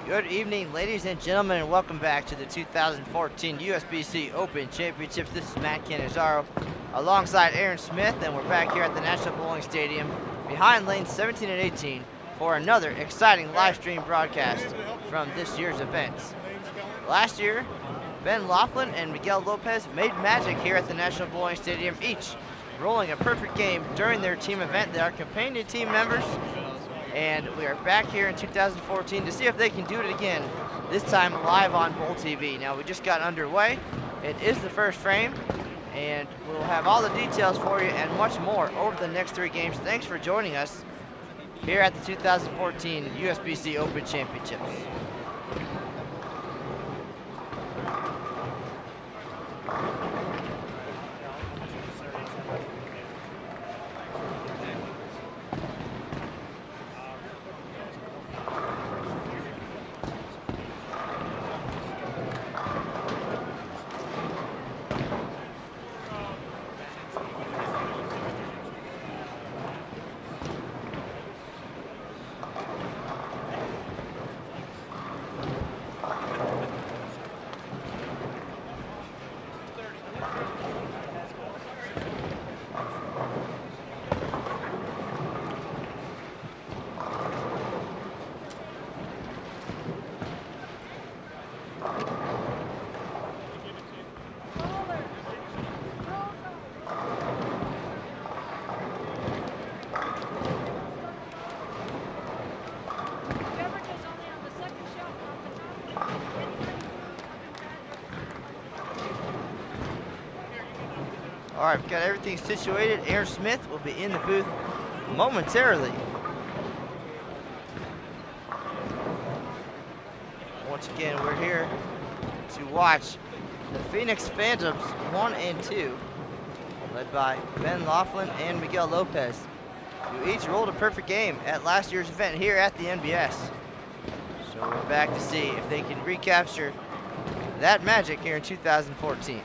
Good evening, ladies and gentlemen, and welcome back to the 2014 USBC Open Championships. This is Matt Canizaro alongside Aaron Smith, and we're back here at the National Bowling Stadium behind lanes 17 and 18 for another exciting live stream broadcast from this year's events. Last year, Laughlin and Miguel Lopez made magic here at the National Bowling Stadium, each rolling a perfect game during their team event. They are companion team members, and we are back here in 2014 to see if they can do it again, this time live on Bowl TV. Now, we just got underway. It is the first frame, and we'll have all the details for you and much more over the next 3 games. Thanks for joining us here at the 2014 USBC Open Championships. All right, we've got everything situated. Aaron Smith will be in the booth momentarily. Once again, we're here to watch the Phoenix Phantoms 1 and 2, led by Laughlin and Miguel Lopez, who each rolled a perfect game at last year's event here at the NBS. So we're back to see if they can recapture that magic here in 2014.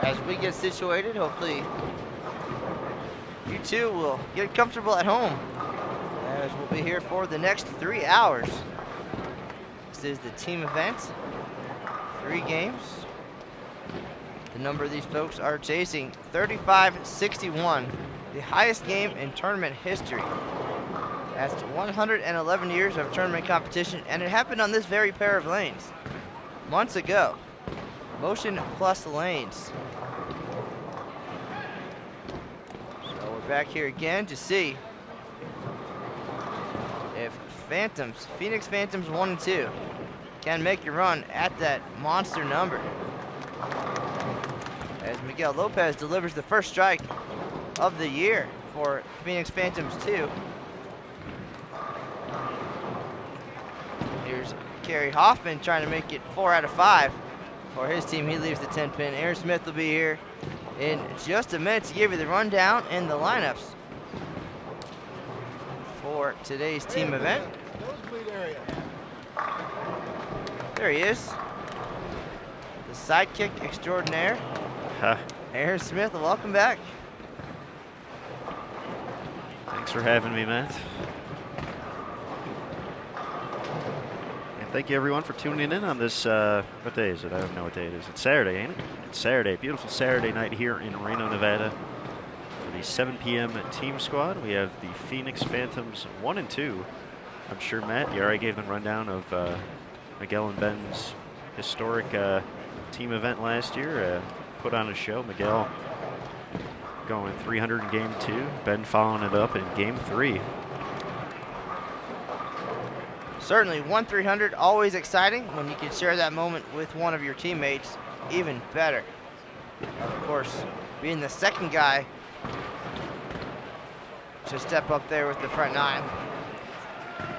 As we get situated, hopefully you two will get comfortable at home, as we'll be here for the next 3 hours. This is the team event, 3 games. The number of these folks are chasing 35-61, the highest game in tournament history. That's 111 years of tournament competition, and it happened on this very pair of lanes months ago. Motion plus lanes. So we're back here again to see if Phoenix Phantoms 1 and 2 can make a run at that monster number. As Miguel Lopez delivers the first strike of the year for Phoenix Phantoms 2. Here's Kerry Hoffman trying to make it 4 out of 5. For his team, he leaves the 10 pin. Aaron Smith will be here in just a minute to give you the rundown and the lineups for today's team event. There he is, the sidekick extraordinaire. Aaron Smith, welcome back. Thanks for having me, Matt. Thank you, everyone, for tuning in on this, what day is it? I don't know what day it is. It's Saturday, ain't it? It's Saturday. Beautiful Saturday night here in Reno, Nevada. For the 7 p.m. team squad, we have the Phoenix Phantoms 1 and 2. I'm sure, Matt, you already gave them a rundown of Miguel and Ben's historic team event last year. Put on a show. Miguel going 300 in game 2. Ben following it up in game 3. Certainly, 1-300, always exciting. When you can share that moment with one of your teammates, even better. Of course, being the second guy to step up there with the front 9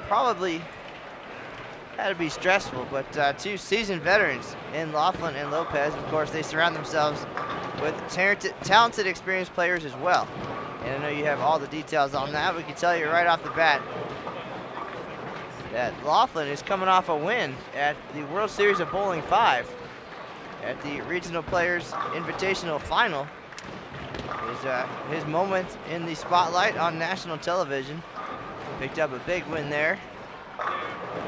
probably had to be stressful, but 2 seasoned veterans in Laughlin and Lopez. Of course, they surround themselves with talented, experienced players as well. And I know you have all the details on that. We can tell you right off the bat that Laughlin is coming off a win at the World Series of Bowling 5 at the Regional Players Invitational Final. His moment in the spotlight on national television. Picked up a big win there.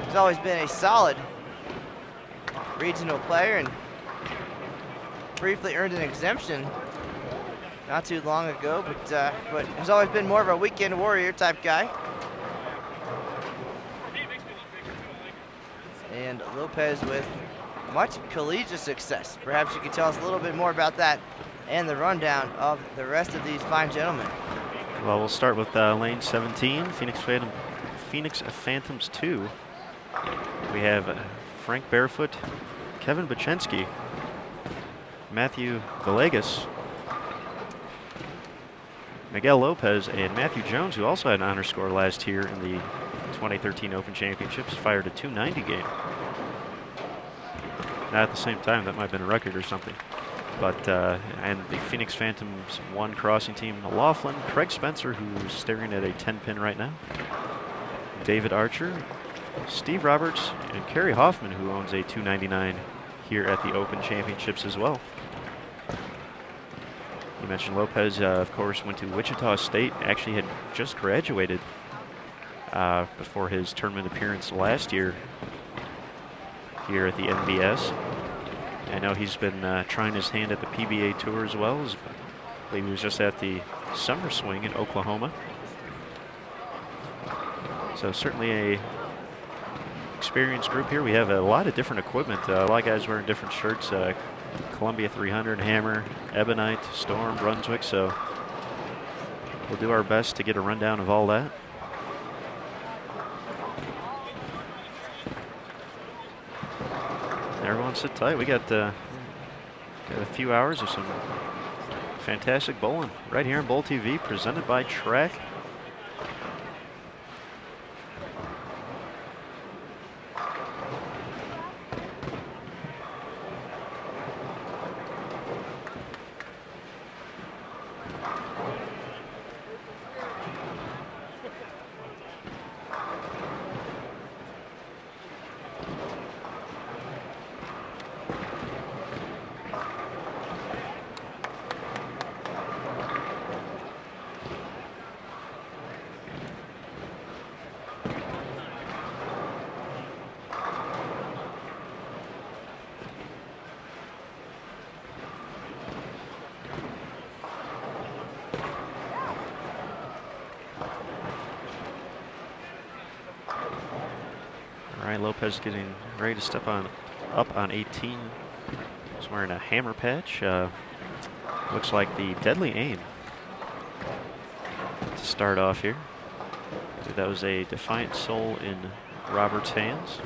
He's always been a solid regional player and briefly earned an exemption not too long ago, but has always been more of a weekend warrior type guy. And Lopez with much collegiate success. Perhaps you could tell us a little bit more about that and the rundown of the rest of these fine gentlemen. Well, we'll start with lane 17, Phoenix Phantoms 2. We have Frank Barefoot, Kevin Bachensky, Matthew Villegas, Miguel Lopez, and Matthew Jones, who also had an honor score last year in the 2013 Open Championships, fired a 290 game. Not at the same time, that might have been a record or something. But, and the Phoenix Phantoms 1 crossing team, Laughlin, Craig Spencer, who's staring at a 10-pin right now, David Archer, Steve Roberts, and Kerry Hoffman, who owns a 299 here at the Open Championships as well. You mentioned Lopez, of course, went to Wichita State, actually had just graduated before his tournament appearance last year here at the NBS. I know he's been trying his hand at the PBA Tour as well. I believe he was just at the Summer Swing in Oklahoma. So certainly a experienced group here. We have a lot of different equipment. A lot of guys wearing different shirts. Columbia 300, Hammer, Ebonite, Storm, Brunswick. So we'll do our best to get a rundown of all that. Everyone sit tight. We got a few hours of some fantastic bowling right here on Bowl TV, presented by Track. Lopez getting ready to step up on 18. He's wearing a hammer patch. Looks like the Deadly Aim to start off here. So that was a Defiant Soul in Robert's hands.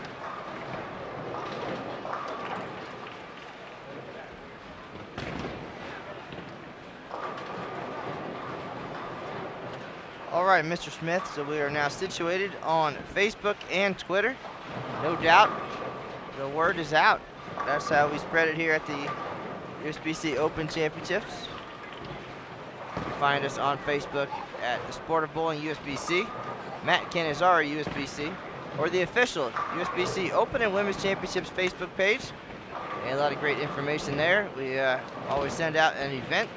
All right, Mr. Smith, so we are now situated on Facebook and Twitter. No doubt, the word is out. That's how we spread it here at the USBC Open Championships. You can find us on Facebook at the Sport of Bowling USBC, Matt Canizari USBC, or the official USBC Open and Women's Championships Facebook page. And a lot of great information there. We always send out an event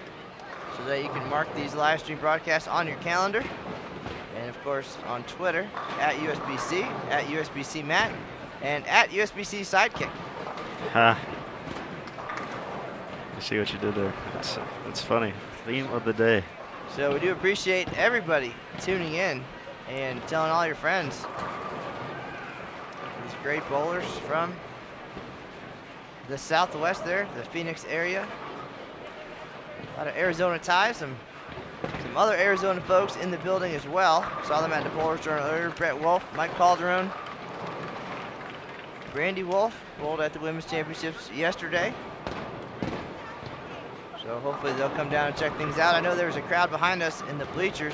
so that you can mark these live stream broadcasts on your calendar. And of course on Twitter at USBC Matt, and at USBC Sidekick. Ha. I see what you did there. That's funny. Theme of the day. So we do appreciate everybody tuning in and telling all your friends. These great bowlers from the Southwest there, the Phoenix area. A lot of Arizona ties, some some other Arizona folks in the building as well. Saw them at the Bowlers Journal earlier. Brett Wolf, Mike Calderon, Brandy Wolf bowled at the Women's Championships yesterday. So hopefully they'll come down and check things out. I know there's a crowd behind us in the bleachers.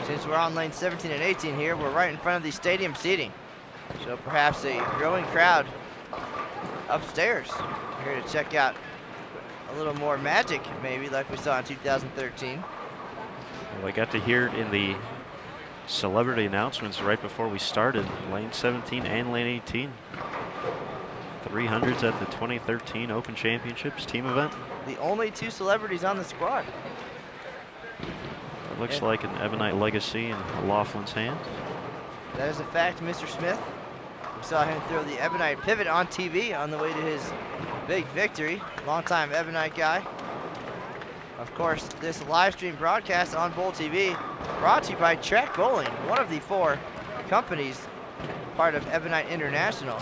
Since we're on lane 17 and 18 here, we're right in front of the stadium seating. So perhaps a growing crowd upstairs here to check out a little more magic, maybe like we saw in 2013. Well, I got to hear it in the celebrity announcements right before we started, lane 17 and lane 18. 300s at the 2013 Open Championships team event. The only 2 celebrities on the squad. It looks like an Ebonite legacy in Laughlin's hands. That is a fact, Mr. Smith. We saw him throw the Ebonite pivot on TV on the way to his big victory. Longtime Ebonite guy. Of course, this live stream broadcast on Bowl TV brought to you by Track Bowling, one of the 4 companies part of Ebonite International.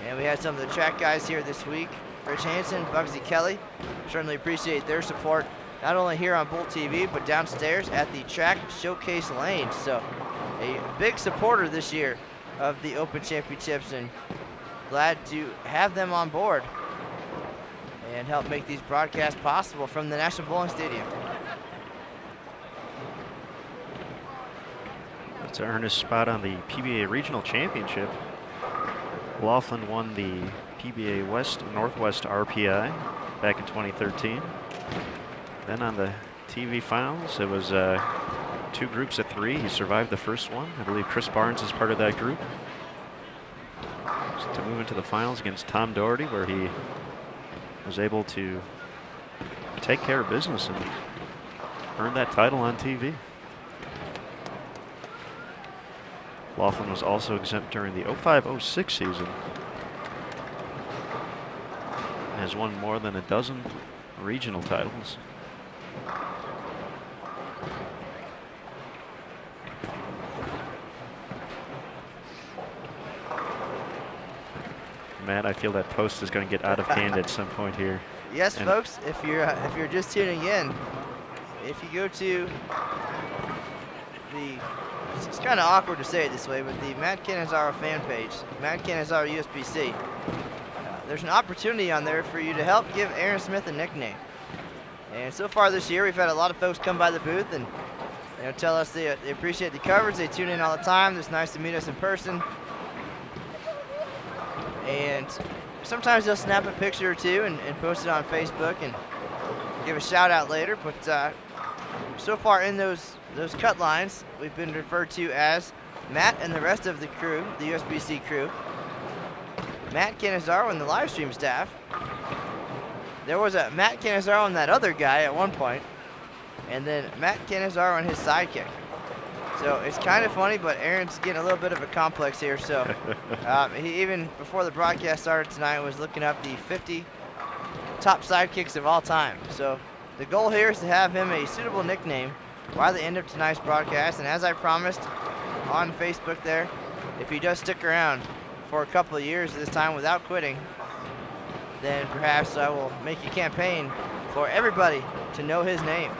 And we had some of the track guys here this week. Rich Hansen, Bugsy Kelly. Certainly appreciate their support, not only here on Bowl TV, but downstairs at the Track Showcase Lanes. So a big supporter this year of the Open Championships, and glad to have them on board and help make these broadcasts possible from the National Bowling Stadium. It's Ernest's spot on the PBA Regional Championship. Laughlin won the PBA West Northwest RPI back in 2013. Then on the TV finals, it was 2 groups of 3. He survived the first one. I believe Chris Barnes is part of that group. To move into the finals against Tom Doherty, where he was able to take care of business and earn that title on TV. Laughlin was also exempt during the 05-06 season. Has won more than a dozen regional titles. Matt, I feel that post is going to get out of hand at some point here. Yes, and folks, if you're just tuning in, if you go to the, it's kind of awkward to say it this way, but the Matt Cannizzaro fan page, Matt Cannizzaro USBC, there's an opportunity on there for you to help give Aaron Smith a nickname. And so far this year, we've had a lot of folks come by the booth and tell us they appreciate the coverage. They tune in all the time. It's nice to meet us in person. And sometimes they'll snap a picture or two and post it on Facebook and give a shout out later. But so far in those cut lines, we've been referred to as Matt and the rest of the crew, the USBC crew. Matt Cannizzaro and the live stream staff. There was a Matt Cannizzaro and that other guy at one point, and then Matt Cannizzaro and his sidekick. So it's kind of funny, but Aaron's getting a little bit of a complex here. So he, even before the broadcast started tonight, was looking up the 50 top sidekicks of all time. So the goal here is to have him a suitable nickname by the end of tonight's broadcast. And as I promised on Facebook there, if he does stick around for a couple of years this time without quitting, then perhaps I will make a campaign for everybody to know his name.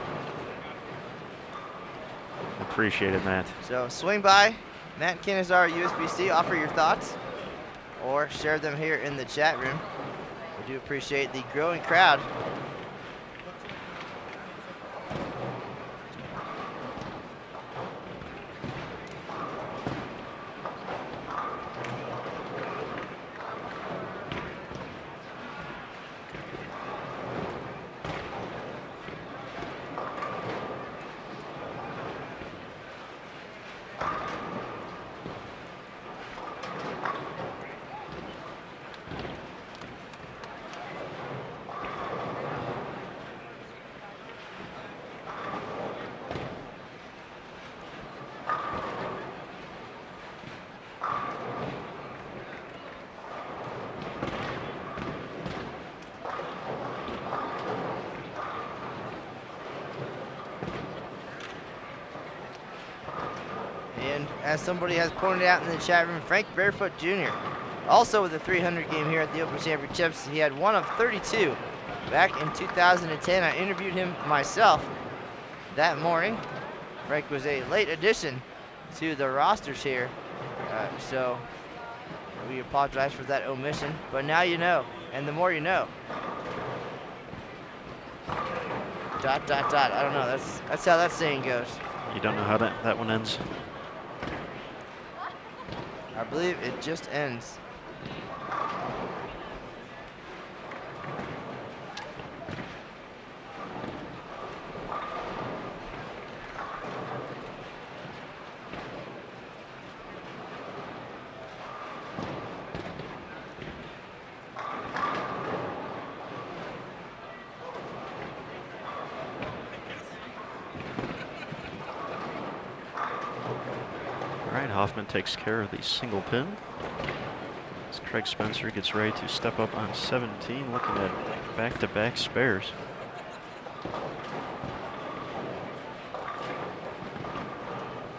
Appreciate it, Matt. So swing by Matt Cannizzaro USBC, offer your thoughts, or share them here in the chat room. We do appreciate the growing crowd. As somebody has pointed out in the chat room, Frank Barefoot Jr. also with a 300 game here at the Open Championships. He had one of 32 back in 2010. I interviewed him myself that morning. Frank was a late addition to the rosters here, so we apologize for that omission, but now you know, and the more you know. Dot, dot, dot. I don't know. That's how that saying goes. You don't know how that one ends? I believe it just ends. Hoffman takes care of the single pin. As Craig Spencer gets ready to step up on 17, looking at back-to-back spares.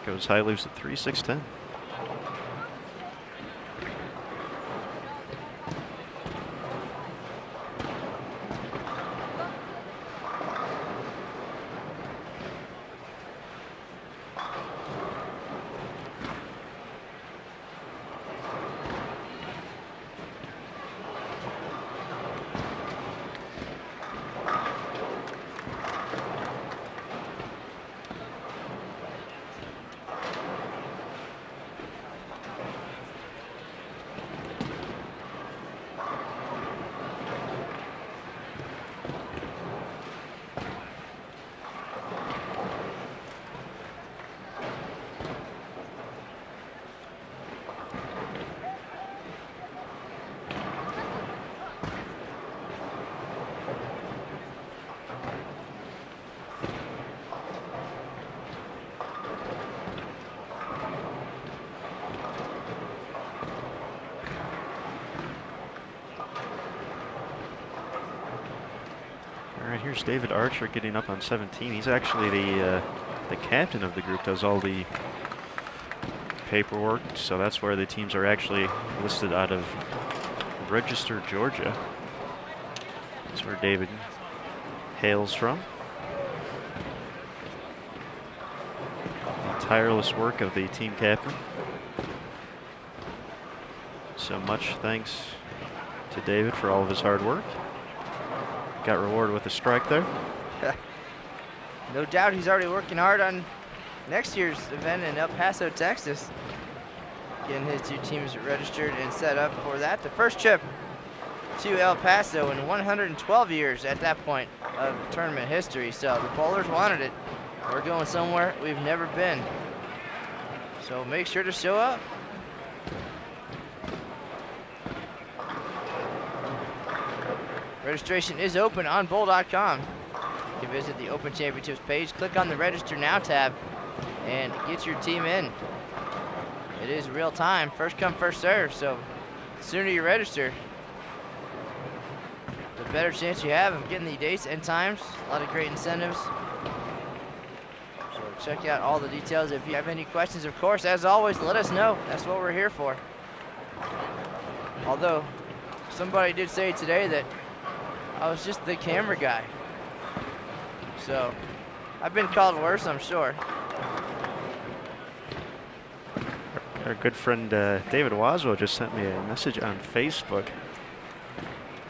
Goes high, leaves at 3, 6, 10. Here's David Archer getting up on 17. He's actually the captain of the group, does all the paperwork, so that's where the teams are actually listed out of Register, Georgia. That's where David hails from. The tireless work of the team captain. So much thanks to David for all of his hard work. Got rewarded with a strike there. No doubt he's already working hard on next year's event in El Paso, Texas. Getting his two teams registered and set up for that. The first trip to El Paso in 112 years at that point of tournament history. So the Bowlers wanted it. We're going somewhere we've never been. So make sure to show up. Registration is open on bowl.com. You can visit the Open Championships page, click on the Register Now tab, and get your team in. It is real time, first come, first serve, so the sooner you register, the better chance you have of getting the dates and times. A lot of great incentives. So check out all the details. If you have any questions, of course, as always, let us know. That's what we're here for. Although, somebody did say today that I was just the camera guy. So, I've been called worse, I'm sure. Our good friend David Waswell just sent me a message on Facebook.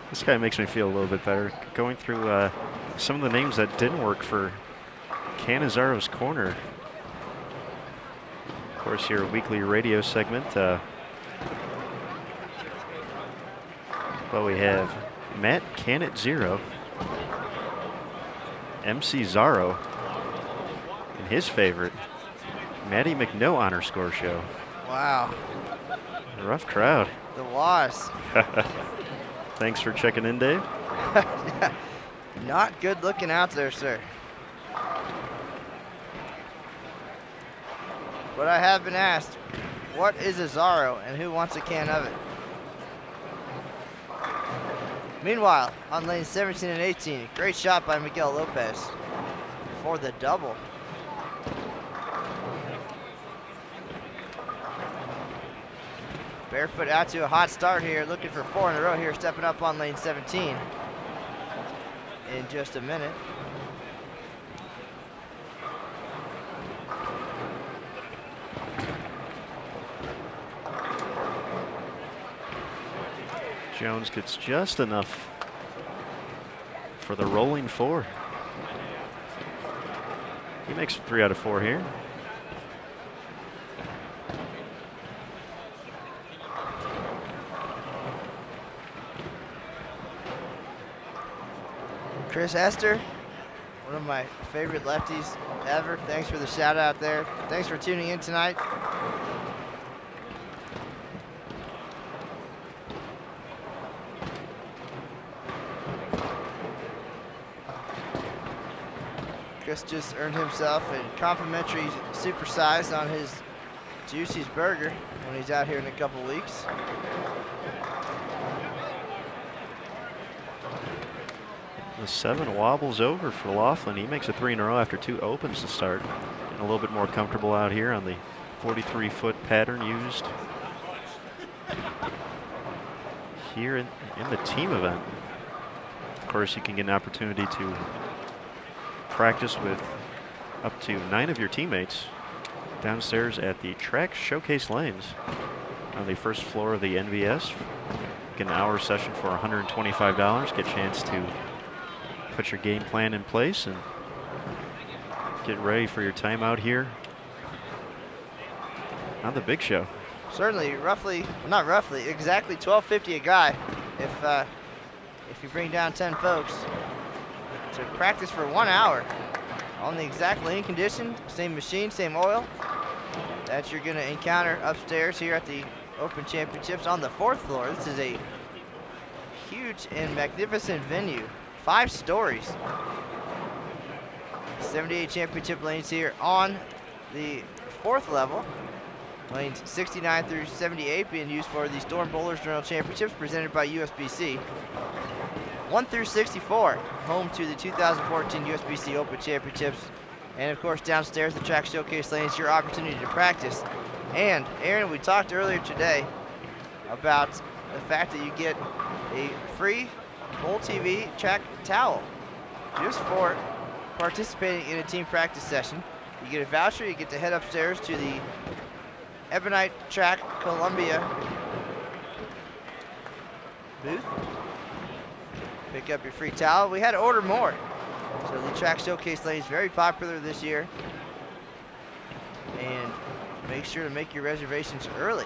This guy makes me feel a little bit better. Going through some of the names that didn't work for Canizaro's Corner. Of course, your weekly radio segment. But we have Matt Canet 0, MC Zaro, and his favorite, Matty McNo Honor Score Show. Wow. Rough crowd. The loss. Thanks for checking in, Dave. Not good looking out there, sir. But I have been asked, what is a Zaro and who wants a can of it? Meanwhile, on lanes 17 and 18, great shot by Miguel Lopez for the double. Barefoot out to a hot start here, looking for 4 in a row here, stepping up on lane 17 in just a minute. Jones gets just enough for the rolling 4. He makes it 3 out of 4 here. Chris Esther, one of my favorite lefties ever. Thanks for the shout out there. Thanks for tuning in tonight. Chris just earned himself a complimentary supersize on his Juicy's Burger when he's out here in a couple weeks. The 7 wobbles over for Laughlin. He makes it 3 in a row after 2 opens to start. Getting a little bit more comfortable out here on the 43-foot pattern used here in the team event. Of course, you can get an opportunity to practice with up to 9 of your teammates downstairs at the track showcase lanes on the first floor of the NVS. Get an hour session for $125. Get a chance to put your game plan in place and get ready for your time out here on the big show. Certainly, exactly $12.50 a guy if you bring down 10 folks to practice for 1 hour on the exact lane condition, same machine, same oil that you're going to encounter upstairs here at the Open Championships on the 4th floor. This is a huge and magnificent venue. 5 stories. 78 championship lanes here on the 4th level. Lanes 69 through 78 being used for the Storm Bowlers Journal Championships presented by USBC. 1 through 64, home to the 2014 USBC Open Championships. And of course, downstairs, the track showcase lanes, your opportunity to practice. And Aaron, we talked earlier today about the fact that you get a free Bowl TV track towel just for participating in a team practice session. You get a voucher, you get to head upstairs to the Ebonite Track Columbia booth. Pick up your free towel. We had to order more. So the track showcase lane is very popular this year. And make sure to make your reservations early.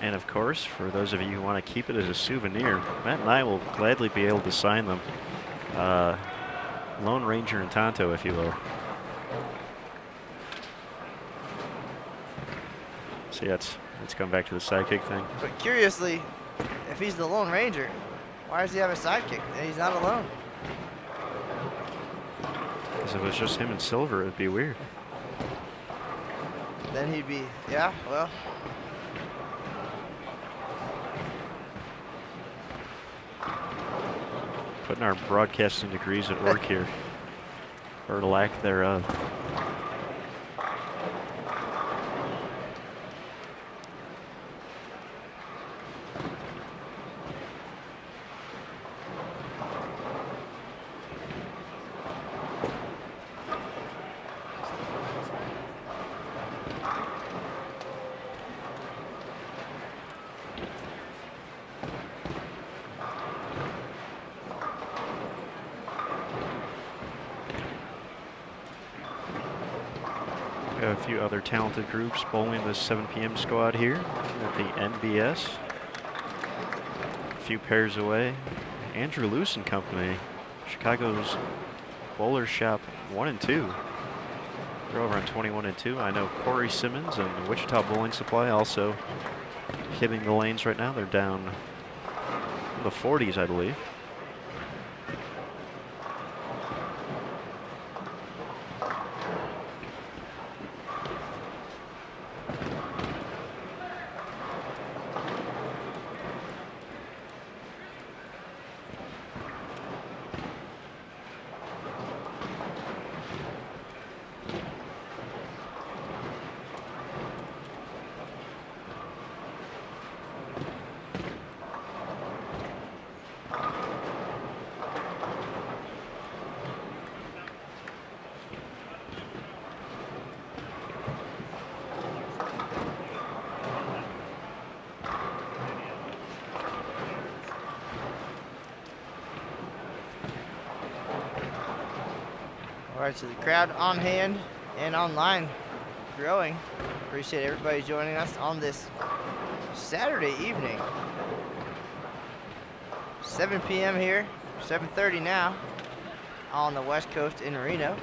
And of course, for those of you who want to keep it as a souvenir, Matt and I will gladly be able to sign them. Lone Ranger and Tonto, if you will. See, let's come back to the sidekick thing. But curiously, if he's the Lone Ranger, why does he have a sidekick? He's not alone. Because if it was just him and Silver, it'd be weird. Then he'd be, yeah, well. Putting our broadcasting degrees at work here, or lack thereof. A few other talented groups bowling this 7 p.m. squad here at the NBS. A few pairs away. Andrew Luce and company, Chicago's Bowler Shop 1 and 2. They're over on 21 and 2. I know Corey Simmons and the Wichita Bowling Supply also hitting the lanes right now. They're down in the 40s, I believe. All right, so the crowd on hand and online growing. Appreciate everybody joining us on this Saturday evening. 7 p.m. here, 7:30 now on the West Coast in Reno.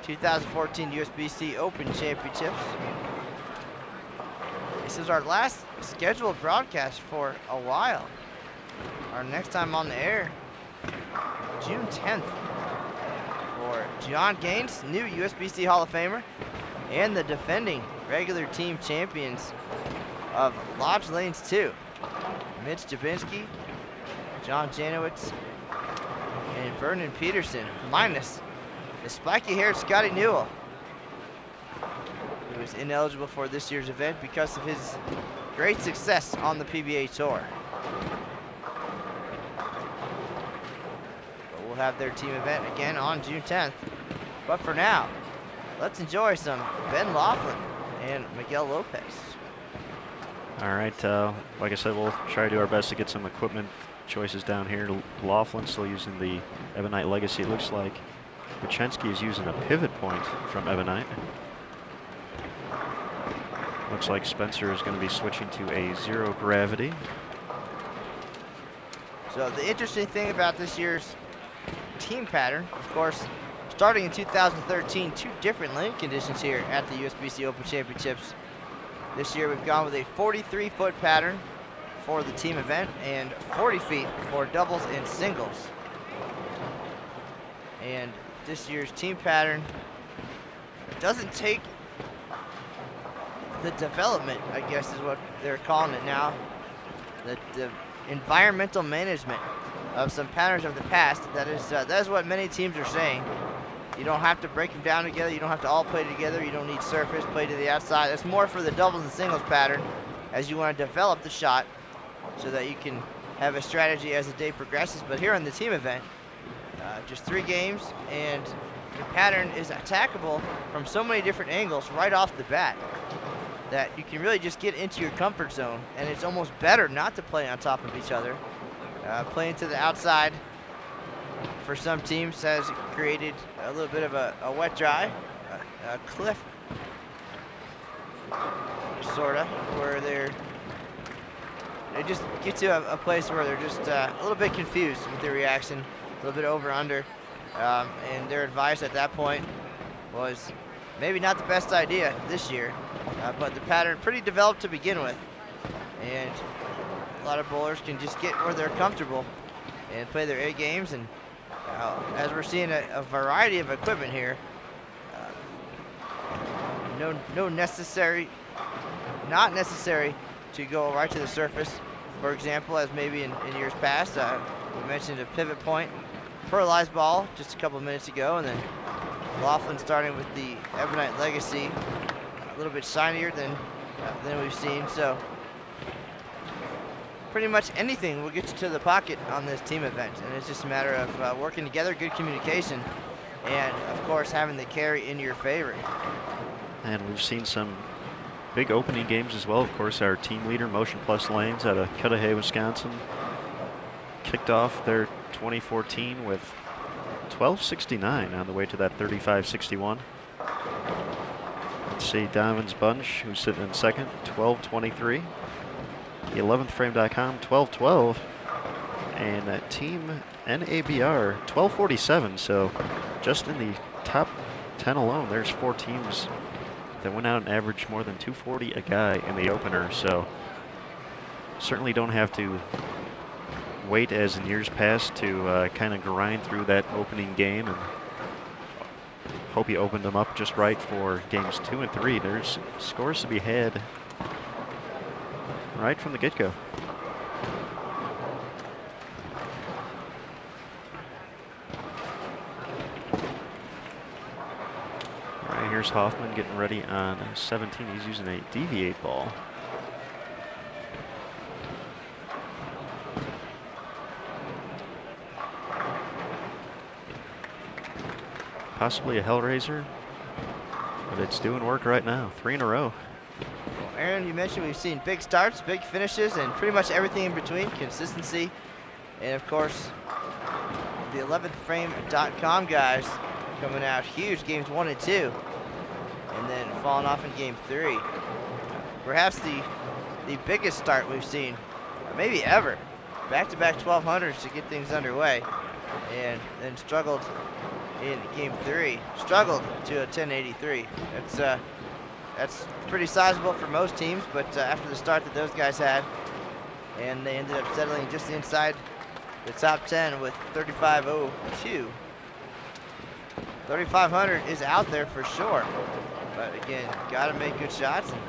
2014 USBC Open Championships. This is our last scheduled broadcast for a while. Our next time on the air, June 10th, for John Gaines, new USBC Hall of Famer, and the defending regular team champions of Lodge Lanes 2, Mitch Jabinski, John Janowitz, and Vernon Peterson, minus the spiky-haired Scotty Newell, who is ineligible for this year's event because of his great success on the PBA Tour. But we'll have their team event again on June 10th. But for now, let's enjoy some Ben Laughlin and Miguel Lopez. All right, like I said, we'll try to do our best to get some equipment choices down here. Laughlin still using the Ebonite Legacy, it looks like. Buchensky is using a pivot point from Ebonite. Looks like Spencer is going to be switching to a zero gravity. So the interesting thing about this year's team pattern, of course, starting in 2013, two different lane conditions here at the USBC Open Championships. This year we've gone with a 43-foot pattern for the team event and 40 feet for doubles and singles. And this year's team pattern doesn't take the development, I guess is what they're calling it now, the environmental management of some patterns of the past. That is what many teams are saying. You don't have to break them down together. You don't have to all play together. You don't need surface, play to the outside. It's more for the doubles and singles pattern as you want to develop the shot so that you can have a strategy as the day progresses. But here on the team event, just 3 games, and the pattern is attackable from so many different angles right off the bat that you can really just get into your comfort zone, and it's almost better not to play on top of each other. Playing to the outside for some teams has created a little bit of a wet dry, a cliff, sort of, where they just get to a place where they're just a little bit confused with their reaction, a little bit over under, and their advice at that point was maybe not the best idea this year, but the pattern pretty developed to begin with, and a lot of bowlers can just get where they're comfortable and play their A games. And as we're seeing a variety of equipment here, not necessary to go right to the surface. For example, as maybe in years past, we mentioned a pivot point, pearlized ball just a couple of minutes ago, and then Laughlin starting with the Ebonite Legacy, a little bit shinier than we've seen. So pretty much anything will get you to the pocket on this team event, and it's just a matter of working together, good communication, and of course having the carry in your favor. And we've seen some big opening games as well. Of course, our team leader, Motion Plus Lanes, out of Cudahy, Wisconsin, kicked off their 2014 with 1269 on the way to that 3561. Let's see, Donovan's Bunch, who's sitting in second, 1223. The 11thframe.com, 1212. And Team NABR, 1247. So just in the top 10 alone, there's 4 teams that went out and averaged more than 240 a guy in the opener. So certainly don't have to wait as in years past to kind of grind through that opening game, and hope you opened them up just right for games 2 and 3. There's scores to be had right from the get-go. All right, here's Hoffman getting ready on 17. He's using a deviate ball. Possibly a Hellraiser, but it's doing work right now. 3 in a row. Well, Aaron, you mentioned we've seen big starts, big finishes, and pretty much everything in between, consistency. And of course, the 11thframe.com guys coming out huge games 1 and 2, and then falling off in game 3. Perhaps the biggest start we've seen, maybe ever. Back-to-back 1200s to get things underway, and then struggled in game 3. Struggled to a 1083. That's pretty sizable for most teams, but after the start that those guys had, and they ended up settling just inside the top 10 with 35.02. 3,500 is out there for sure, but again, got to make good shots and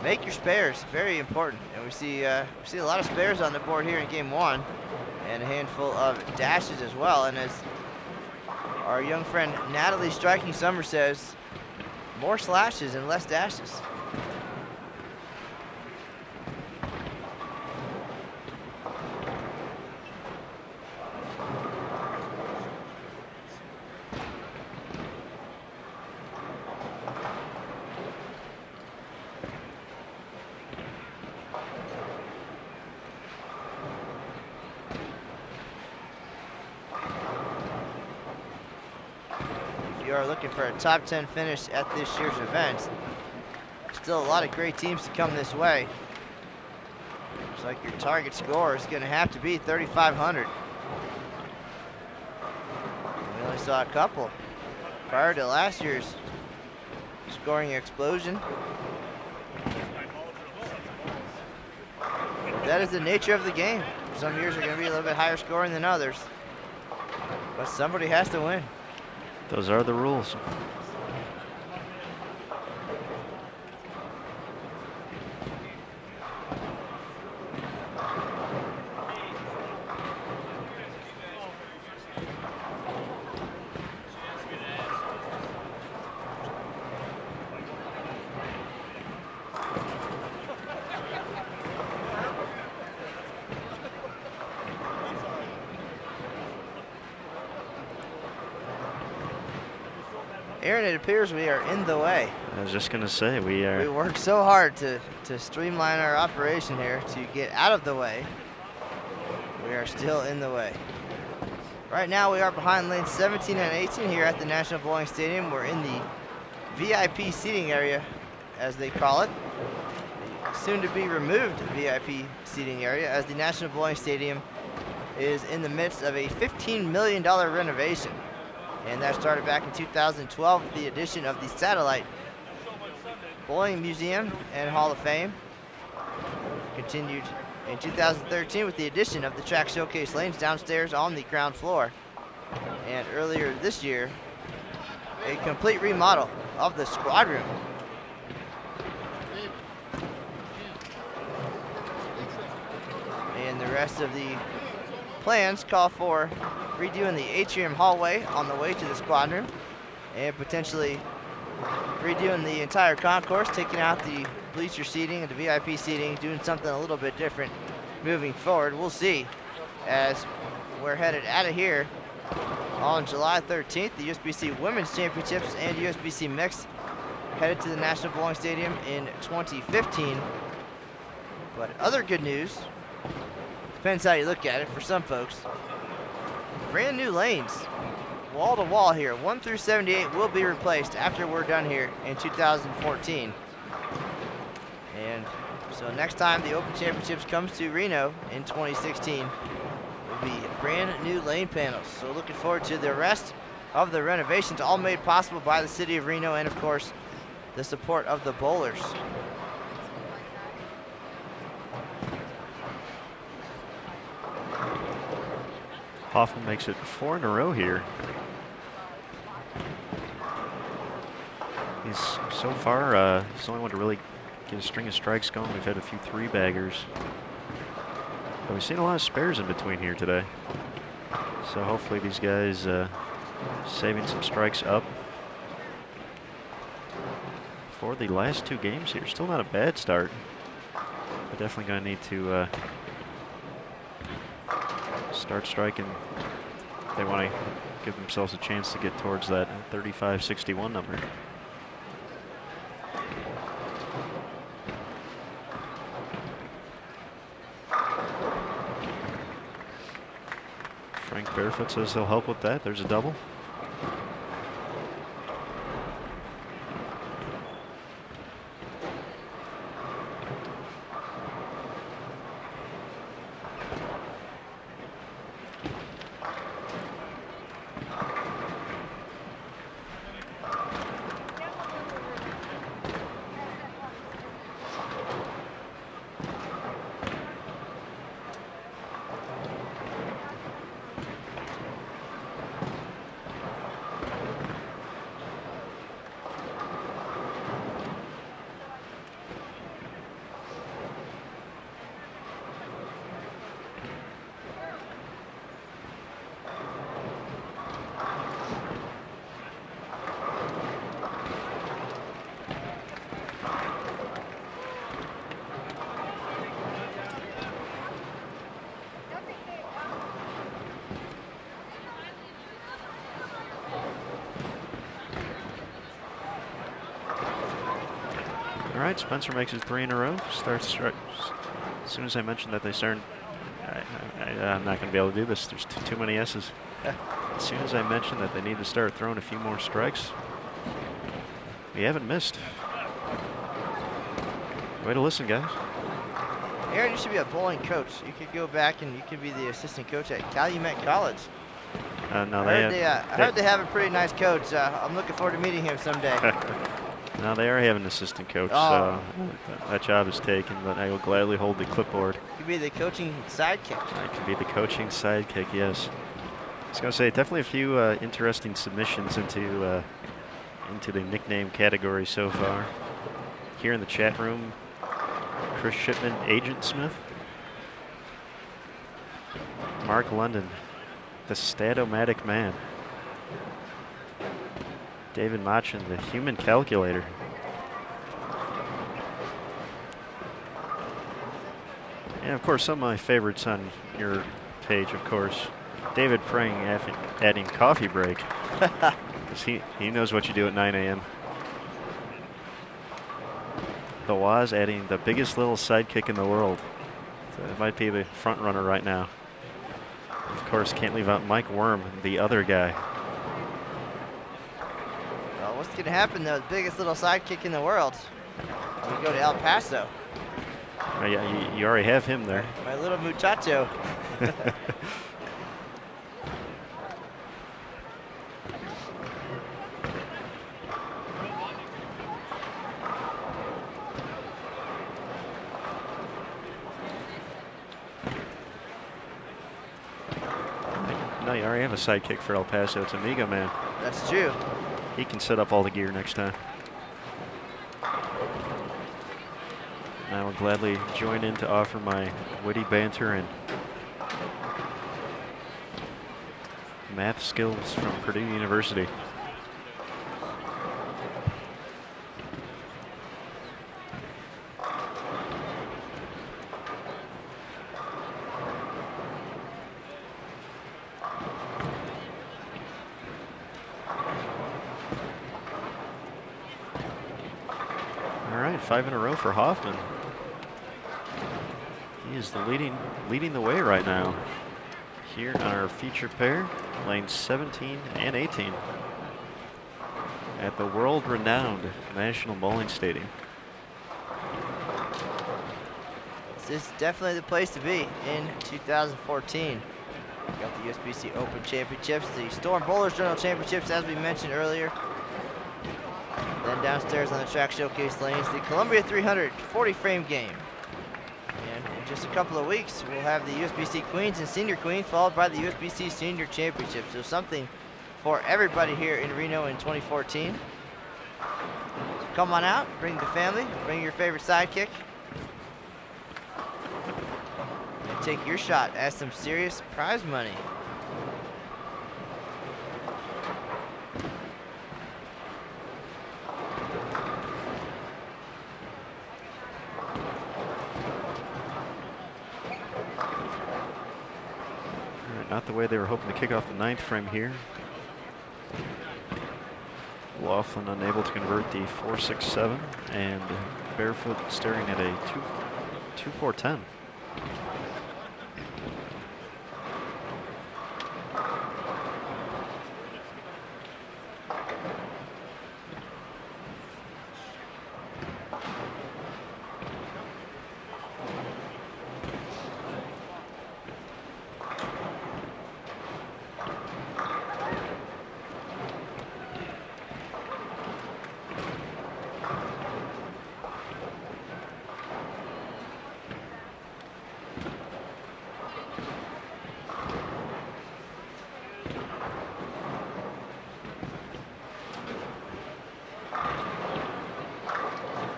make your spares. Very important. And we see a lot of spares on the board here in game 1, and a handful of dashes as well. And as our young friend Natalie Striking Summer says, more slashes and less dashes. You are looking for a top 10 finish at this year's event. Still a lot of great teams to come this way. Looks like your target score is going to have to be 3,500. We only saw a couple prior to last year's scoring explosion. But that is the nature of the game. Some years are going to be a little bit higher scoring than others, but somebody has to win. Those are the rules. Aaron, it appears we are in the way. I was just going to say, we worked so hard to streamline our operation here to get out of the way. We are still in the way. Right now we are behind lanes 17 and 18 here at the National Bowling Stadium. We're in the VIP seating area, as they call it. The soon to be removed VIP seating area, as the National Bowling Stadium is in the midst of a $15 million renovation. And that started back in 2012 with the addition of the Satellite Bowling Museum and Hall of Fame. Continued in 2013 with the addition of the track showcase lanes downstairs on the ground floor. And earlier this year, a complete remodel of the squad room. And the rest of the plans call for redoing the atrium hallway on the way to the squad room, and potentially redoing the entire concourse, taking out the bleacher seating and the VIP seating, doing something a little bit different moving forward. We'll see as we're headed out of here on July 13th. The USBC Women's Championships and USBC Mixed headed to the National Bowling Stadium in 2015. But other good news, depends how you look at it for some folks, brand new lanes, wall to wall here. 1 through 78 will be replaced after we're done here in 2014. And so next time the Open Championships comes to Reno in 2016, will be brand new lane panels. So looking forward to the rest of the renovations, all made possible by the city of Reno and of course the support of the bowlers. Hoffman makes it 4 in a row here. He's so far, he's the only one to really get a string of strikes going. We've had a few 3-baggers. But we've seen a lot of spares in between here today. So hopefully these guys saving some strikes up for the last 2 games here. Still not a bad start. But definitely going to need to start striking. They want to give themselves a chance to get towards that 35-61 number. Frank Barefoot says he'll help with that. There's a double. All right, Spencer makes his 3 in a row. Starts right as soon as I mentioned that they started. I'm not going to be able to do this. There's too many S's. As soon as I mentioned that they need to start throwing a few more strikes, we haven't missed. Way to listen, guys. Aaron, you should be a bowling coach. You could go back and you could be the assistant coach at Calumet College. No, I heard they have a pretty nice coach. I'm looking forward to meeting him someday. No, they already have an assistant coach, so that job is taken, but I will gladly hold the clipboard. You could be the coaching sidekick. I could be the coaching sidekick, yes. I was going to say, definitely a few interesting submissions into the nickname category so far. Here in the chat room, Chris Shipman, Agent Smith. Mark London, the Statomatic Man. David Machin, the Human Calculator. And of course, some of my favorites on your page, of course. David Prang adding coffee break. Because he knows what you do at 9 a.m. The Waz adding the biggest little sidekick in the world. So it might be the front runner right now. Of course, can't leave out Mike Worm, the other guy. Well, what's going to happen, though? The biggest little sidekick in the world. We go to El Paso. Oh, yeah, you already have him there. My little muchacho. No, you already have a sidekick for El Paso. It's Amigo Man. That's true. He can set up all the gear next time. And I will gladly join in to offer my witty banter and math skills from Purdue University. All right, 5 in a row for Hoffman. He is the leading the way right now. Here on our feature pair, lanes 17 and 18 at the world-renowned National Bowling Stadium. This is definitely the place to be in 2014. We got the USBC Open Championships, the Storm Bowlers Journal Championships, as we mentioned earlier. Then downstairs on the track showcase lanes, the Columbia 300 40 frame game. And in just a couple of weeks, we'll have the USBC Queens and Senior Queen, followed by the USBC Senior Championship. So something for everybody here in Reno in 2014. So come on out, bring the family, bring your favorite sidekick, and take your shot at some serious prize money. Not the way they were hoping to kick off the 9th frame here. Laughlin unable to convert the 4.67, and Barefoot staring at a 2.410.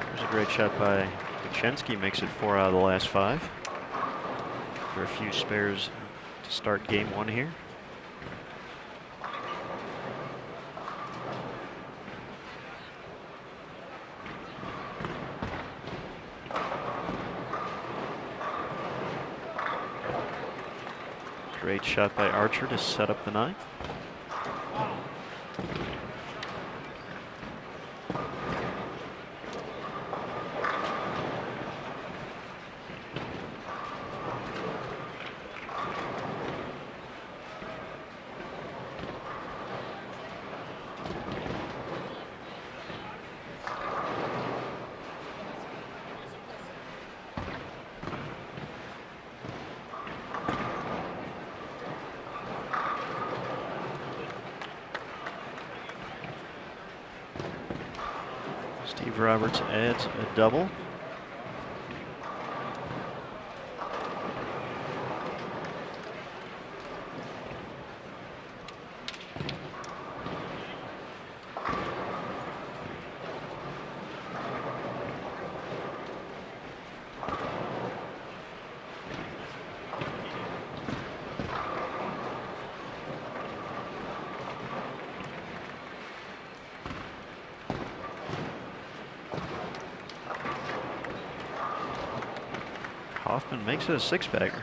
There's a great shot by Kuchensky, makes it 4 out of the last 5. There are a few spares to start game 1 here. Great shot by Archer to set up the 9th. Steve Roberts adds a double. Hoffman makes it a 6-bagger.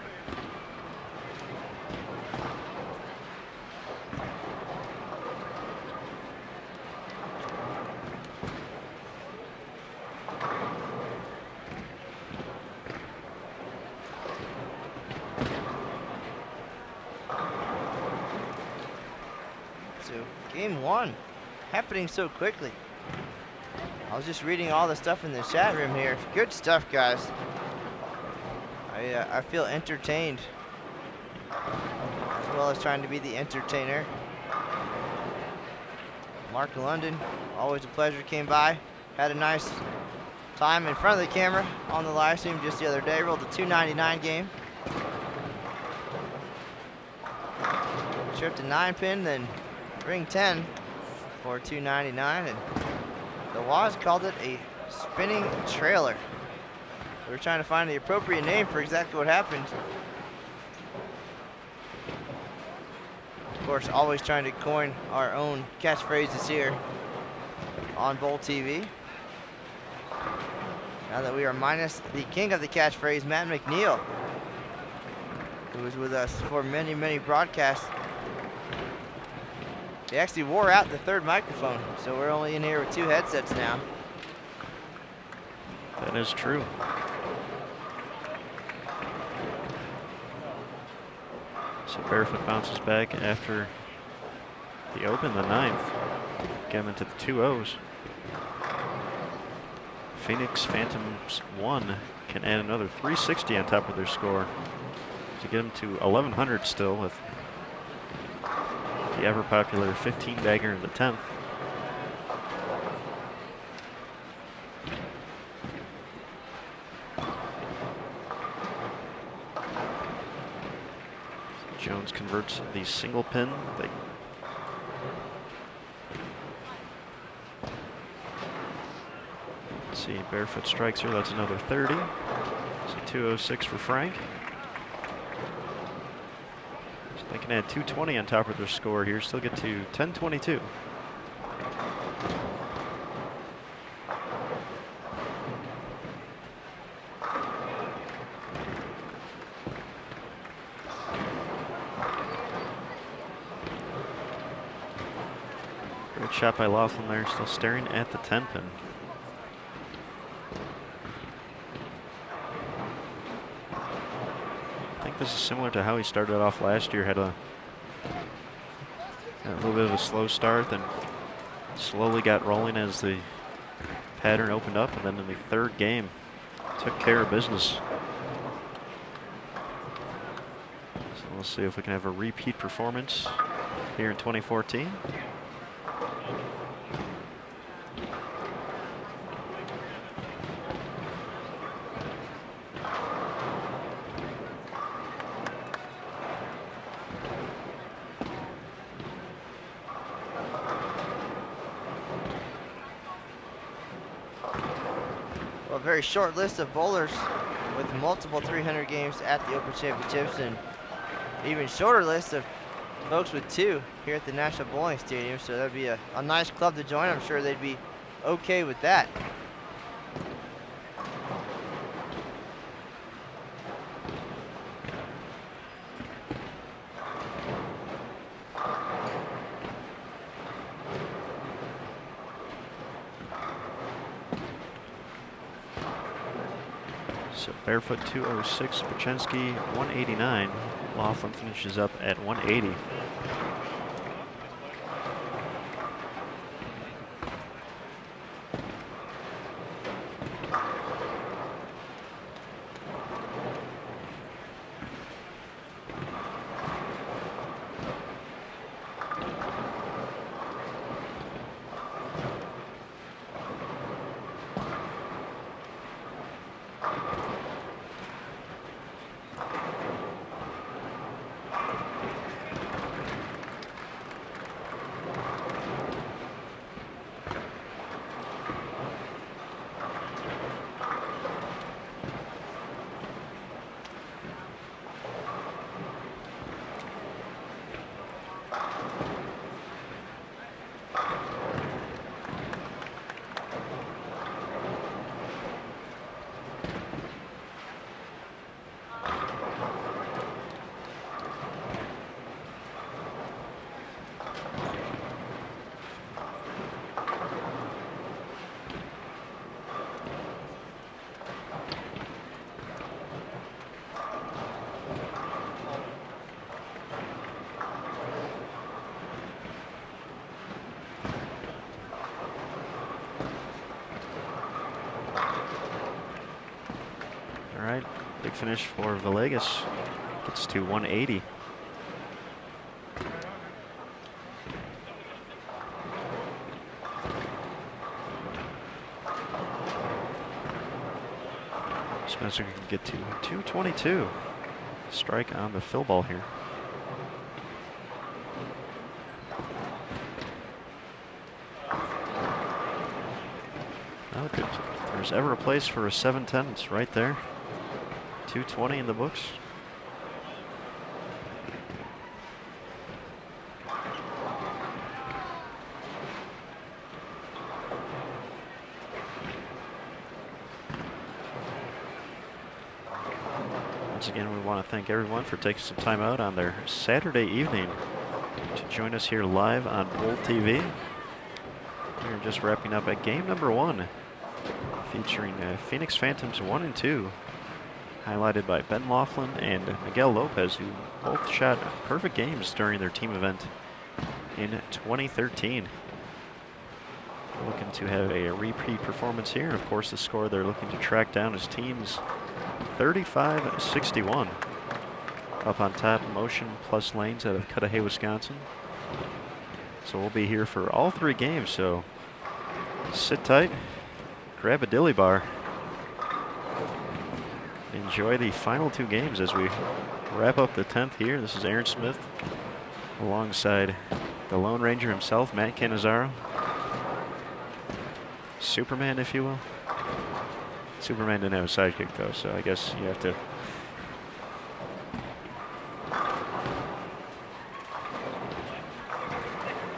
So game 1 happening so quickly. I was just reading all the stuff in the chat room here. Good stuff, guys. I feel entertained, as well as trying to be the entertainer. Mark London, always a pleasure, came by. Had a nice time in front of the camera on the live stream just the other day. Rolled a 299 game. Tripped a 9-pin, then ring 10 for 299, and the Waz called it a spinning trailer. We're trying to find the appropriate name for exactly what happened. Of course, always trying to coin our own catchphrases here on Bowl TV. Now that we are minus the king of the catchphrase, Matt McNeil, who was with us for many, many broadcasts. He actually wore out the 3rd microphone, so we're only in here with 2 headsets now. That is true. So Barefoot bounces back after the open, the 9th. Get him into the 2-0s. Phoenix Phantoms 1 can add another 360 on top of their score to get them to 1,100 still, with the ever popular 15-bagger in the 10th. Jones converts the single pin. Let's see, Barefoot strikes her. That's another 30. So 206 for Frank. So they can add 220 on top of their score here. Still get to 1022. Great shot by Laughlin there, still staring at the 10-pin. I think this is similar to how he started off last year. Had a little bit of a slow start, then slowly got rolling as the pattern opened up, and then in the 3rd game, took care of business. So we'll see if we can have a repeat performance here in 2014. a very short list of bowlers with multiple 300 games at the Open Championships, and even shorter list of folks with 2 here at the National Bowling Stadium. So that'd be a nice club to join. I'm sure they'd be okay with that. So barefoot 206, Pachensky 189. Laughlin finishes up at 180. All right, big finish for Villegas. Gets to 180. Spencer can get to 222. Strike on the fill ball here. Oh, good. If there's ever a place for a 710, it's right there. 220 in the books. Once again, we want to thank everyone for taking some time out on their Saturday evening to join us here live on Bowl TV. We're just wrapping up at game number 1, featuring Phoenix Phantoms 1 and 2. Highlighted by Ben Laughlin and Miguel Lopez, who both shot perfect games during their team event in 2013. Looking to have a repeat performance here. Of course, the score they're looking to track down is teams 35-61. Up on top, Motion plus Lanes out of Cudahy, Wisconsin. So we'll be here for all 3 games, so sit tight, grab a dilly bar. Enjoy the final 2 games as we wrap up the 10th here. This is Aaron Smith alongside the Lone Ranger himself, Matt Cannizzaro. Superman, if you will. Superman didn't have a sidekick though, so I guess you have to.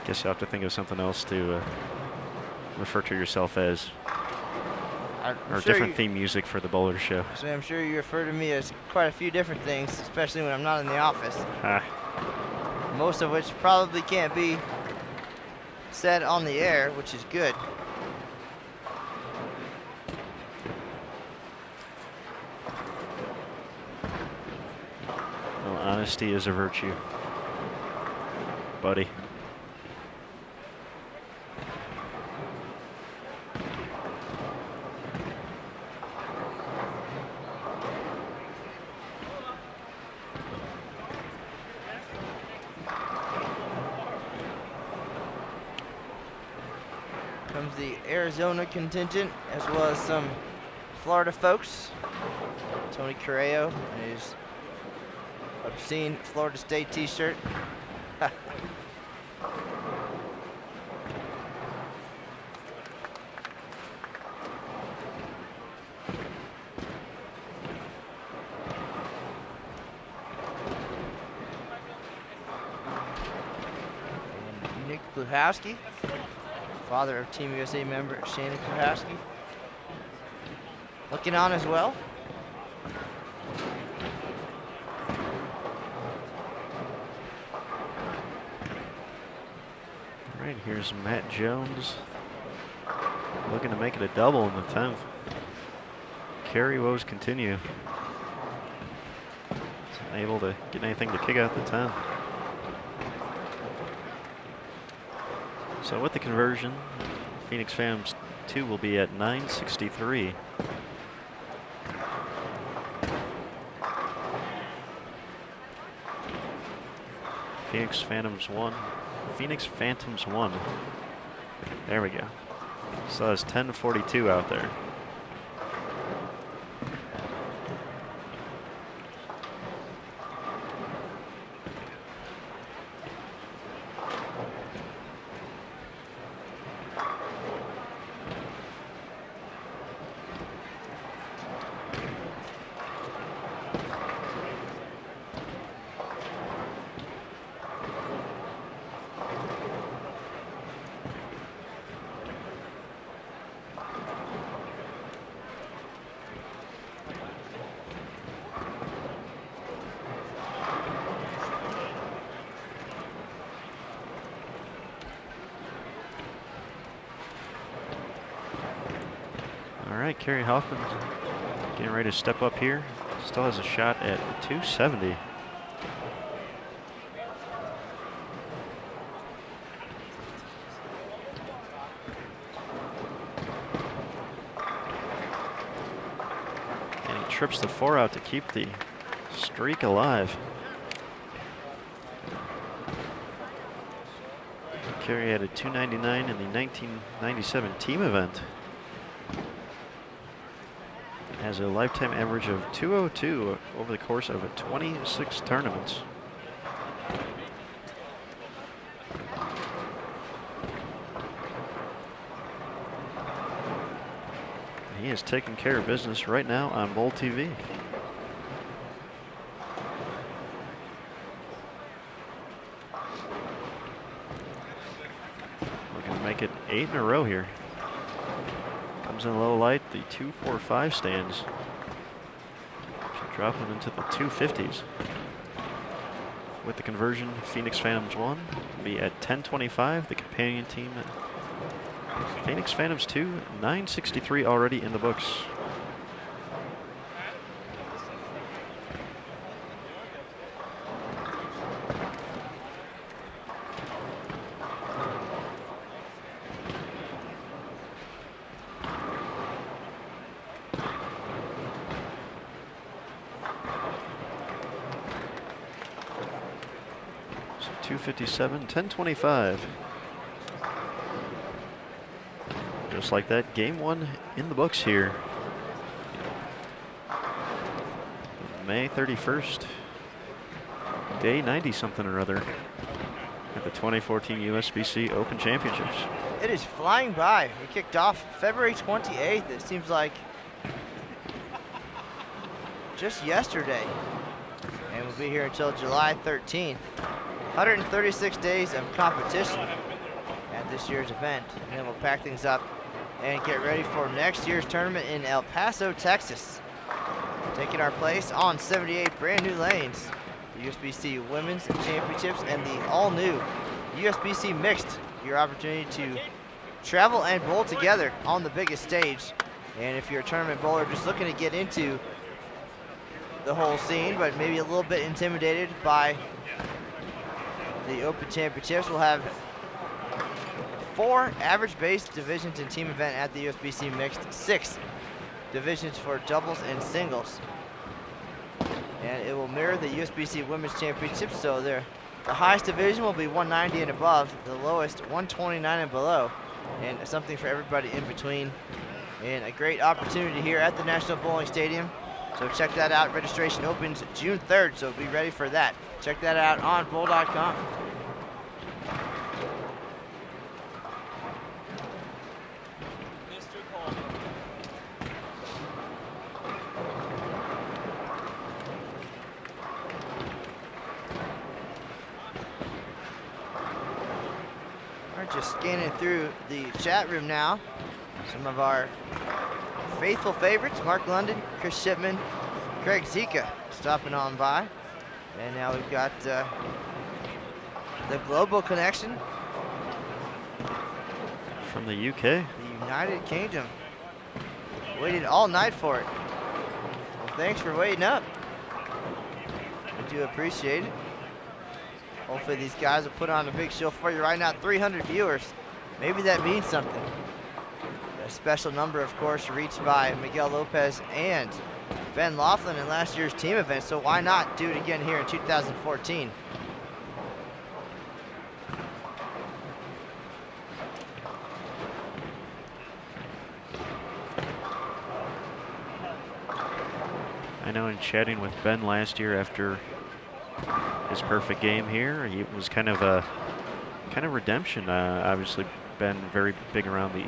Guess you have to think of something else to refer to yourself as. Or sure different theme music for the bowler show. So I'm sure you refer to me as quite a few different things, especially when I'm not in the office. Most of which probably can't be said on the air, which is good. Well, honesty is a virtue, buddy. Comes the Arizona contingent, as well as some Florida folks. Tony Correo and his obscene Florida State t-shirt. Pluhowski, father of Team USA member Shannon Pluhowski, looking on as well. All right, here's Matt Jones looking to make it a double in the 10th. Carry woes continue. He's unable to get anything to kick out the 10th. So with the conversion, Phoenix Phantoms 2 will be at 963. Phoenix Phantoms 1. Phoenix Phantoms 1. There we go. So that's 10:42 out there. Kerry Hoffman getting ready to step up here. Still has a shot at 270. And he trips the 4 out to keep the streak alive. Kerry had a 299 in the 1997 team event. Has a lifetime average of 202 over the course of 26 tournaments. He is taking care of business right now on Bowl TV. Looking to make it 8 in a row here. Comes in low light, the 245 stands. Should drop him into the 250s. With the conversion, Phoenix Phantoms 1 will be at 1025. The companion team, Phoenix Phantoms 2, 963 already in the books. So 257, 1025. Just like that, game 1 in the books here. May 31st, day 90 something or other at the 2014 USBC Open Championships. It is flying by. We kicked off February 28th. It seems like just yesterday. And we'll be here until July 13th. 136 days of competition at this year's event. And then we'll pack things up and get ready for next year's tournament in El Paso, Texas. Taking our place on 78 brand new lanes. The USBC Women's Championships and the all-new USBC Mixed. Your opportunity to travel and bowl together on the biggest stage. And if you're a tournament bowler just looking to get into the whole scene, but maybe a little bit intimidated by the Open Championships, we'll have 4 average-based divisions in team event at the USBC Mixed, 6 divisions for doubles and singles. And it will mirror the USBC Women's Championships, so the highest division will be 190 and above, the lowest 129 and below, and something for everybody in between. And a great opportunity here at the National Bowling Stadium. So check that out. Registration opens June 3rd, so be ready for that. Check that out on bowl.com. just scanning through the chat room now. Some of our faithful favorites, Mark London, Chris Shipman, Craig Zika stopping on by. And now we've got the global connection. From the UK. The United Kingdom. Waited all night for it. Well, thanks for waiting up. We do appreciate it. Hopefully these guys will put on a big show for you right now. 300 viewers. Maybe that means something. A special number, of course, reached by Miguel Lopez and Ben Laughlin in last year's team event, so why not do it again here in 2014? I know in chatting with Ben last year after his perfect game here, it was kind of redemption. Obviously, Ben very big around the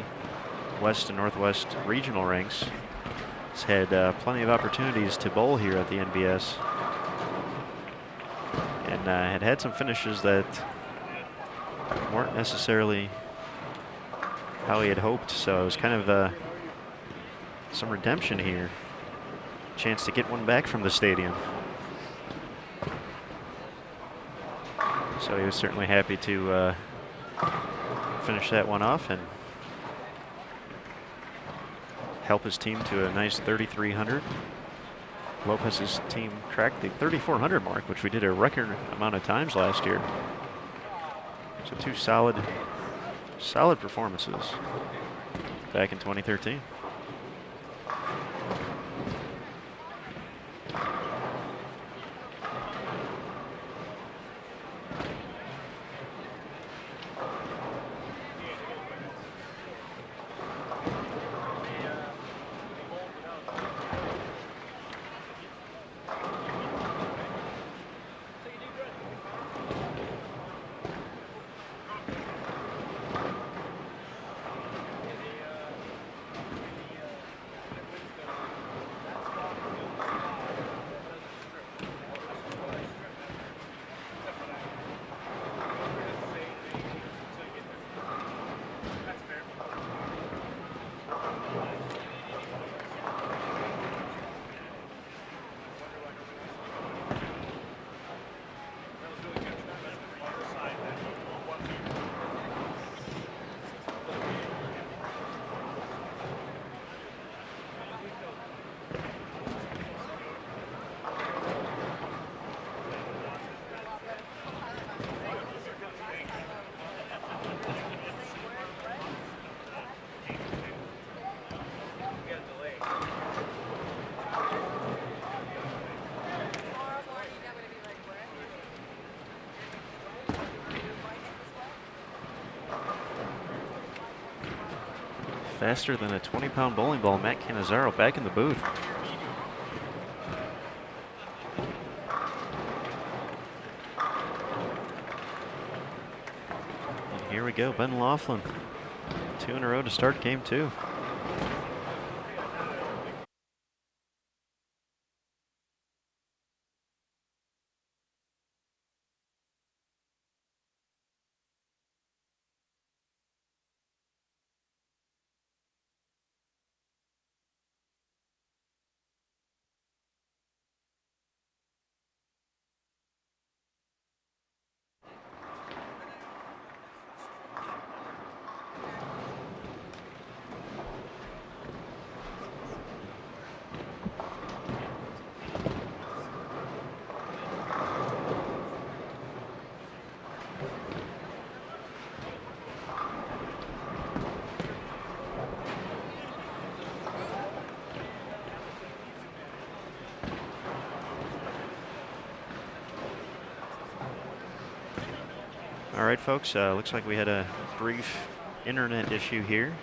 West and Northwest regional ranks. He's had plenty of opportunities to bowl here at the NBS, and had some finishes that weren't necessarily how he had hoped. So it was kind of some redemption here. Chance to get one back from the stadium. So he was certainly happy to finish that one off and help his team to a nice 3,300. Lopez's team cracked the 3,400 mark, which we did a record amount of times last year. So two solid performances back in 2013. Faster than a 20-pound bowling ball, Matt Cannizzaro back in the booth. And here we go, Ben Laughlin. 2 in a row to start game 2. All right, folks, looks like we had a brief internet issue here,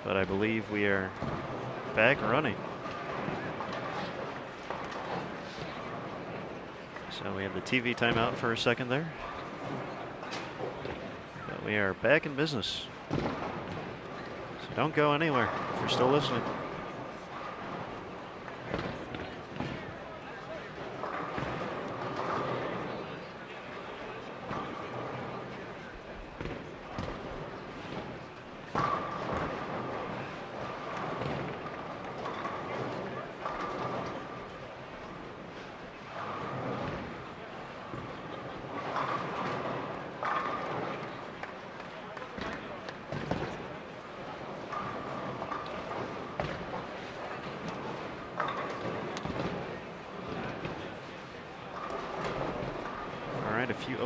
but I believe we are back running. So we have the TV timeout for a second there, but we are back in business. So don't go anywhere if you're still listening.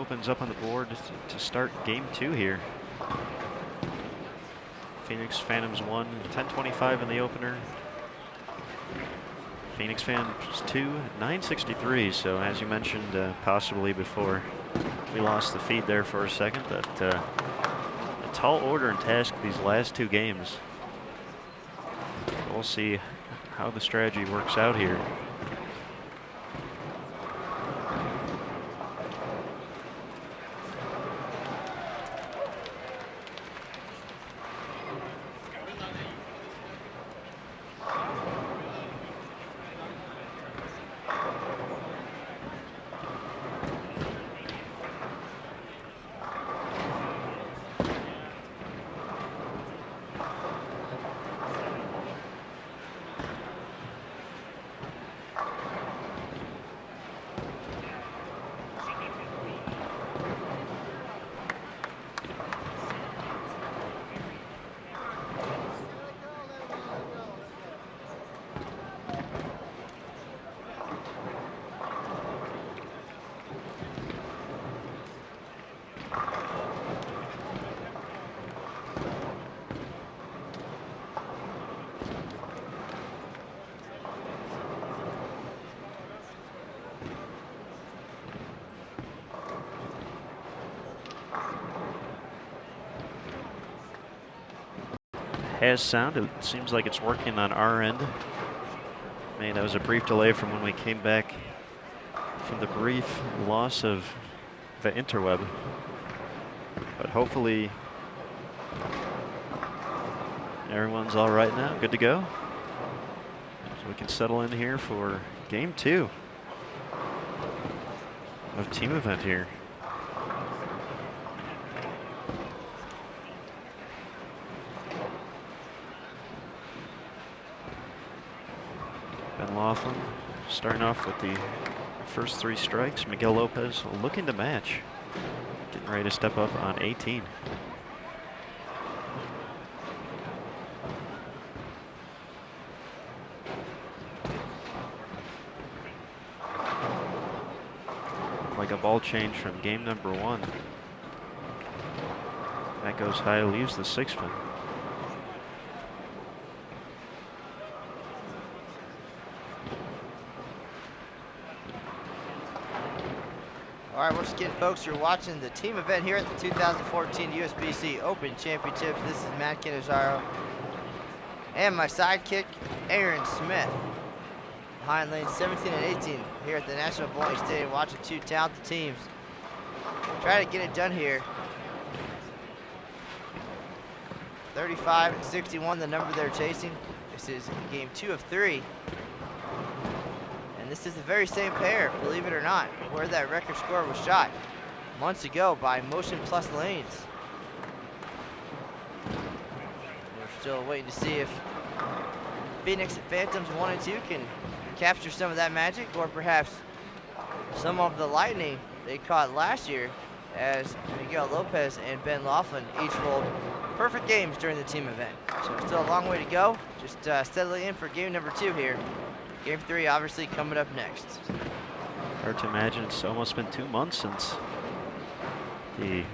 opens up on the board to start game 2 here. Phoenix Phantoms 1, 10:25 in the opener. Phoenix Phantoms 2, 9:63. So as you mentioned, possibly before we lost the feed there for a second, that a tall order and task these last 2 games. We'll see how the strategy works out here. Has sound. It seems like it's working on our end. Man, that was a brief delay from when we came back from the brief loss of the interweb. But hopefully everyone's all right now. Good to go. So we can settle in here for game 2 of team event here. Laughlin starting off with the first 3 strikes. Miguel Lopez looking to match. Getting ready to step up on 18. Like a ball change from game number 1. That goes high, leaves the 6-pin. All right, once again, folks, you're watching the team event here at the 2014 USBC Open Championships. This is Matt Canizaro and my sidekick, Aaron Smith. Behind lanes 17 and 18 here at the National Bowling Stadium, watching 2 talented teams try to get it done here. 35 and 61, the number they're chasing. This is game 2 of 3. And this is the very same pair, believe it or not, where that record score was shot months ago by Motion Plus Lanes. We're still waiting to see if Phoenix Phantoms 1 and 2 can capture some of that magic, or perhaps some of the lightning they caught last year as Miguel Lopez and Ben Laughlin each rolled perfect games during the team event. So still a long way to go, just steadily in for game number 2 here. Game 3 obviously coming up next. Hard to imagine, it's almost been 2 months since the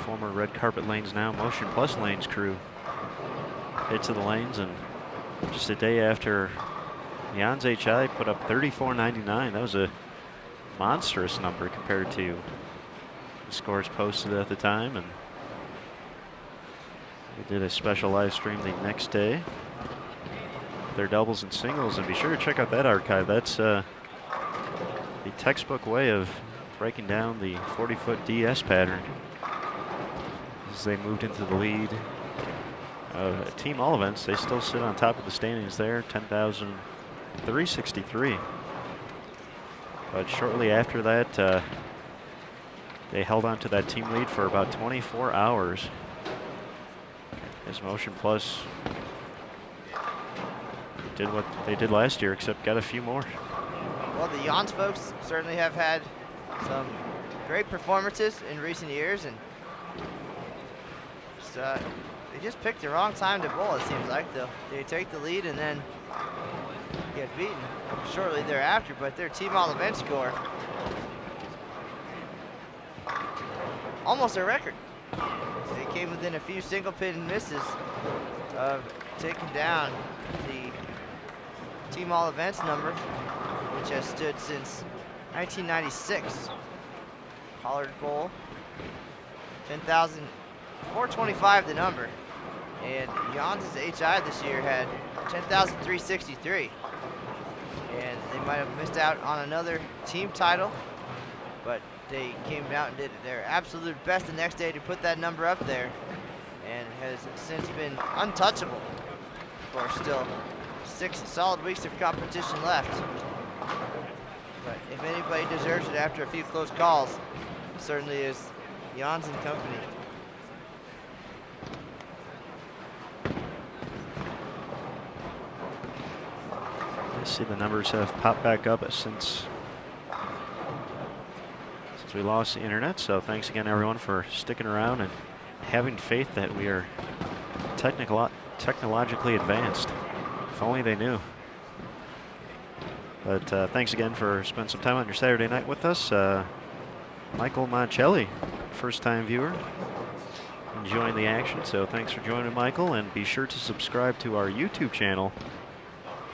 former Red Carpet Lanes, now Motion Plus Lanes crew hit to the lanes, and just a day after Jans HI put up 34.99. That was a monstrous number compared to the scores posted at the time, and we did a special live stream the next day. Their doubles and singles, and be sure to check out that archive. That's the textbook way of breaking down the 40-foot DS pattern as they moved into the lead. Team all events, they still sit on top of the standings there, 10,363. But shortly after that, they held on to that team lead for about 24 hours as Motion Plus did what they did last year, except got a few more. Well, the Jans folks certainly have had some great performances in recent years, and they just picked the wrong time to bowl, it seems like. They take the lead and then get beaten shortly thereafter, but their team all event score almost a record. They came within a few single pin misses of taking down the team all events number, which has stood since 1996. Pollard Bowl, 10,425 the number. And Jans' HI this year had 10,363. And they might have missed out on another team title, but they came out and did their absolute best the next day to put that number up there, and has since been untouchable for still 6 solid weeks of competition left. But if anybody deserves it after a few close calls, it certainly is Jans and company. I see the numbers have popped back up since we lost the internet, so thanks again everyone for sticking around and having faith that we are technologically advanced. If only they knew. But thanks again for spending some time on your Saturday night with us. Michael Moncelli, first time viewer, enjoying the action, so thanks for joining, Michael, and be sure to subscribe to our YouTube channel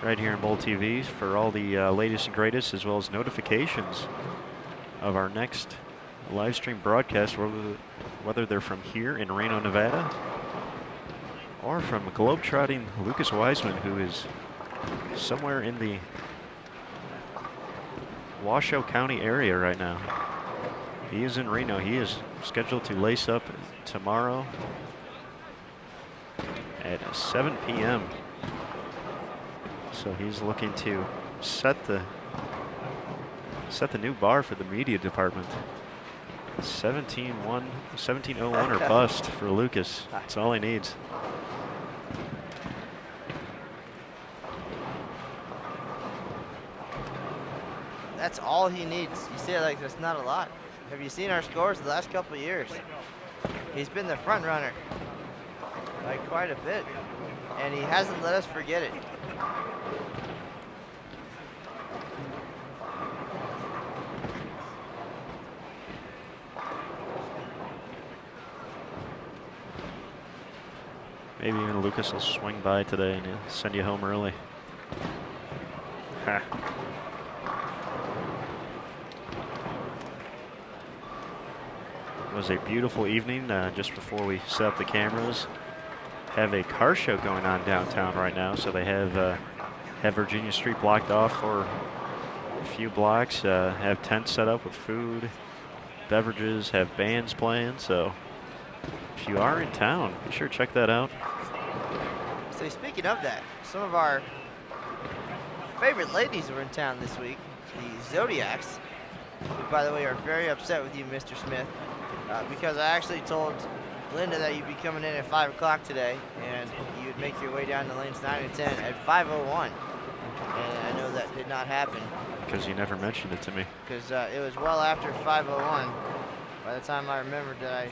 right here in Bowl TV for all the latest and greatest, as well as notifications of our next live stream broadcast, whether they're from here in Reno, Nevada, or from globetrotting Lucas Wiseman, who is somewhere in the Washoe County area right now. He is in Reno. He is scheduled to lace up tomorrow at 7 p.m. So he's looking to set the new bar for the media department. 1701 or bust for Lucas. That's all he needs. That's all he needs. You say it like that's not a lot. Have you seen our scores the last couple of years? He's been the front runner by quite a bit, and he hasn't let us forget it. Maybe even Lucas will swing by today and he'll send you home early. Ha. It was a beautiful evening just before we set up the cameras. Have a car show going on downtown right now, so they have Virginia Street blocked off for a few blocks, have tents set up with food, beverages, have bands playing, so if you are in town, be sure to check that out. So speaking of that, some of our favorite ladies were in town this week, the Zodiacs, who, by the way, are very upset with you, Mr. Smith, because I actually told Linda that you'd be coming in at 5 o'clock today, and you'd make your way down to lanes 9 and 10 at 5:01. And I know that did not happen. Because you never mentioned it to me. Because it was well after 5:01 by the time I remembered that I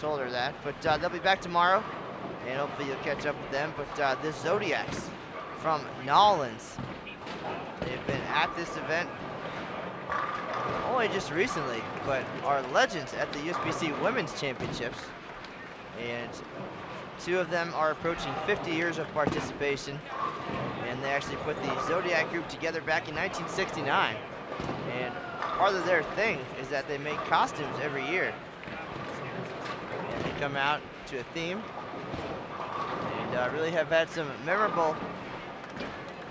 told her that. But they'll be back tomorrow, and hopefully you'll catch up with them. But the Zodiacs from Nolans, they've been at this event only just recently, but are legends at the USBC Women's Championships. And 2 of them are approaching 50 years of participation, and they actually put the Zodiac group together back in 1969. And part of their thing is that they make costumes every year. And they come out to a theme, and really have had some memorable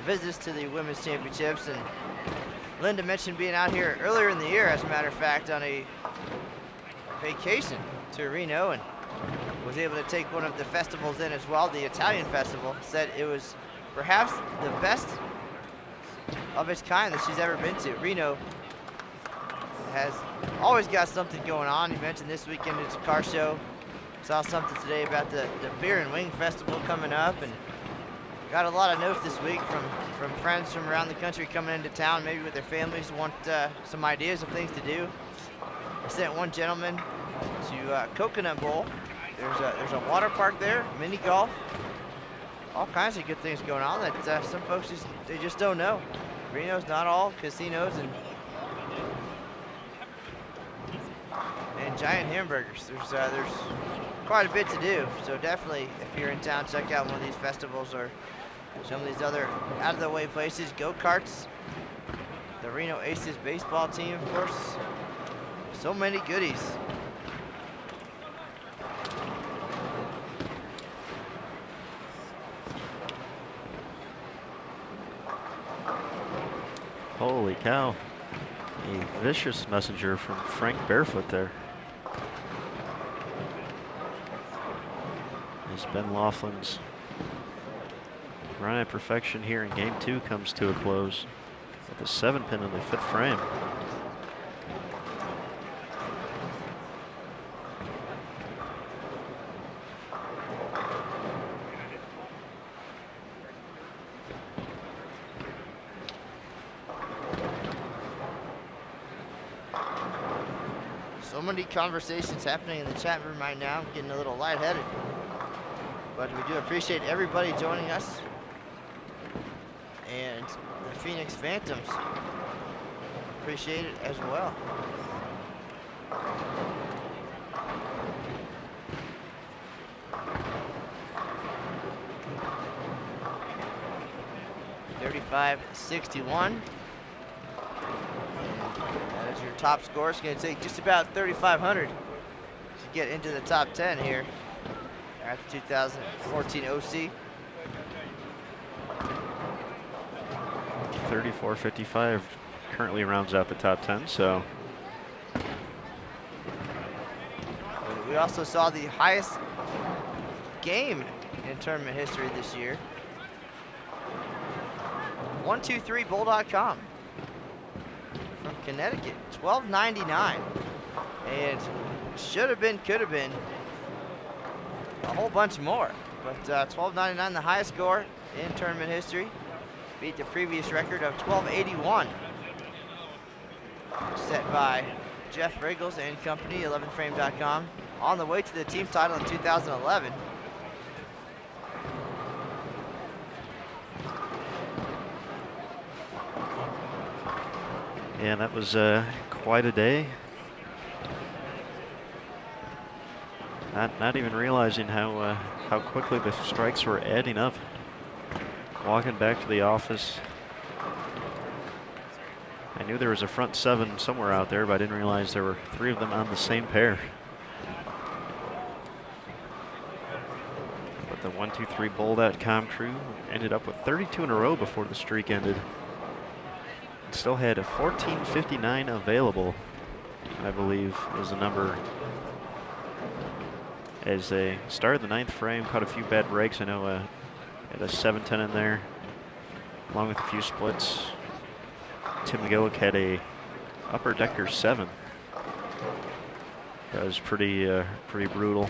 visits to the Women's Championships. And Linda mentioned being out here earlier in the year, as a matter of fact, on a vacation to Reno, and was able to take one of the festivals in as well, the Italian festival. Said it was perhaps the best of its kind that she's ever been to. Reno has always got something going on. You mentioned this weekend it's a car show. Saw something today about the Beer and Wing Festival coming up, and got a lot of notes this week from friends from around the country coming into town, maybe with their families, want some ideas of things to do. I sent one gentleman to Coconut Bowl. There's a water park there, mini golf, all kinds of good things going on that some folks just don't know. Reno's not all casinos and giant hamburgers. There's quite a bit to do. So definitely, if you're in town, check out one of these festivals or some of these other out-of-the-way places. Go-karts, the Reno Aces baseball team, of course. So many goodies. Holy cow. A vicious messenger from Frank Barefoot there. As Ben Laughlin's run at perfection here in game 2 comes to a close with a 7-pin in the 5th frame. So many conversations happening in the chat room right now. I'm getting a little lightheaded. But we do appreciate everybody joining us. And the Phoenix Phantoms appreciate it as well. $35.61. That is your top score. It's going to take just about 3,500 to get into the top 10 here at the 2014 OC. 34.55 currently rounds out the top 10, so. We also saw the highest game in tournament history this year. 123bull.com from Connecticut, $12.99, and should have been, could have been a whole bunch more, but $12.99, the highest score in tournament history, beat the previous record of $12.81, set by Jeff Riggles and company, 11frame.com, on the way to the team title in 2011. Yeah, that was quite a day. Not even realizing how quickly the strikes were adding up. Walking back to the office, I knew there was a front 7 somewhere out there, but I didn't realize there were 3 of them on the same pair. But the 123bull.com crew ended up with 32 in a row before the streak ended. Still had a 14.59 available, I believe, is the number. As they started the 9th frame, caught a few bad breaks. I know had a 7-10 in there, along with a few splits. Tim McGillick had a upper decker 7. That was pretty brutal.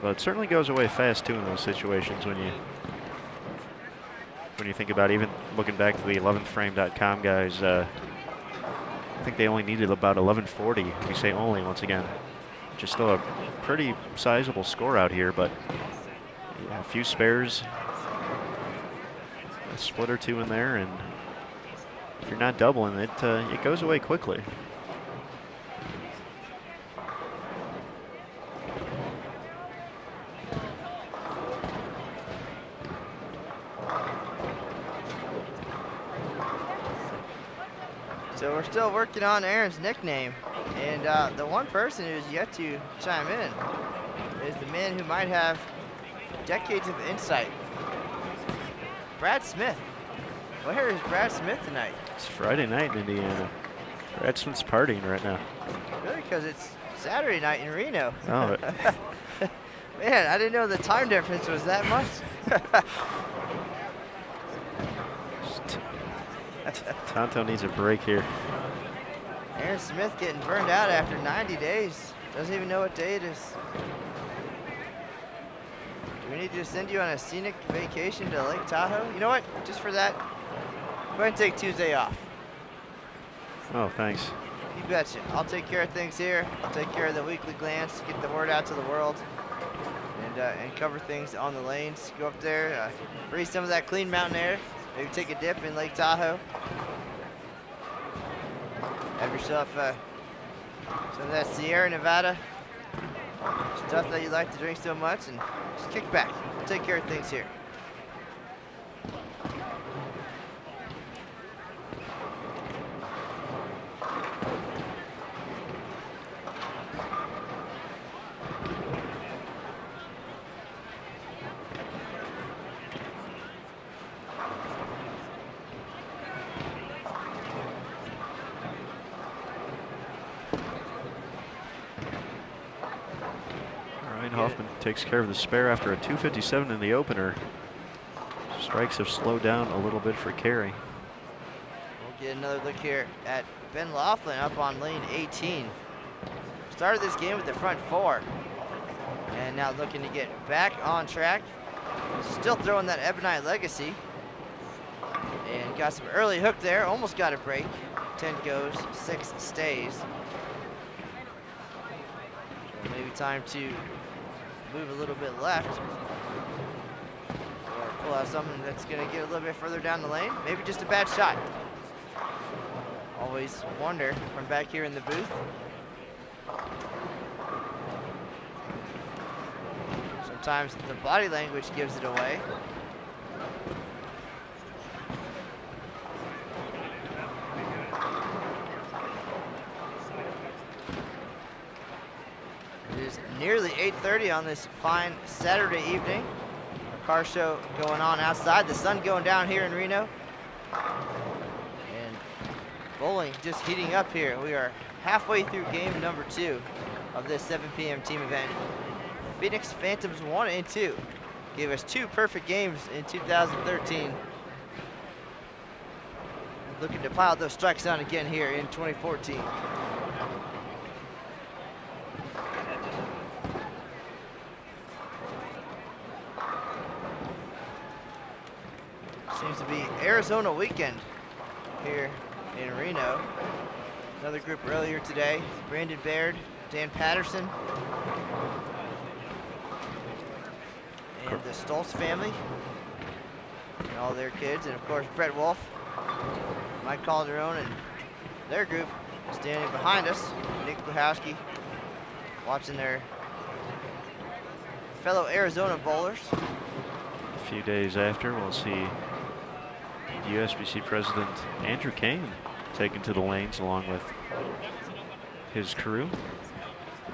But it certainly goes away fast too in those situations when you think about it. Even looking back to the 11frame.com guys, I think they only needed about 1140. We say only once again, which is still a pretty sizable score out here, but yeah, a few spares, a split or 2 in there, and if you're not doubling it, it goes away quickly. So we're still working on Aaron's nickname, and the one person who's yet to chime in is the man who might have decades of insight, Brad Smith. Where is Brad Smith tonight? It's Friday night in Indiana. Brad Smith's partying right now. Really? Because it's Saturday night in Reno. Oh, man, I didn't know the time difference was that much. Tonto needs a break here. Aaron Smith getting burned out after 90 days. Doesn't even know what day it is. Do we need to send you on a scenic vacation to Lake Tahoe? You know what? Just for that, go ahead and take Tuesday off. Oh, thanks. You betcha. I'll take care of things here. I'll take care of the weekly glance, get the word out to the world, and cover things on the lanes. Go up there, breathe some of that clean mountain air. Maybe take a dip in Lake Tahoe. Have your yourself some of that Sierra Nevada stuff that you like to drink so much, and just kick back. We'll take care of things here. Hoffman takes care of the spare after a 257 in the opener. Strikes have slowed down a little bit for Carey. We'll get another look here at Ben Laughlin up on lane 18. Started this game with the front four, and now looking to get back on track. Still throwing that Ebonite Legacy, and got some early hook there. Almost got a break. 10 goes, 6 stays. So maybe time to move a little bit left, or pull out something that's going to get a little bit further down the lane. Maybe just a bad shot. Always wonder from back here in the booth. Sometimes the body language gives it away. Nearly 8:30 on this fine Saturday evening. A car show going on outside. The sun going down here in Reno. And bowling just heating up here. We are halfway through game number 2 of this 7 p.m. team event. Phoenix Phantoms 1 and 2 gave us 2 perfect games in 2013. Looking to pile those strikes on again here in 2014. Seems to be Arizona weekend here in Reno. Another group earlier today, Brandon Baird, Dan Patterson, and the Stoltz family, and all their kids, and of course Brett Wolf, Mike Calderon, and their group standing behind us. Nick Buhowski watching their fellow Arizona bowlers. A few days after, we'll see USBC President Andrew Kane taken to the lanes along with his crew.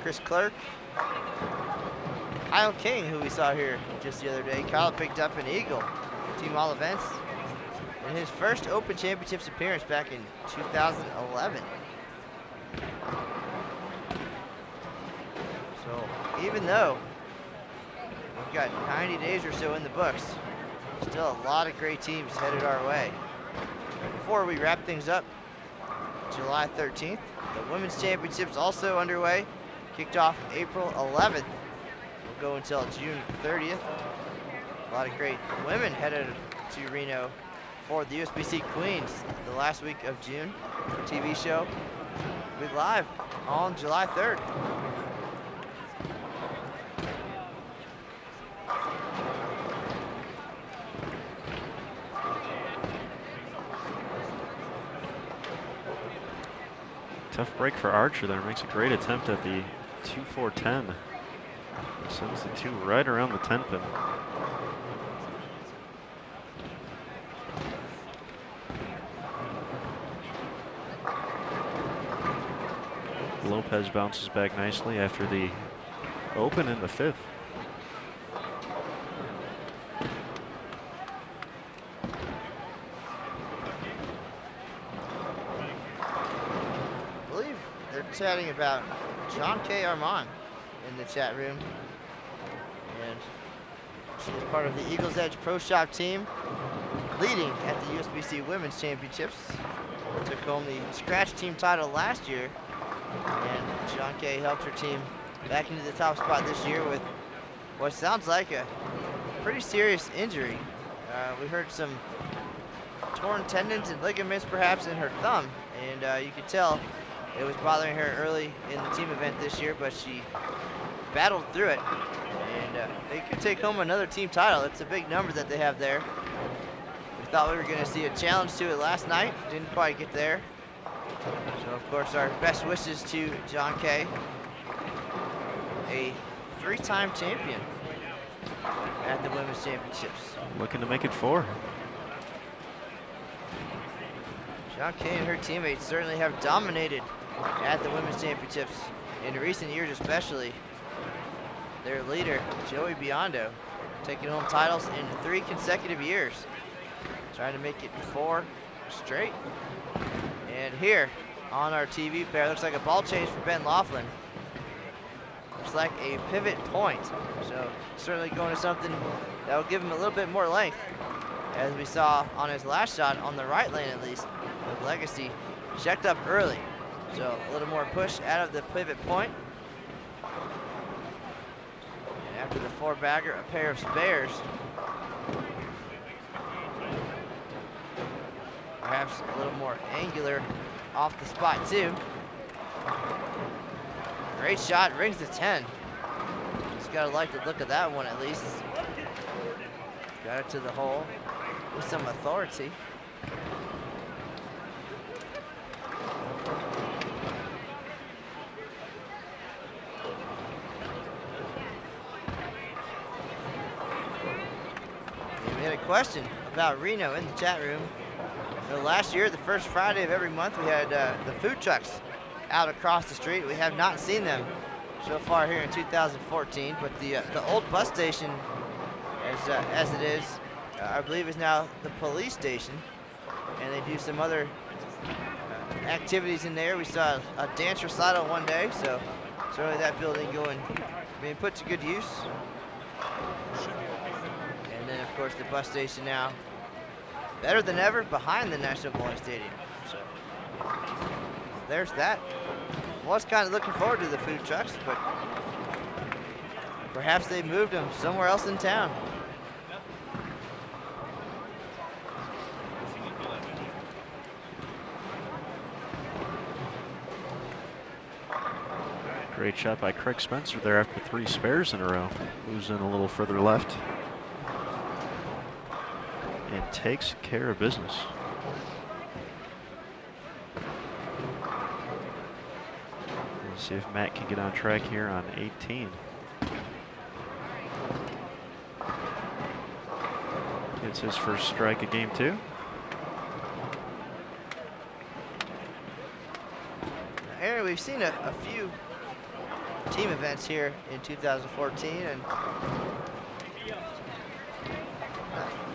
Chris Clark, Kyle King, who we saw here just the other day. Kyle picked up an eagle, team all events, in his first Open Championships appearance back in 2011. So even though we've got 90 days or so in the books, still a lot of great teams headed our way. Before we wrap things up, July 13th, the Women's Championships also underway. Kicked off April 11th. Will go until June 30th. A lot of great women headed to Reno for the USBC Queens the last week of June. TV show will be live on July 3rd. Tough break for Archer there. Makes a great attempt at the 2-4-10. Sends the 2 right around the 10 pin. Lopez bounces back nicely after the open in the 5th. Chatting about John K. Armand in the chat room, and she is part of the Eagles Edge Pro Shop team, leading at the USBC Women's Championships. Took home the scratch team title last year, and John K. helped her team back into the top spot this year with what sounds like a pretty serious injury. We heard some torn tendons and ligaments perhaps in her thumb, and you could tell it was bothering her early in the team event this year, but she battled through it, and they could take home another team title. It's a big number that they have there. We thought we were going to see a challenge to it last night. Didn't quite get there. So, of course, our best wishes to John Kay, a 3-time champion at the Women's Championships. Looking to make it 4. John Kay and her teammates certainly have dominated at the Women's Championships in recent years, especially. Their leader, Joey Biondo, taking home titles in 3 consecutive years, trying to make it 4 straight. And here on our TV pair, looks like a ball change for Ben Laughlin. Looks like a pivot point. So certainly going to something that will give him a little bit more length, as we saw on his last shot on the right lane at least. With Legacy checked up early. So a little more push out of the pivot point. And after the 4-bagger, a pair of spares. Perhaps a little more angular off the spot too. Great shot, rings to 10. Just gotta like the look of that one at least. Got it to the hole with some authority. We had a question about Reno in the chat room. You know, last year, the first Friday of every month, we had the food trucks out across the street. We have not seen them so far here in 2014, but the old bus station, as it is, I believe is now the police station, and they do some other activities in there. We saw a dance recital one day, so certainly that building being put to good use. And then, of course, the bus station now better than ever behind the National Bowling Stadium. So there's that. Was kind of looking forward to the food trucks, but perhaps they moved them somewhere else in town. Great shot by Craig Spencer there after 3 spares in a row. Moves in a little further left and takes care of business. Let's see if Matt can get on track here on 18. Gets his first strike of game 2. Aaron, we've seen a few team events here in 2014, and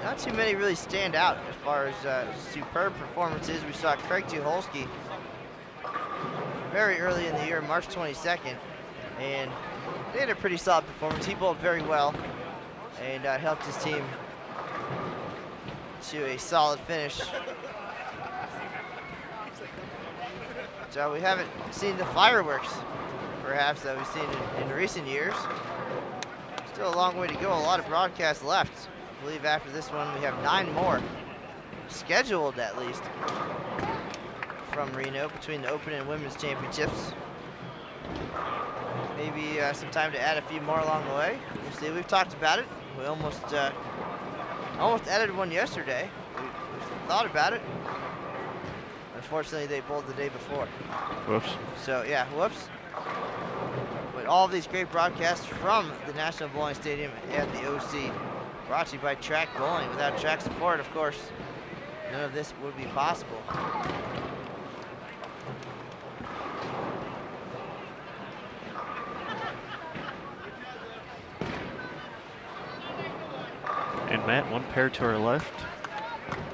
not too many really stand out as far as superb performances. We saw Craig Tucholsky very early in the year, March 22nd, and they had a pretty solid performance. He bowled very well and helped his team to a solid finish. So we haven't seen the fireworks, perhaps, that we've seen in recent years. Still a long way to go, a lot of broadcasts left. I believe after this one we have 9 more scheduled, at least, from Reno between the Open and Women's Championships. Maybe some time to add a few more along the way. We'll see. We've talked about it. We almost added one yesterday. We thought about it. Unfortunately, they bowled the day before. Whoops. So yeah, whoops. But all of these great broadcasts from the National Bowling Stadium at the OC, brought to you by Track Bowling. Without track support, of course, none of this would be possible. And Matt, 1 pair to our left.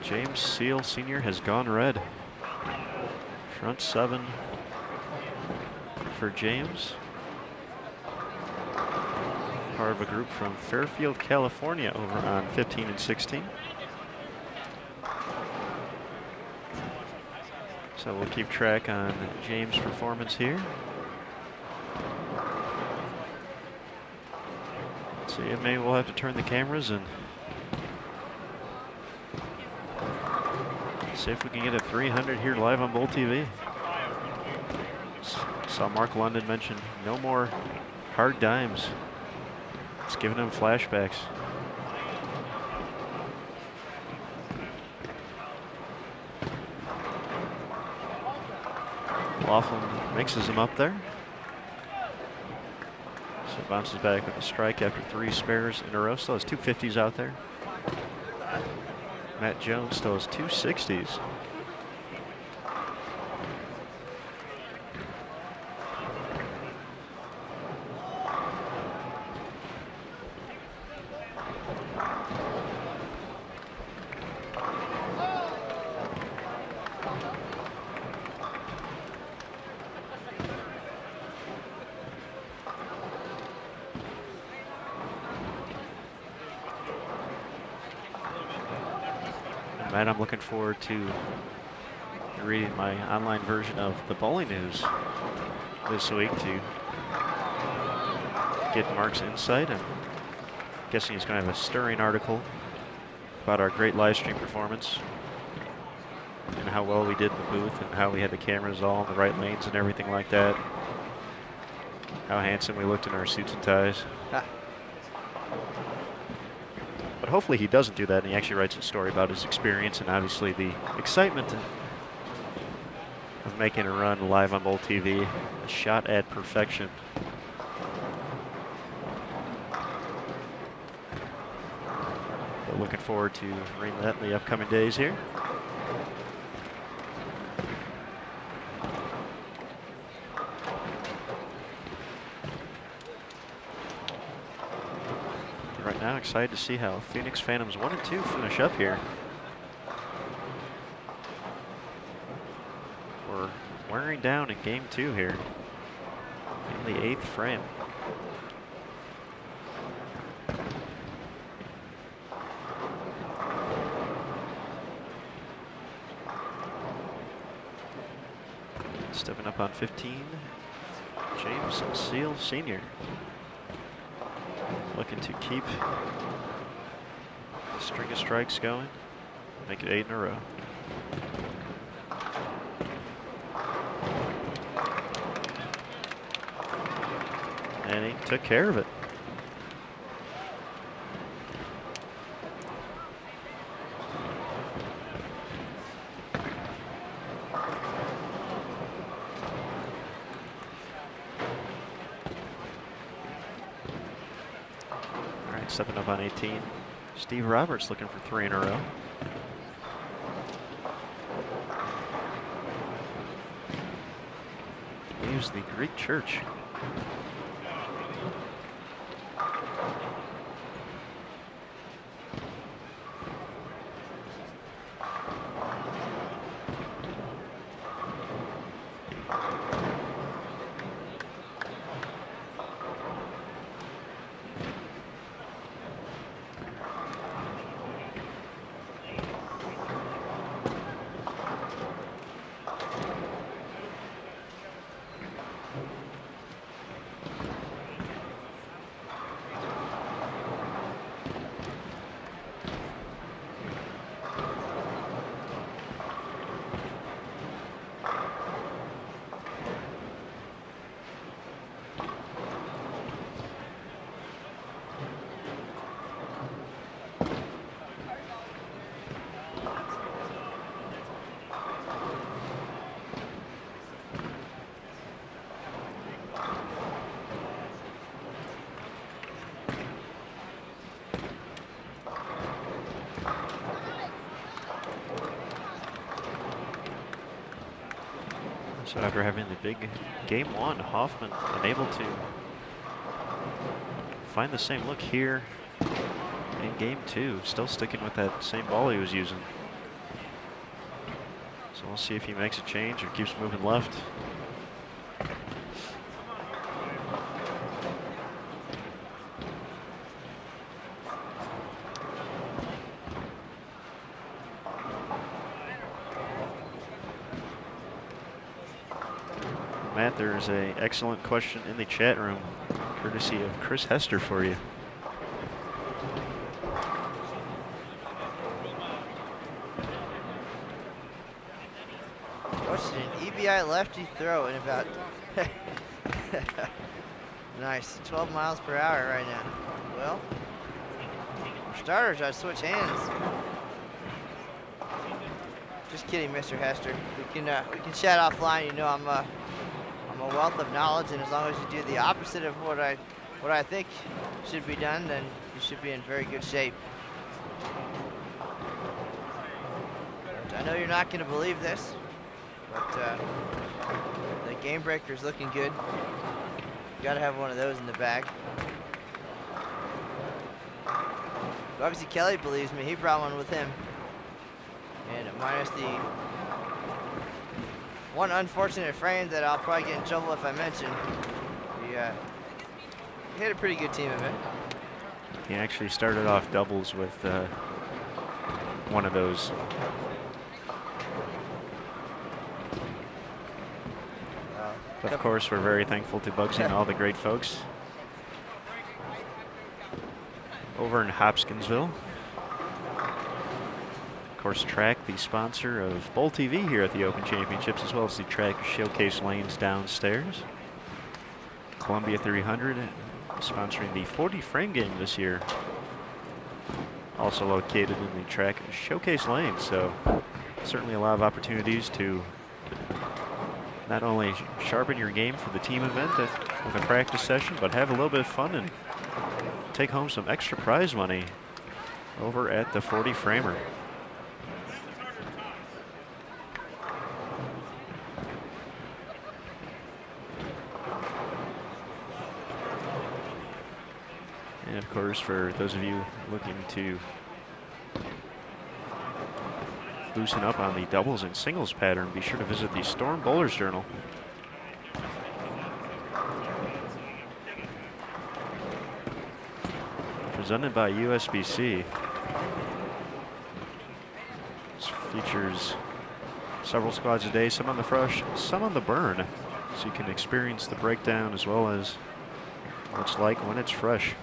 James Seal Sr. has gone red. Front 7 for James. Part of a group from Fairfield, California over on 15 and 16. So we'll keep track on James' performance here. Let's see, maybe we'll have to turn the cameras and see if we can get a 300 here live on Bowl TV. Saw Mark London mention no more hard dimes. It's giving him flashbacks. Laughlin mixes him up there. So bounces back with a strike after 3 spares in a row. Still has 2 50s out there. Matt Jones still has 2 60s. And I'm looking forward to reading my online version of the Bowling News this week to get Mark's insight. I'm guessing he's going to have a stirring article about our great live stream performance and how well we did in the booth and how we had the cameras all in the right lanes and everything like that. How handsome we looked in our suits and ties. But hopefully he doesn't do that and he actually writes a story about his experience and obviously the excitement of making a run live on Bowl TV. A shot at perfection. But looking forward to reading that in the upcoming days here. Right now, excited to see how Phoenix Phantoms 1 and 2 finish up here. We're wearing down in game 2 here in the 8th frame. Stepping up on 15, James Seal Sr. Looking to keep the string of strikes going, make it 8 in a row. And he took care of it. Stepping up on 18. Steve Roberts looking for 3 in a row. Use the Greek church. So after having the big game 1, Hoffman unable to find the same look here in game 2. Still sticking with that same ball he was using. So we'll see if he makes a change or keeps moving left. Matt, there's an excellent question in the chat room, courtesy of Chris Hester for you. What's an EBI lefty throw in about nice 12 miles per hour right now? Well, for starters, I'd switch hands. Just kidding, Mr. Hester. We can chat offline. You know, I'm a wealth of knowledge, and as long as you do the opposite of what I think should be done, then you should be in very good shape. I know you're not going to believe this, but the game breaker's looking good. You got to have one of those in the bag. Bugsy Kelly believes me. He brought one with him. And minus the one unfortunate frame that I'll probably get in trouble if I mention. He had a pretty good team event. He actually started off doubles with one of those. Of course, we're very thankful to Bugsy and all the great folks over in Hopkinsville. Of course, Track, the sponsor of Bowl TV here at the Open Championships, as well as the Track Showcase lanes downstairs. Columbia 300 sponsoring the 40 frame game this year. Also located in the Track Showcase lanes, so certainly a lot of opportunities to not only sharpen your game for the team event with a practice session, but have a little bit of fun and take home some extra prize money over at the 40 framer. And of course, for those of you looking to loosen up on the doubles and singles pattern, be sure to visit the Storm Bowlers Journal. Presented by USBC. This features several squads a day, some on the fresh, some on the burn, so you can experience the breakdown as well as what it's like when it's fresh.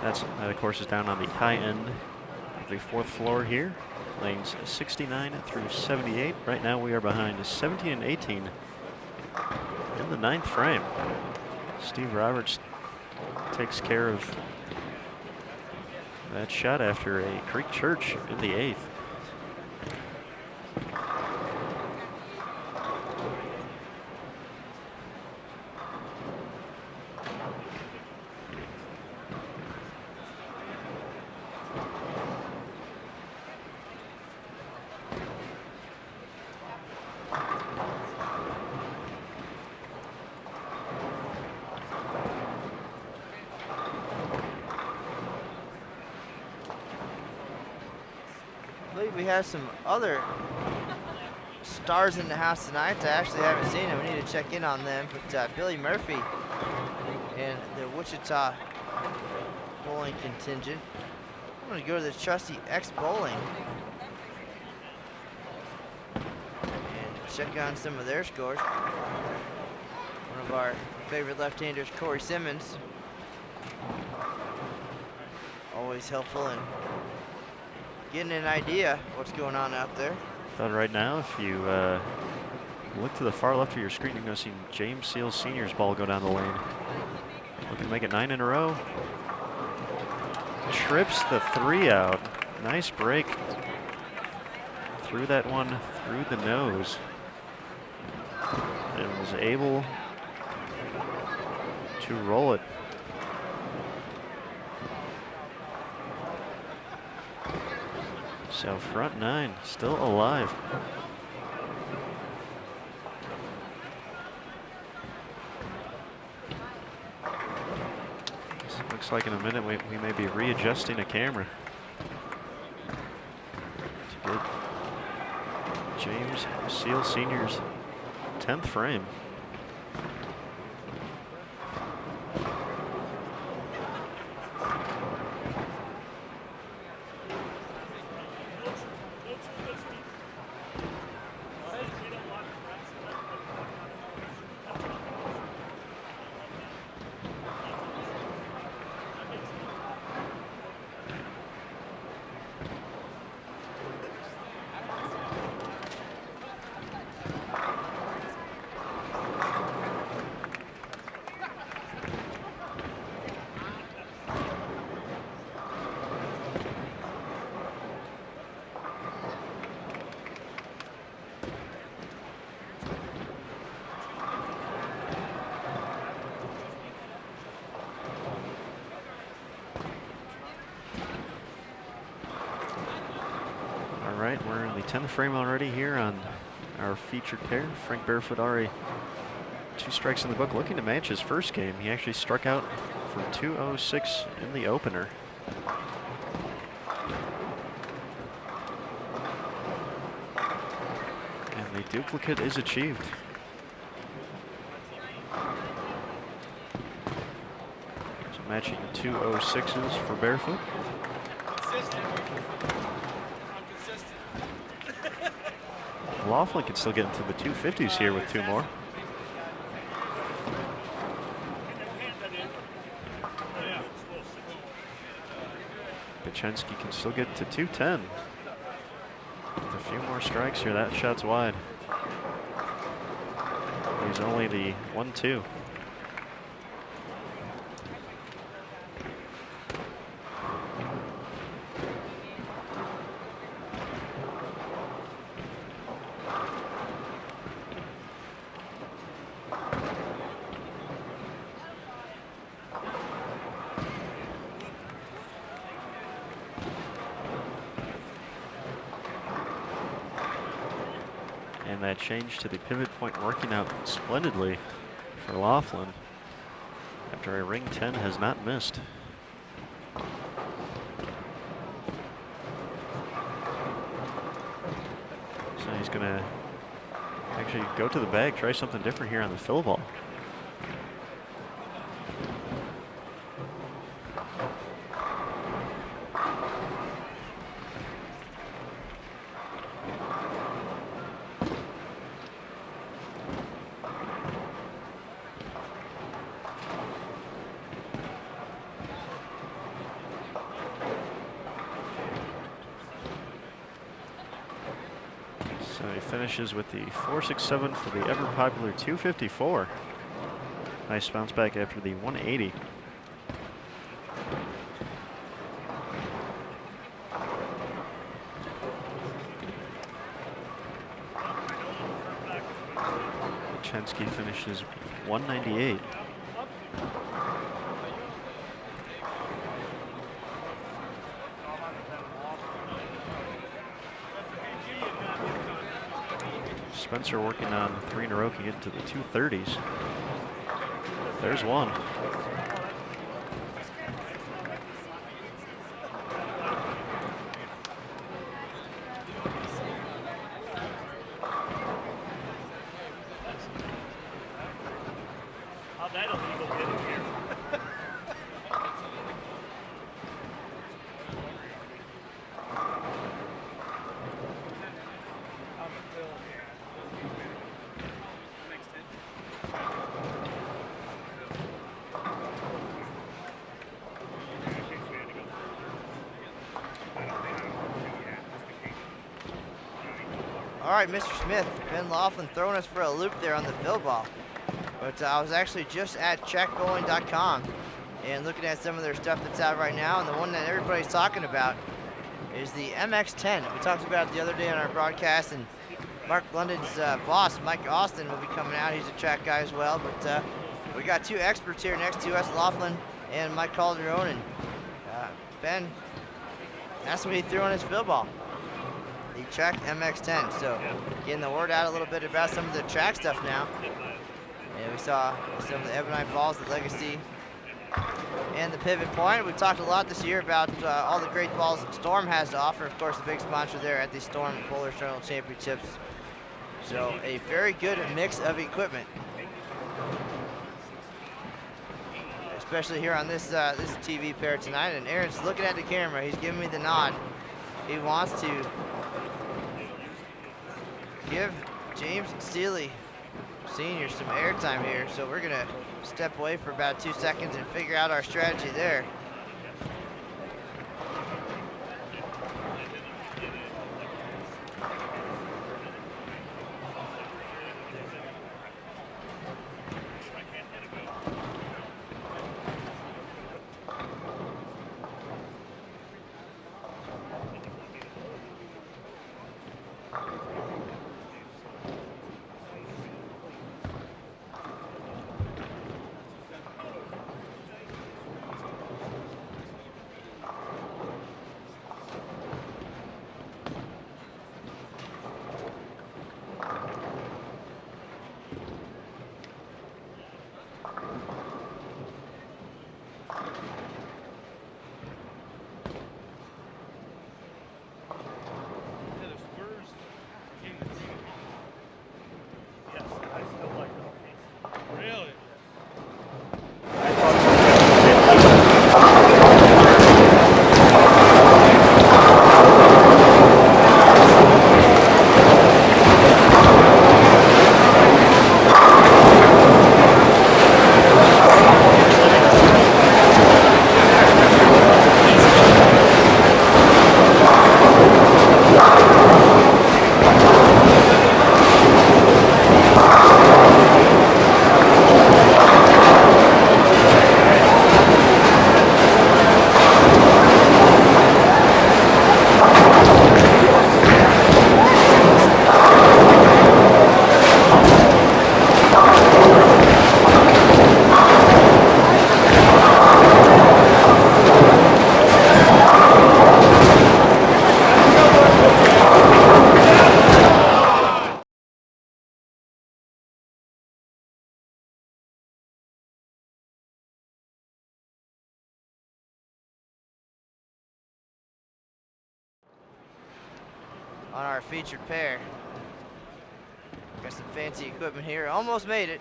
That of course is down on the high end of the 4th floor here, lanes 69 through 78. Right now we are behind 17 and 18 in the 9th frame. Steve Roberts takes care of that shot after a Creek Church in the 8th. We have some other stars in the house tonight. I actually haven't seen them. We need to check in on them. But Billy Murphy and the Wichita bowling contingent. I'm going to go to the trusty X Bowling and check on some of their scores. One of our favorite left-handers, Corey Simmons. Always helpful in getting an idea what's going on out there. But right now, if you look to the far left of your screen, you're going to see James Seals Sr.'s ball go down the lane. Looking to make it 9 in a row. Trips the 3 out. Nice break. Threw that one through the nose. And was able to roll it. So front 9 still alive. So looks like in a minute we may be readjusting a camera to get James Seals Sr.'s 10th frame. 10th frame already here on our featured pair. Frank Barefoot already 2 strikes in the book, looking to match his first game. He actually struck out for 206 in the opener. And the duplicate is achieved. So matching the 206s for Barefoot. Laughlin can still get into the 250s here with 2 more. Bachensky can still get to 210. With a few more strikes here, that shot's wide. He's only the 1-2. And that change to the pivot point working out splendidly for Laughlin after a ring 10 has not missed. So he's going to actually go to the bag, try something different here on the fill ball. So he finishes with the 4.67 for the ever popular 254. Nice bounce back after the 180. Bachensky finishes 198. Spencer working on 3 in a row, can get into the 230s. There's one. All right, Mr. Smith, Ben Laughlin throwing us for a loop there on the fill ball. But I was actually just at checkbowling.com and looking at some of their stuff that's out right now, and the one that everybody's talking about is the MX-10. We talked about it the other day on our broadcast, and Mark London's boss, Mike Austin, will be coming out. He's a track guy as well, but we got 2 experts here next to us, Laughlin and Mike Calderon, and Ben, that's what he threw on his fill ball. The track MX-10. So getting the word out a little bit about some of the track stuff now. And we saw some of the Ebonite balls, the Legacy, and the pivot point. We talked a lot this year about all the great balls Storm has to offer. Of course, the big sponsor there at the Storm Polar Journal Championships. So a very good mix of equipment, especially here on this this TV pair tonight. And Aaron's looking at the camera. He's giving me the nod. He wants to give James Seeley Sr. some airtime here, so we're gonna step away for about 2 seconds and figure out our strategy there. our featured pair. Got some fancy equipment here. Almost made it.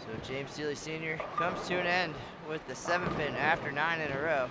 So James Seeley Sr. comes to an end with the 7-pin after 9 in a row.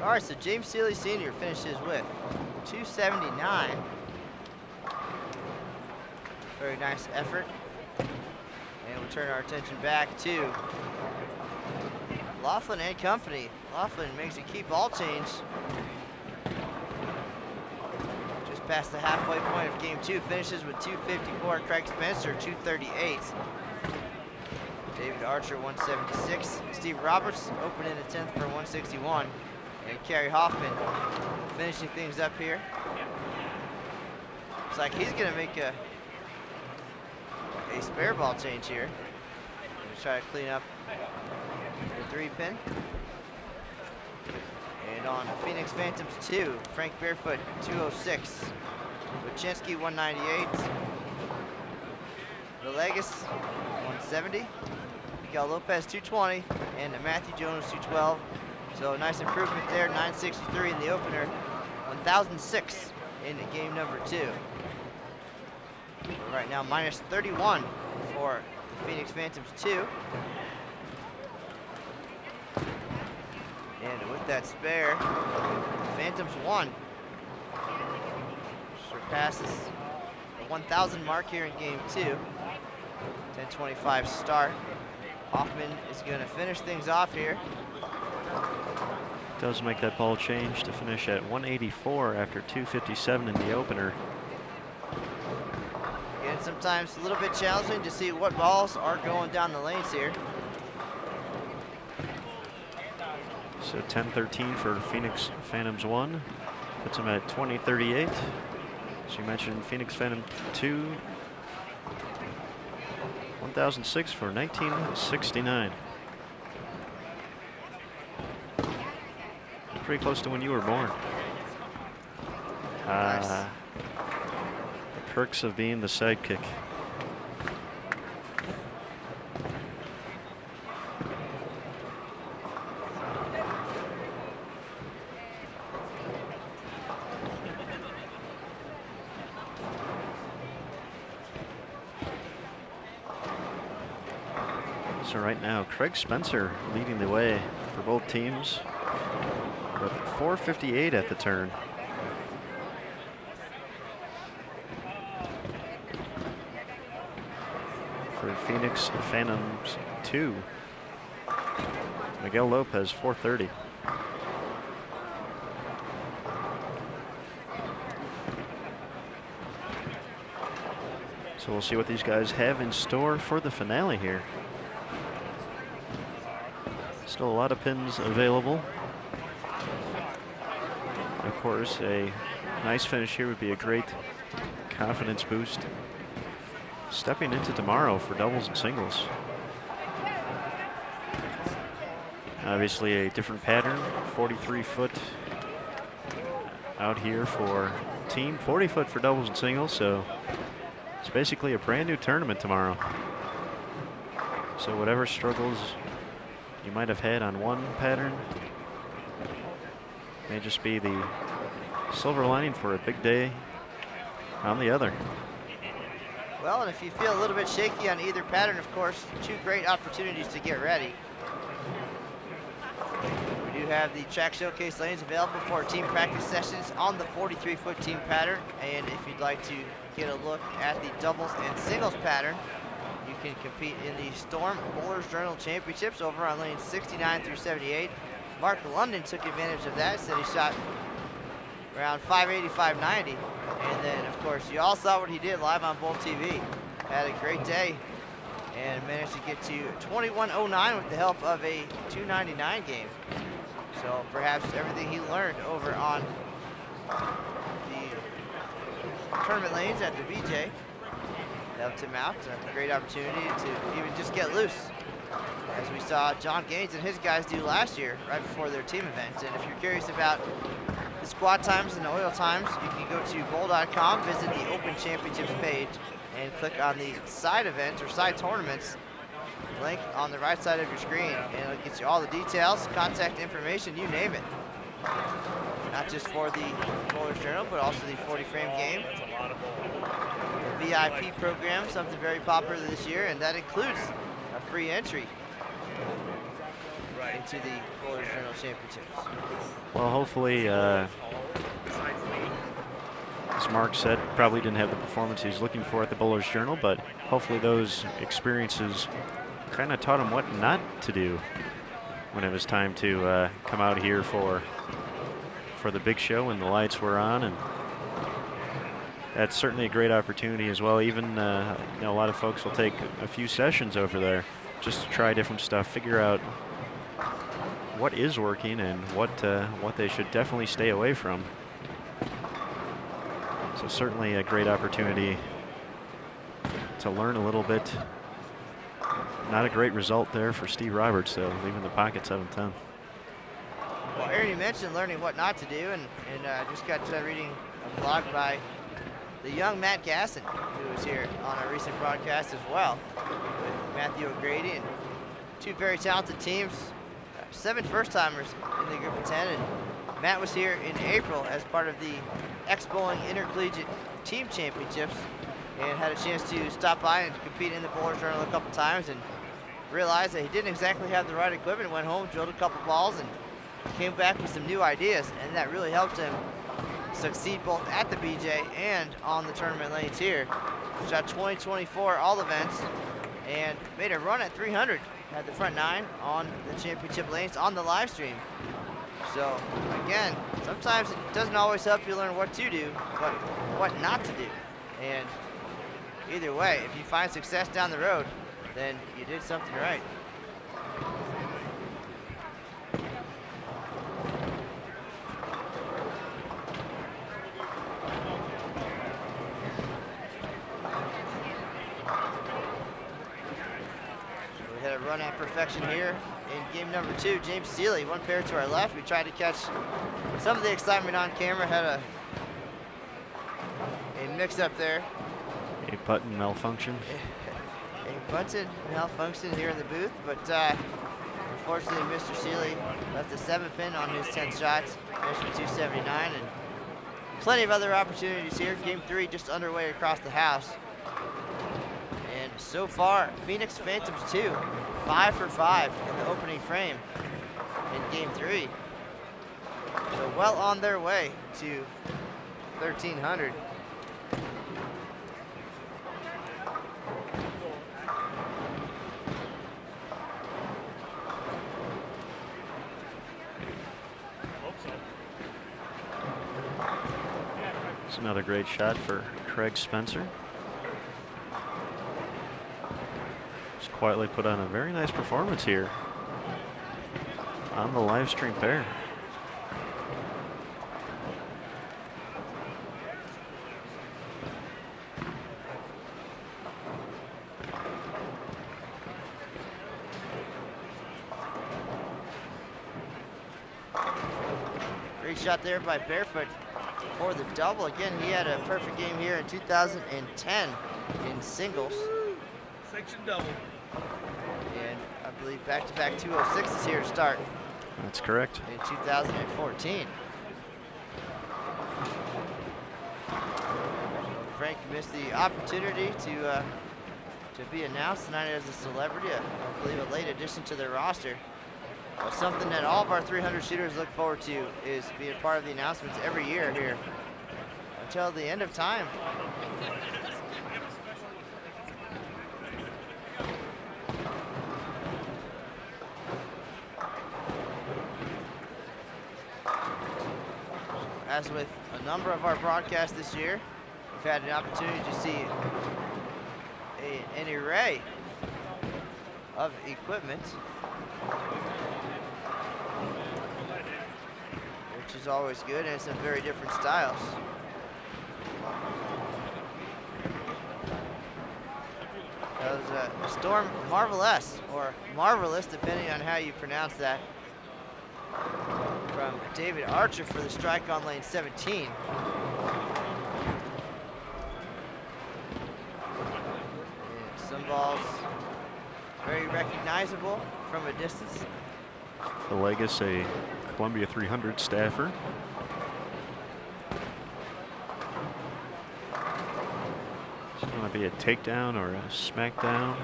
All right, so James Seeley Sr. finishes with 279. Very nice effort. And we'll turn our attention back to Laughlin and company. Laughlin makes a key ball change. Just past the halfway point of game 2, finishes with 254. Craig Spencer, 238. David Archer, 176. Steve Roberts opening the 10th for 161. And Kerry Hoffman finishing things up here. Looks like he's gonna make a spare ball change here. Gonna try to clean up the 3-pin. And on Phoenix Phantoms 2, Frank Barefoot, 206. Wachinski, 198. Villegas, 170. Miguel Lopez, 220. And Matthew Jones, 212. So a nice improvement there, 963 in the opener, 1,006 in game number 2. Right now, minus 31 for the Phoenix Phantoms 2. And with that spare, Phantoms 1 surpasses the 1,000 mark here in game 2. 10:25 start. Hoffman is going to finish things off here. Does make that ball change to finish at 184 after 257 in the opener. Again, sometimes a little bit challenging to see what balls are going down the lanes here. So 10-13 for Phoenix Phantoms 1. Puts him at 20-38. As you mentioned, Phoenix Phantom 2, 1,006 for 1969. Pretty close to when you were born. Nice. The perks of being the sidekick. So right now, Craig Spencer leading the way for both teams. With 4:58 at the turn. For Phoenix Phantoms 2, Miguel Lopez, 4:30. So we'll see what these guys have in store for the finale here. Still a lot of pins available. Of course, a nice finish here would be a great confidence boost. Stepping into tomorrow for doubles and singles. Obviously a different pattern, 43 foot out here for team, 40 foot for doubles and singles. So it's basically a brand new tournament tomorrow. So whatever struggles you might have had on one pattern may just be the silver lining for a big day on the other. Well, and if you feel a little bit shaky on either pattern, of course, 2 great opportunities to get ready. We do have the track showcase lanes available for team practice sessions on the 43-foot team pattern. And if you'd like to get a look at the doubles and singles pattern, you can compete in the Storm Bowlers Journal Championships over on lanes 69 through 78. Mark London took advantage of that, said he shot around 580, 590. And then, of course, you all saw what he did live on Bowl TV. Had a great day and managed to get to 2109 with the help of a 299 game. So perhaps everything he learned over on the tournament lanes at the BJ helped him out. A great opportunity to even just get loose, as we saw John Gaines and his guys do last year right before their team event. And if you're curious about the squad times and the oil times, you can go to bowl.com, visit the Open Championships page, and click on the side events or side tournaments link on the right side of your screen, and it'll get you all the details, contact information, you name it. Not just for the Bowlers Journal, but also the 40-frame game. The VIP program, something very popular this year, and that includes a free entry into the Bowlers Journal Championships. Well, hopefully, as Mark said, probably didn't have the performance he's looking for at the Bowlers Journal, but hopefully those experiences kind of taught him what not to do when it was time to come out here for the big show when the lights were on. And that's certainly a great opportunity as well. Even you know, a lot of folks will take a few sessions over there just to try different stuff, figure out what is working and what they should definitely stay away from. So certainly a great opportunity to learn a little bit. Not a great result there for Steve Roberts, though, leaving the pocket 7-10. Well, Aaron, you mentioned learning what not to do, and just got done reading a blog by the young Matt Gasson, who was here on a recent broadcast as well, with Matthew O'Grady, and 2 very talented teams, 7 first-timers in the group of 10, and Matt was here in April as part of the X-Bowling Intercollegiate Team Championships, and had a chance to stop by and compete in the Bowlers Journal a couple times, and realized that he didn't exactly have the right equipment. Went home, drilled a couple balls, and came back with some new ideas, and that really helped him succeed both at the BJ and on the tournament lanes here. Shot 20-24 all events and made a run at 300 at the front 9 on the championship lanes on the live stream. So again, sometimes it doesn't always help you learn what to do, but what not to do. And either way, if you find success down the road, then you did something right. We had a run at perfection here in game number 2. James Seeley, 1 pair to our left. We tried to catch some of the excitement on camera. Had a mix-up there. A button malfunction. A button malfunction here in the booth, but unfortunately Mr. Seeley left the 7-pin on his 10th shots. Finished with 279, and plenty of other opportunities here. Game 3 just underway across the house. And so far, Phoenix Phantoms 2, 5 for 5 in the opening frame in game 3. So well on their way to 1,300. It's another great shot for Craig Spencer. Just quietly put on a very nice performance here on the live stream pair. Great shot there by Barefoot. for the double. Again, he had a perfect game here in 2010 in singles. Section double. And I believe back-to-back 206s here to start. That's correct. In 2014. Frank missed the opportunity to be announced tonight as a celebrity. I believe a late addition to their roster. Something that all of our 300 shooters look forward to is being part of the announcements every year here until the end of time. As with a number of our broadcasts this year, we've had an opportunity to see an array of equipment, which is always good, and some very different styles. That was a Storm Marvelous, or Marvelous, depending on how you pronounce that, from David Archer for the strike on lane 17. Some balls very recognizable from a distance. Villegas, a Columbia 300 staffer. It's going to be a takedown or a smackdown.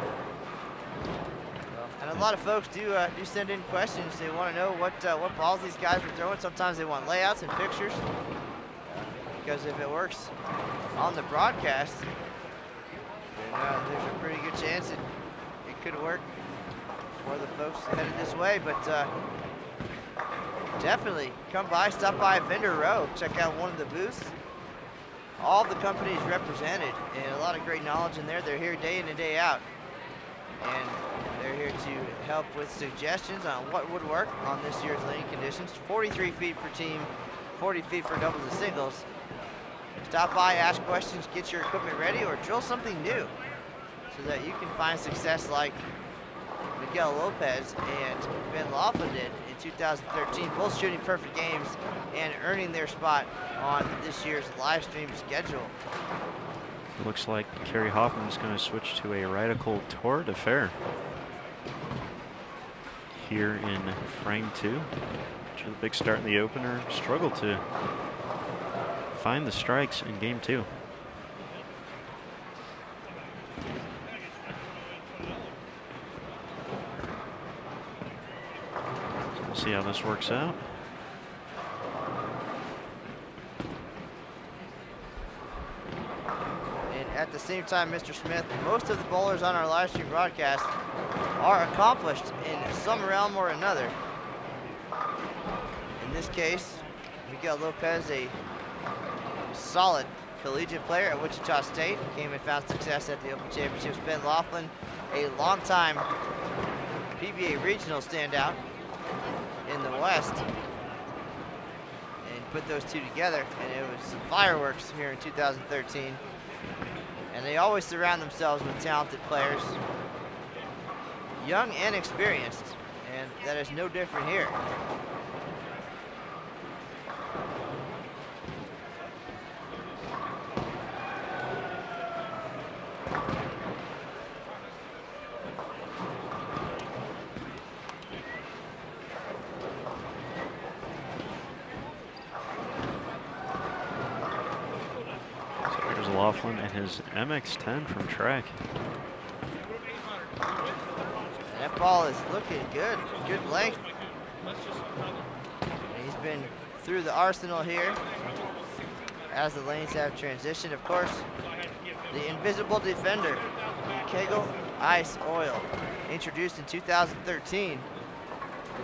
And a lot of folks do send in questions. They want to know what balls these guys are throwing. Sometimes they want layouts and pictures, because if it works on the broadcast, then there's a pretty good chance it could work for the folks headed this way. But definitely come by, stop by Vendor Row, check out one of the booths. All the companies represented, and a lot of great knowledge in there. They're here day in and day out, and they're here to help with suggestions on what would work on this year's lane conditions. 43 feet per team, 40 feet for doubles and singles. Stop by, ask questions, get your equipment ready, or drill something new so that you can find success like Miguel Lopez and Ben Laughlin did in 2013, both shooting perfect games and earning their spot on this year's live stream schedule. It looks like Kerry Hoffman is going to switch to a radical tour d'affaire here in frame 2. Which is a big start in the opener. Struggled to find the strikes in game 2. So we'll see how this works out. At the same time, Mr. Smith, most of the bowlers on our live stream broadcast are accomplished in some realm or another. In this case, Miguel Lopez, a solid collegiate player at Wichita State, came and found success at the Open Championships. Ben Laughlin, a longtime PBA regional standout in the West, and put those two together, and it was fireworks here in 2013. And they always surround themselves with talented players, young and experienced, and that is no different here. Laughlin and his MX-10 from track. That ball is looking good, good length. And he's been through the arsenal here as the lanes have transitioned. Of course, the invisible defender, Kegel Ice Oil, introduced in 2013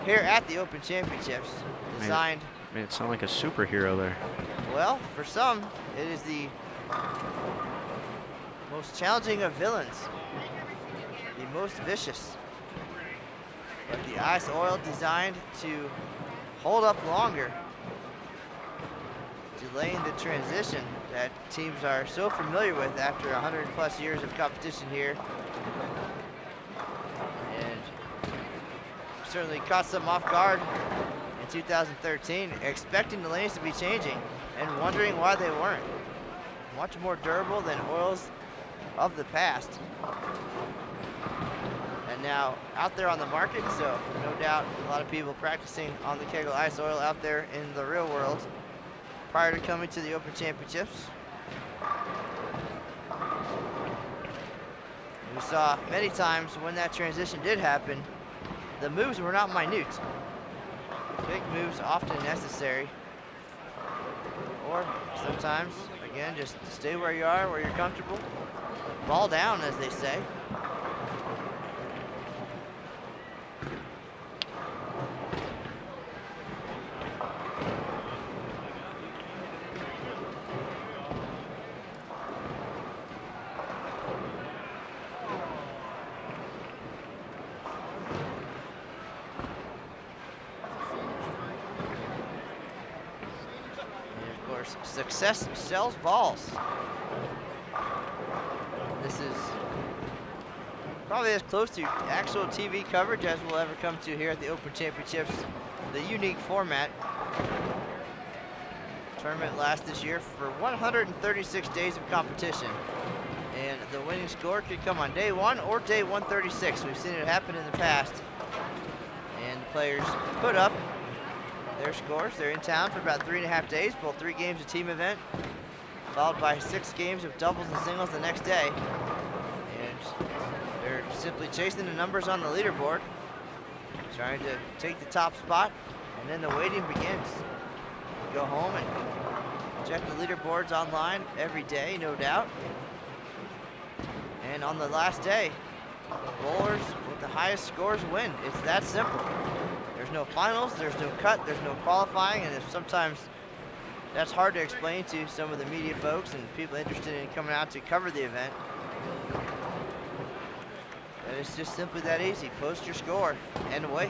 here at the Open Championships, designed. Made it sound like a superhero there. Well, for some, it is the most challenging of villains, the most vicious. But the ice oil designed to hold up longer, delaying the transition that teams are so familiar with after 100+ years of competition here. And certainly caught some off guard in 2013, expecting the lanes to be changing and wondering why they weren't. Much more durable than oils of the past. And now out there on the market, so no doubt a lot of people practicing on the Kegel Ice Oil out there in the real world prior to coming to the Open Championships. We saw many times when that transition did happen, the moves were not minute. Big moves often necessary. Or sometimes, again, just stay where you are, where you're comfortable. Ball down, as they say. Success sells balls. This is probably as close to actual TV coverage as we'll ever come to here at the Open Championships. The unique format. Tournament lasts this year for 136 days of competition. And the winning score could come on day 1 or day 136. We've seen it happen in the past. And the players put up their scores. They're in town for about 3.5 days, both 3 games of team event, followed by 6 games of doubles and singles the next day. And they're simply chasing the numbers on the leaderboard, trying to take the top spot, and then the waiting begins. Go home and check the leaderboards online every day, no doubt. And on the last day, bowlers with the highest scores win. It's that simple. There's no finals, there's no cut, there's no qualifying, and sometimes that's hard to explain to some of the media folks and people interested in coming out to cover the event. And it's just simply that easy. Post your score and wait.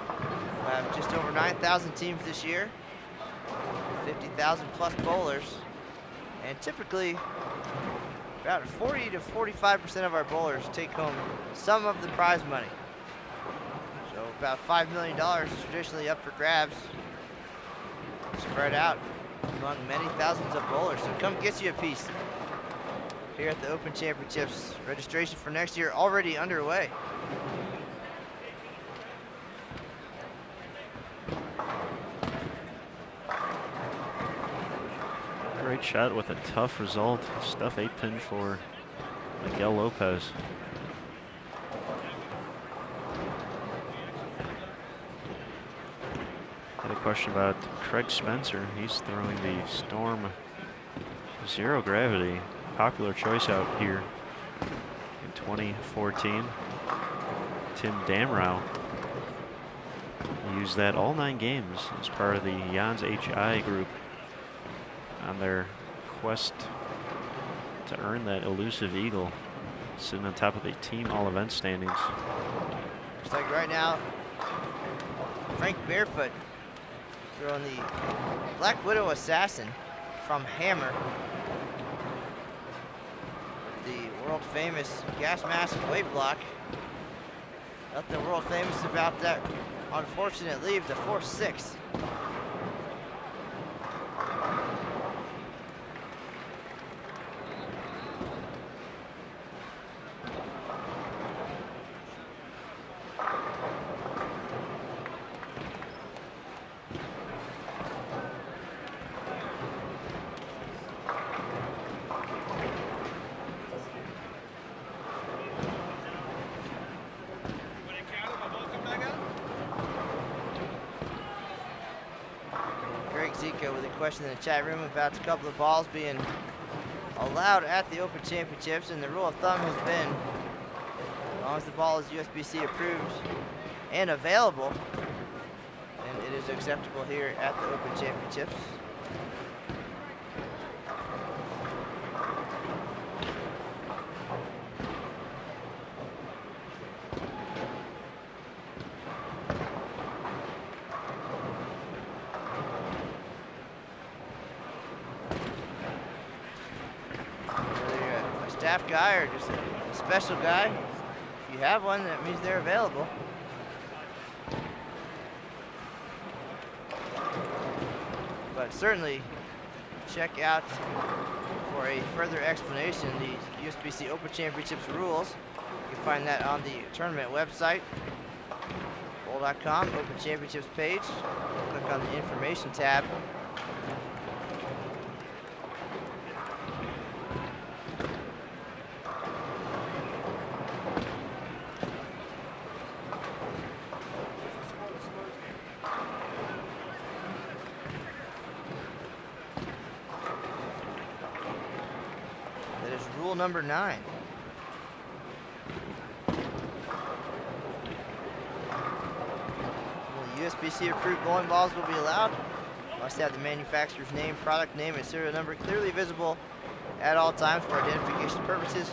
We have just over 9,000 teams this year, 50,000 plus bowlers, and typically about 40 to 45% of our bowlers take home some of the prize money. So about $5 million is traditionally up for grabs, spread out among many thousands of bowlers. So come get you a piece here at the Open Championships. Registration for next year already underway. Great shot with a tough result. Stuff 8-pin for Miguel Lopez. Had a question about Craig Spencer. He's throwing the Storm Zero Gravity. Popular choice out here in 2014. Tim Damrow used that all 9 games as part of the Jans HI group on their quest to earn that elusive eagle, sitting on top of the team all-event standings. Looks like right now, Frank Barefoot throwing the Black Widow Assassin from Hammer. The world-famous gas mask weight block. Nothing world famous about that, unfortunate leave, the 4-6. With a question in the chat room about a couple of balls being allowed at the Open Championships, and the rule of thumb has been as long as the ball is USBC approved and available, then it is acceptable here at the Open Championships. Staff guy or just a special guy, if you have one, that means they're available. certainly check out for a further explanation the USBC Open Championships rules. You can find that on the tournament website, bowl.com, Open Championships page. Click on the information tab. That is rule number 9. USBC approved bowling balls will be allowed. Must have the manufacturer's name, product name, and serial number clearly visible at all times for identification purposes.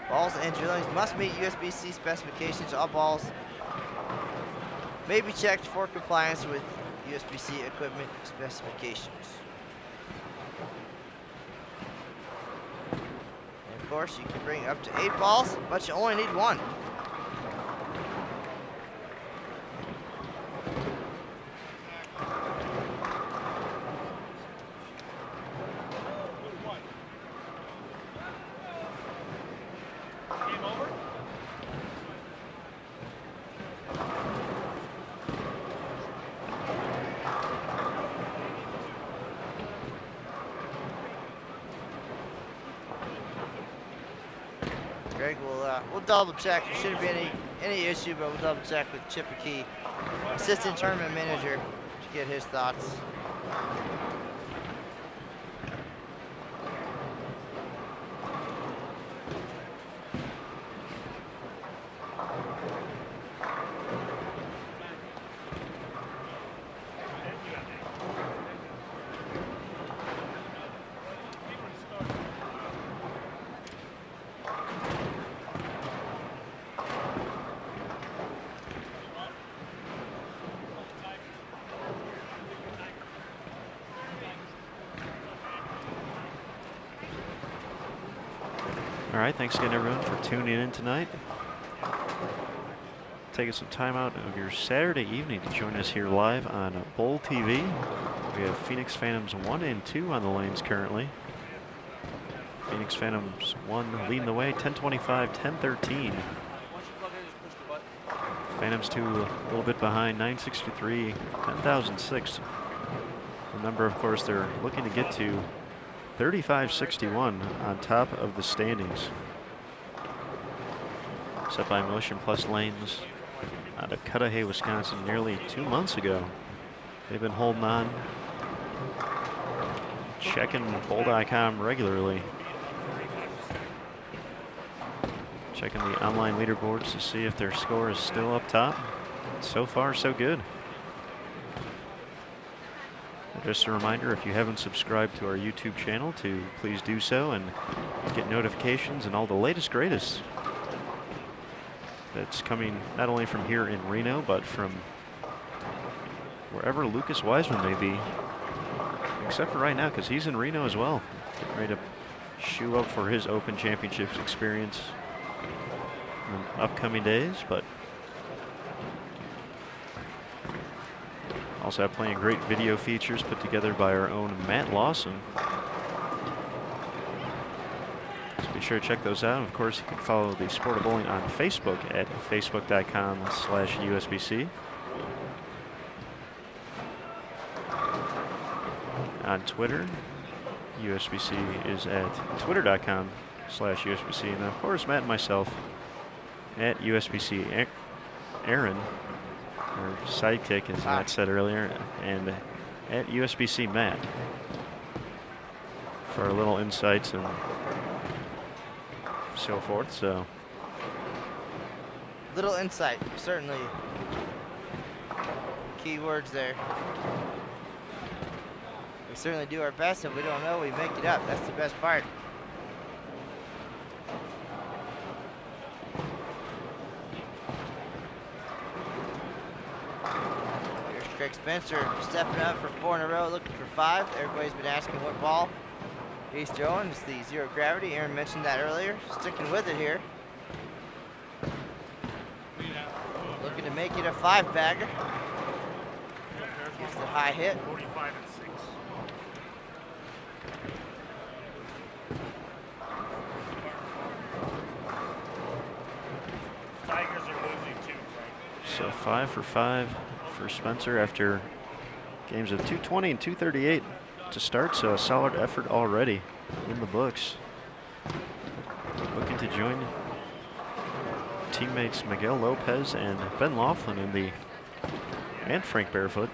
Balls and drillings must meet USBC specifications. All balls may be checked for compliance with USBC equipment specifications. And of course, you can bring up to 8 balls, but you only need 1. Greg, we'll double check. There shouldn't be any issue, but we'll double check with Chip McKee, assistant tournament manager, to get his thoughts. All right, thanks again everyone for tuning in tonight. Taking some time out of your Saturday evening to join us here live on Bowl TV. We have Phoenix Phantoms 1 and 2 on the lanes currently. Phoenix Phantoms 1 leading the way, 10:25, 10:13. Phantoms 2 a little bit behind, 963, 10,006. The number, of course, they're looking to get to 3561 on top of the standings. Set by Motion Plus Lanes out of Cudahy, Wisconsin nearly 2 months ago. They've been holding on, checking bowl.com regularly. Checking the online leaderboards to see if their score is still up top. So far, so good. Just a reminder, if you haven't subscribed to our YouTube channel, to please do so and get notifications and all the latest, greatest that's coming not only from here in Reno, but from wherever Lucas Wiseman may be, except for right now, because he's in Reno as well, getting ready to shoe up for his Open Championships experience in upcoming days. But also have plenty of great video features put together by our own Matt Lawson. So be sure to check those out. And of course, you can follow the Sport of Bowling on Facebook at facebook.com/USBC. On Twitter, USBC is at twitter.com/USBC. And of course, Matt and myself at USBC Aaron, our sidekick, as Matt said earlier, and at USBC Matt for our little insights and so forth. So, little insight, certainly key words there. We certainly do our best. If we don't know, we make it up. That's the best part. Greg Spencer stepping up for 4 in a row, looking for 5. Everybody's been asking what ball he's throwing. It's the zero gravity. Aaron mentioned that earlier. Sticking with it here. Looking to make it a 5-bagger. Gets the high hit. 45 and 6. So 5 for 5 for Spencer after games of 220 and 238 to start. So a solid effort already in the books. Looking to join teammates Miguel Lopez and Ben Laughlin and Frank Barefoot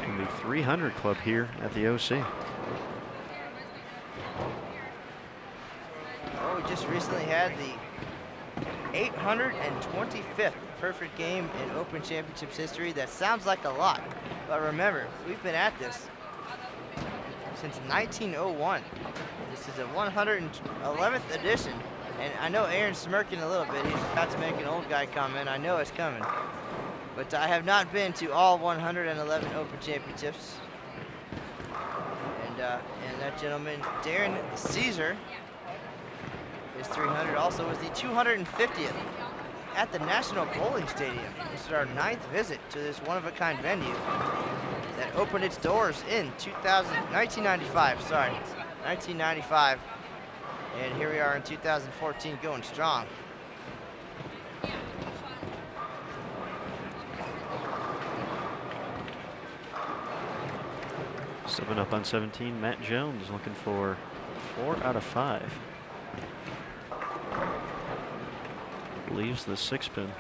in the 300 club here at the OC. Oh, we just recently had the 825th perfect game in Open Championships history. That sounds like a lot, but remember, we've been at this since 1901. This is a 111th edition, and I know Aaron's smirking a little bit. He's about to make an old guy comment. I know it's coming, but I have not been to all 111 Open Championships. And that gentleman, Darren Caesar, his 300 also was the 250th at the National Bowling Stadium. This is our 9th visit to this one-of-a-kind venue that opened its doors in 1995, sorry, 1995. And here we are in 2014 going strong. Stepping up on 17, Matt Jones looking for 4 out of 5. Leaves the 6-pin.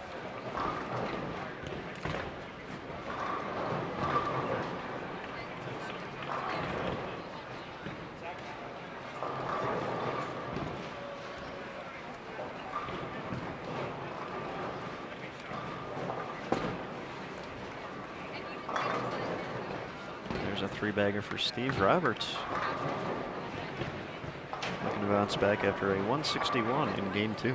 There's a 3-bagger for Steve Roberts. Looking to bounce back after a 161 in game 2.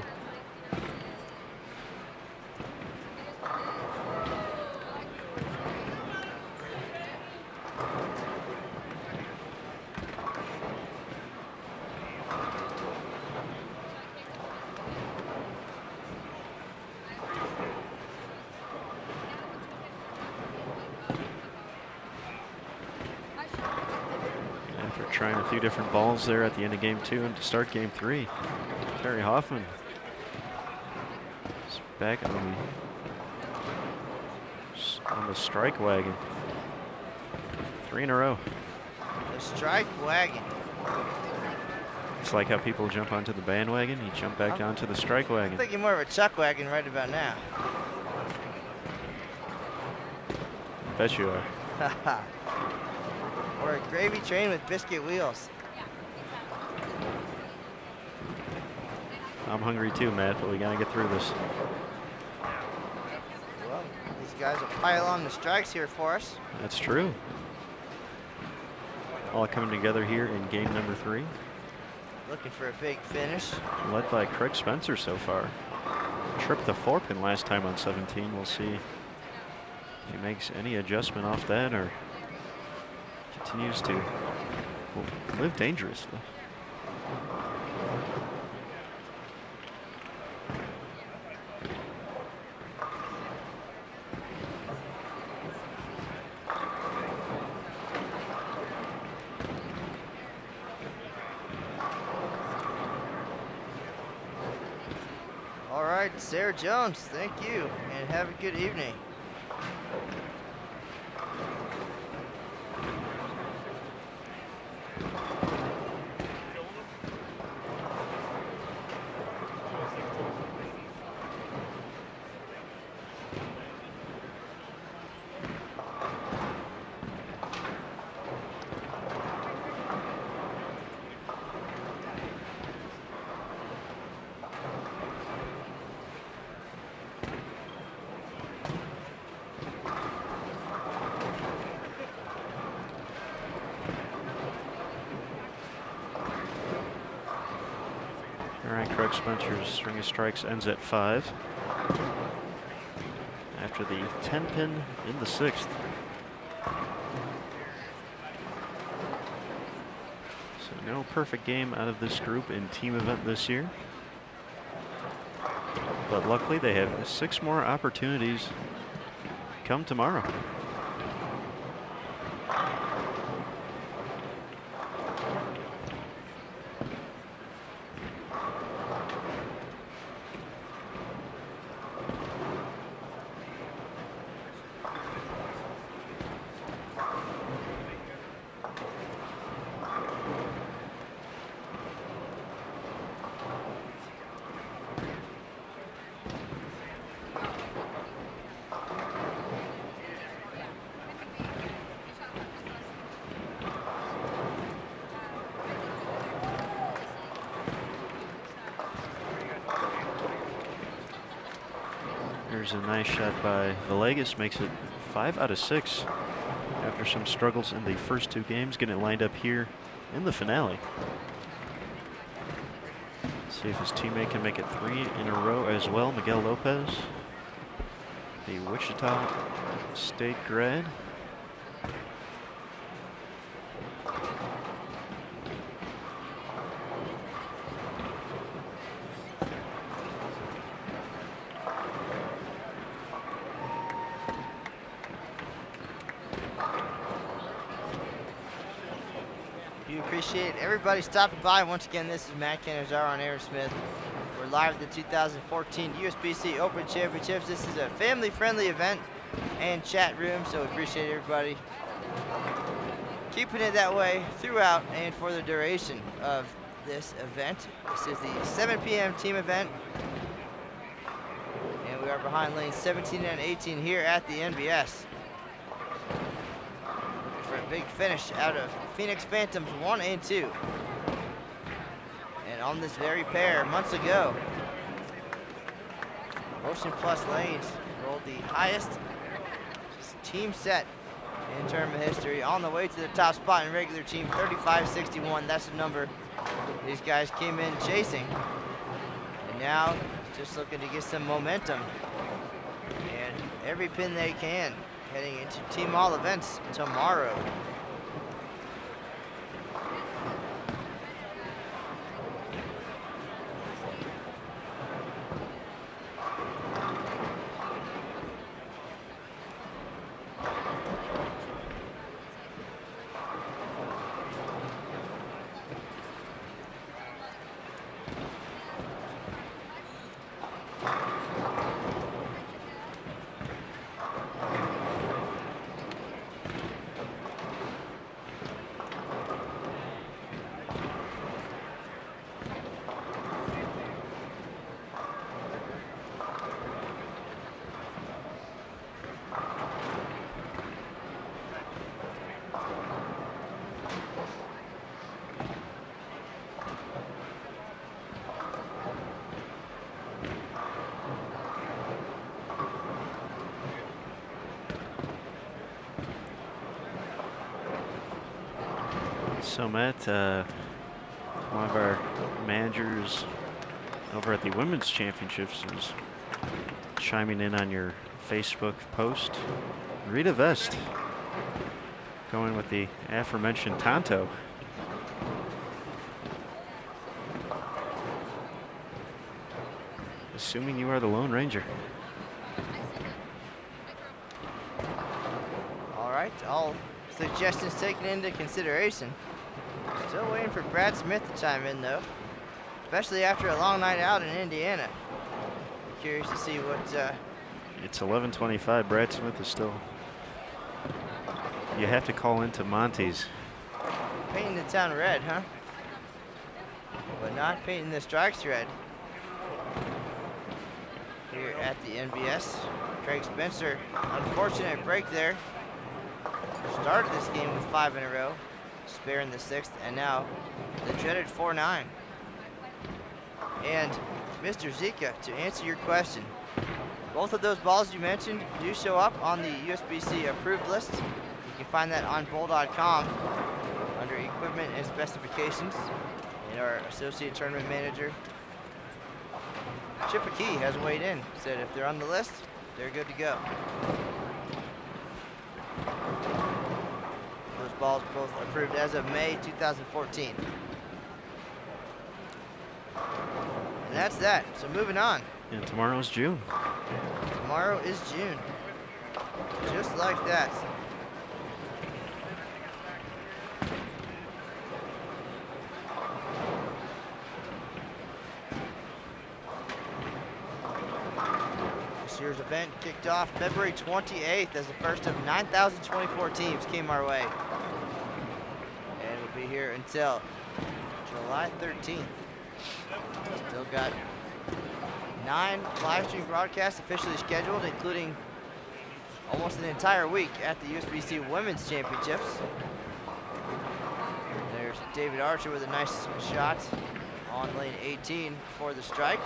Trying a few different balls there at the end of game 2 and to start game 3. Terry Hoffman is back on the strike wagon. 3 in a row. The strike wagon. It's like how people jump onto the bandwagon. He jumped back onto the strike wagon. I'm thinking more of a chuck wagon right about now. Bet you are. Or a gravy train with biscuit wheels. I'm hungry too, Matt, but we gotta get through this. Well, these guys will pile on the strikes here for us. That's true. All coming together here in game number 3. Looking for a big finish. Led by Craig Spencer so far. Tripped the 4-pin last time on 17. We'll see if he makes any adjustment off that or continues to live dangerously. All right, Sarah Jones, thank you, and have a good evening. All right, Craig Spencer's string of strikes ends at 5 after the 10-pin in the 6th. So no perfect game out of this group in team event this year. But luckily they have 6 more opportunities come tomorrow. There's a nice shot by Villegas, makes it 5 out of 6 after some struggles in the first 2 games, getting it lined up here in the finale. See if his teammate can make it 3 in a row as well. Miguel Lopez, the Wichita State grad. We appreciate everybody stopping by. Once again, this is Matt Canizaro and Aaron Smith. We're live at the 2014 USBC Open Championships. This is a family-friendly event and chat room, so we appreciate everybody keeping it that way throughout and for the duration of this event. This is the 7 p.m. team event, and we are behind lanes 17 and 18 here at the NBS. For a big finish out of Phoenix Phantoms 1 and 2. And on this very pair months ago, Ocean Plus Lanes rolled the highest team set in tournament history, on the way to the top spot in regular team, 35-61. That's the number these guys came in chasing. And now just looking to get some momentum and every pin they can heading into team all events tomorrow. So Matt, one of our managers over at the Women's Championships was chiming in on your Facebook post. Rita Vest going with the aforementioned Tonto. Assuming you are the Lone Ranger. All right, all suggestions taken into consideration. Still waiting for Brad Smith to chime in though, especially after a long night out in Indiana. Curious to see what. It's 11:25. Brad Smith is still. You have to call into Monty's. Painting the town red, huh? But not painting the strikes red. Here at the NBS, Craig Spencer, unfortunate break there. Started this game with 5 in a row, spare in the 6th, and now the dreaded 4-9. And Mr. Zika, to answer your question, both of those balls you mentioned do show up on the USBC approved list. You can find that on bowl.com under equipment and specifications. And our associate tournament manager, Chip McKee, has weighed in, said if they're on the list, they're good to go. Those balls both approved as of May 2014. And that's that. So moving on. And tomorrow's June. Tomorrow is June. Just like that. This year's event kicked off February 28th as the first of 9,024 teams came our way. And we'll be here until July 13th. Still got 9 live stream broadcasts officially scheduled, including almost an entire week at the USBC Women's Championships. There's David Archer with a nice shot on lane 18 for the strike.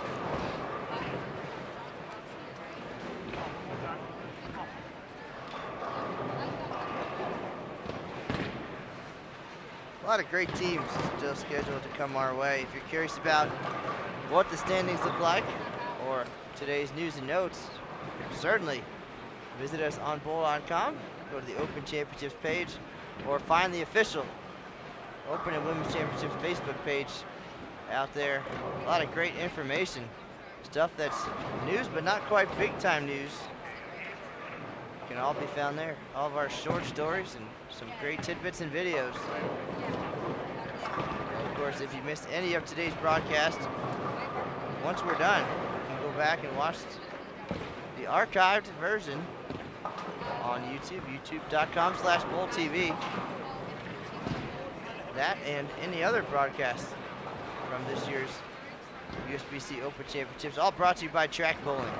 lot of great teams still scheduled to come our way. If you're curious about what the standings look like or today's news and notes, certainly visit us on bowl.com, go to the Open Championships page, or find the official Open and Women's Championships Facebook page out there. A lot of great information, stuff that's news but not quite big time news. Can all be found there. All of our short stories and some great tidbits and videos. Of course, if you missed any of today's broadcast, once we're done, you can go back and watch the archived version on YouTube, youtube.com/bowltv. That and any other broadcast from this year's USBC Open Championships, all brought to you by Track Bowling.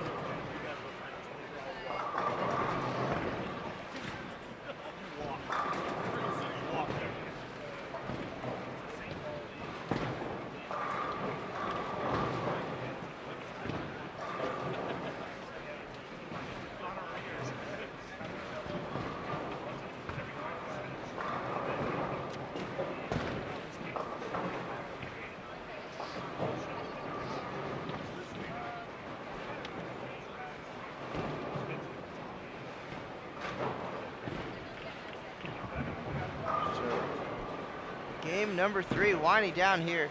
Game number 3 winding down here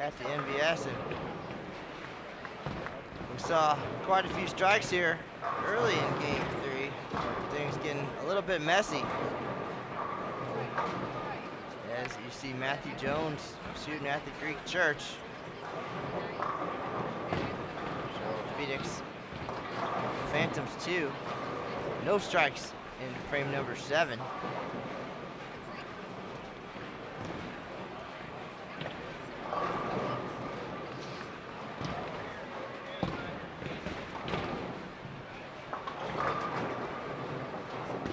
at the NVS, and we saw quite a few strikes here early in game 3. Things getting a little bit messy as you see Matthew Jones shooting at the Greek Church. So Phoenix Phantoms 2, no strikes in frame number 7.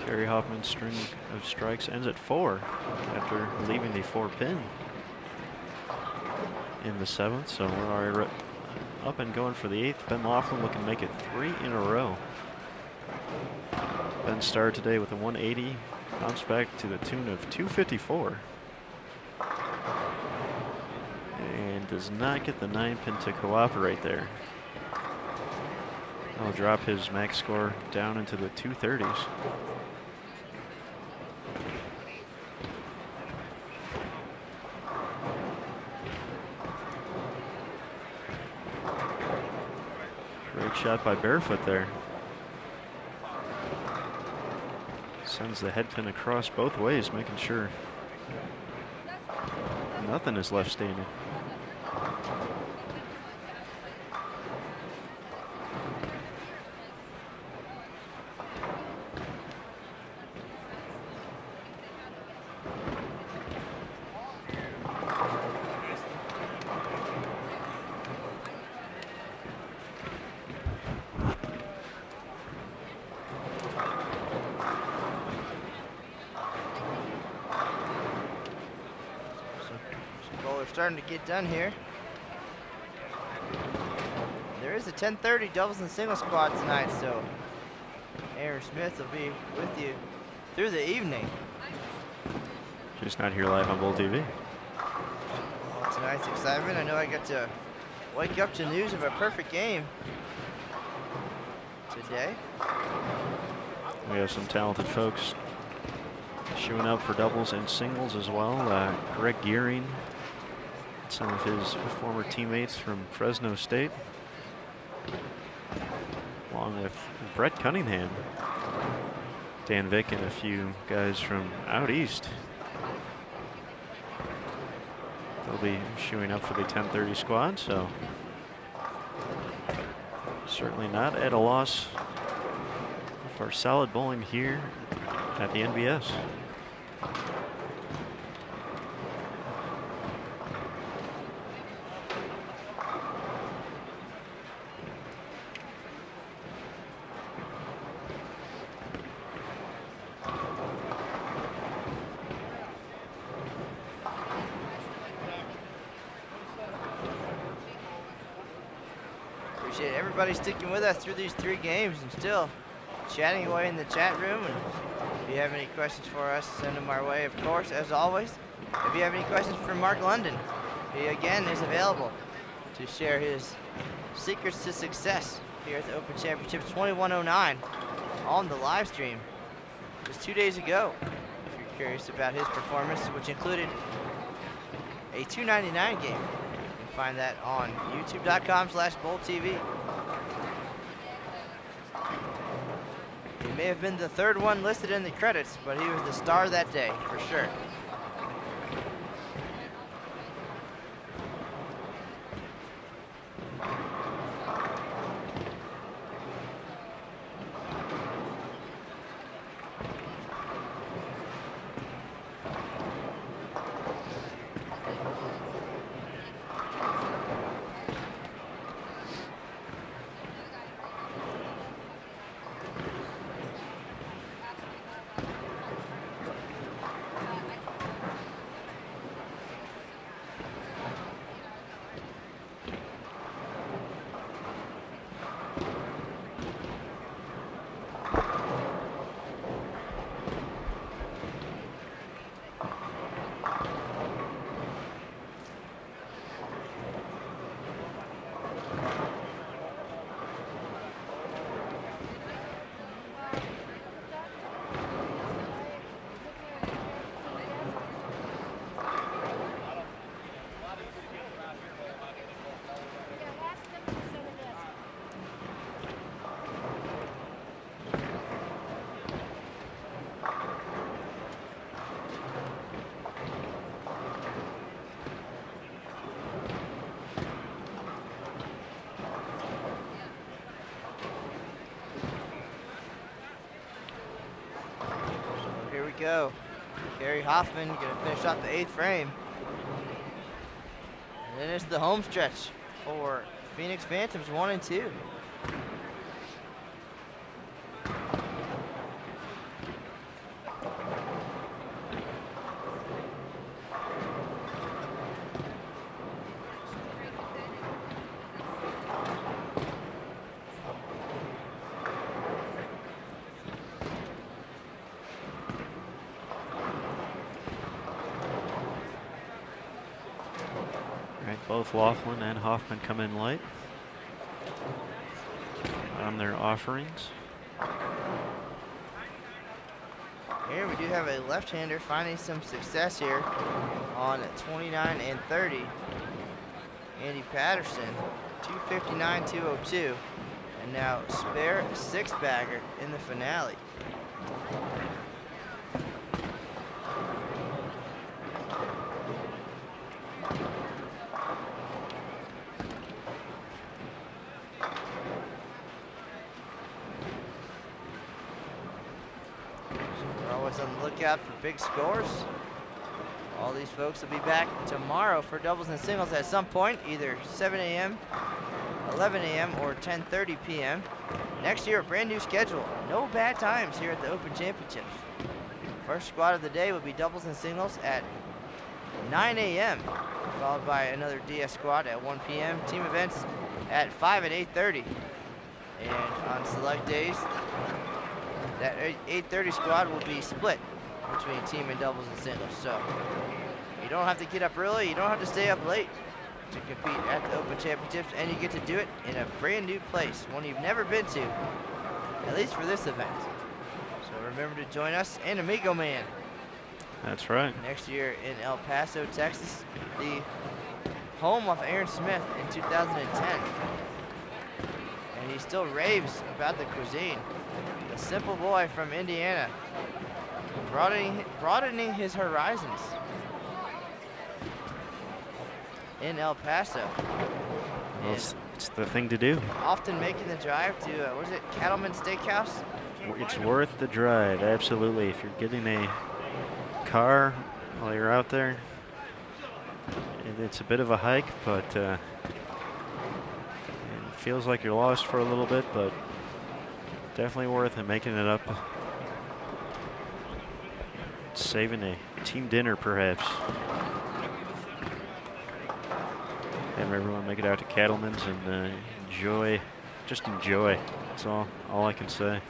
Kerry Hoffman's string of strikes ends at 4 after leaving the 4-pin in the 7th. So we're already up and going for the 8th. Ben Laughlin looking to make it 3 in a row. Ben started today with a 180, bounced back to the tune of 254. And does not get the 9-pin to cooperate there. That'll drop his max score down into the 230s. Great shot by Barefoot there. Sends the head pin across both ways, making sure nothing is left standing. Starting to get done here. There is a 10:30 doubles and singles squad tonight, so Aaron Smith will be with you through the evening. Just not here live on Bowl TV. Well, tonight's excitement. I know I got to wake up to news of a perfect game today. We have some talented folks showing up for doubles and singles as well. Greg Gearing, some of his former teammates from Fresno State, along with Brett Cunningham, Dan Vick, and a few guys from out east. They'll be showing up for the 10:30 squad, so certainly not at a loss for solid bowling here at the NBS. Appreciate everybody sticking with us through these 3 games and still chatting away in the chat room. And if you have any questions for us, send them our way, of course, as always. If you have any questions for Mark London, he again is available to share his secrets to success here at the Open Championships 2109 on the live stream just 2 days ago. If you're curious about his performance, which included a $2.99 game, you can find that on youtube.com/BowlTV. He may have been the third one listed in the credits, but he was the star that day for sure. Go. Gary Hoffman gonna finish off the 8th frame. And then it's the home stretch for Phoenix Phantoms 1 and 2. Both Laughlin and Hoffman come in light on their offerings. Here we do have a left-hander finding some success here on 29 and 30. Andy Patterson, 259, 202. And now spare 6-bagger in the finale. Out for big scores. All these folks will be back tomorrow for doubles and singles at some point, either 7 a.m., 11 a.m., or 10:30 p.m. Next year, a brand new schedule. No bad times here at the Open Championships. First squad of the day will be doubles and singles at 9 a.m., followed by another DS squad at 1 p.m. Team events at 5 and 8:30. And on select days, that 8:30 squad will be split between team and doubles and singles. So you don't have to get up early, you don't have to stay up late to compete at the Open Championships, and you get to do it in a brand new place, one you've never been to, at least for this event. So remember to join us and Amigo Man. That's right. Next year in El Paso, Texas, the home of Aaron Smith in 2010. And he still raves about the cuisine. The simple boy from Indiana, broadening his horizons in El Paso. Well, it's the thing to do. Often making the drive to, what is it, Cattleman Steakhouse? It's worth the drive, absolutely. If you're getting a car while you're out there, it's a bit of a hike, but it feels like you're lost for a little bit, but definitely worth it, making it up. Saving a team dinner, perhaps. Have everyone make it out to Cattleman's and just enjoy. That's all I can say.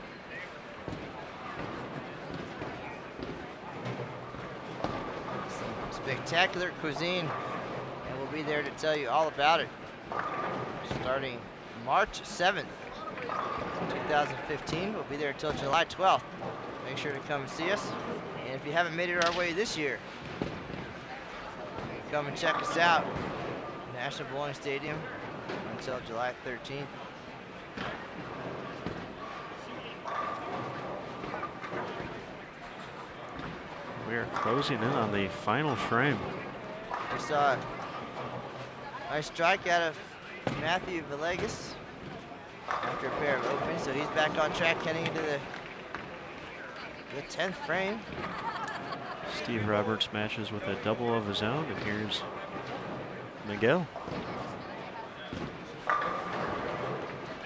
spectacular cuisine, and we'll be there to tell you all about it. Starting March 7th, 2015. We'll be there until July 12th. Make sure to come and see us. And if you haven't made it our way this year, you can come and check us out. National Bowling Stadium until July 13th. We are closing in on the final frame. We saw a nice strike out of Matthew Villegas after a pair of opens, so he's back on track heading into the 10th frame. Steve Roberts matches with a double of his own, and here's Miguel.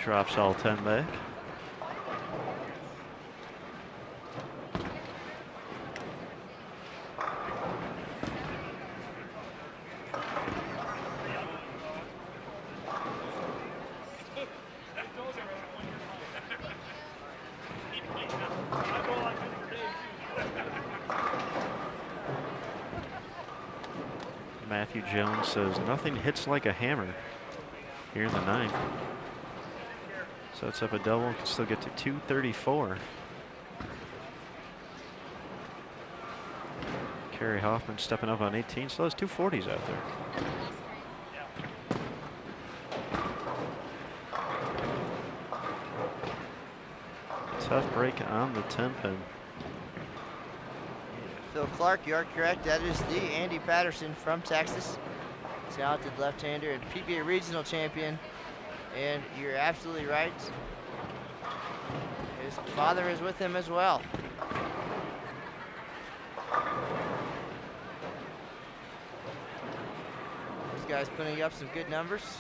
Drops all 10 back. Matthew Jones says nothing hits like a hammer here in the 9th. Sets up a double, can still get to 234. Kerry Hoffman stepping up on 18, still has 240s out there. Tough break on the 10 pin. Phil Clark, you are correct. That is the Andy Patterson from Texas. Talented left-hander and PBA regional champion. And you're absolutely right. His father is with him as well. This guy's putting up some good numbers.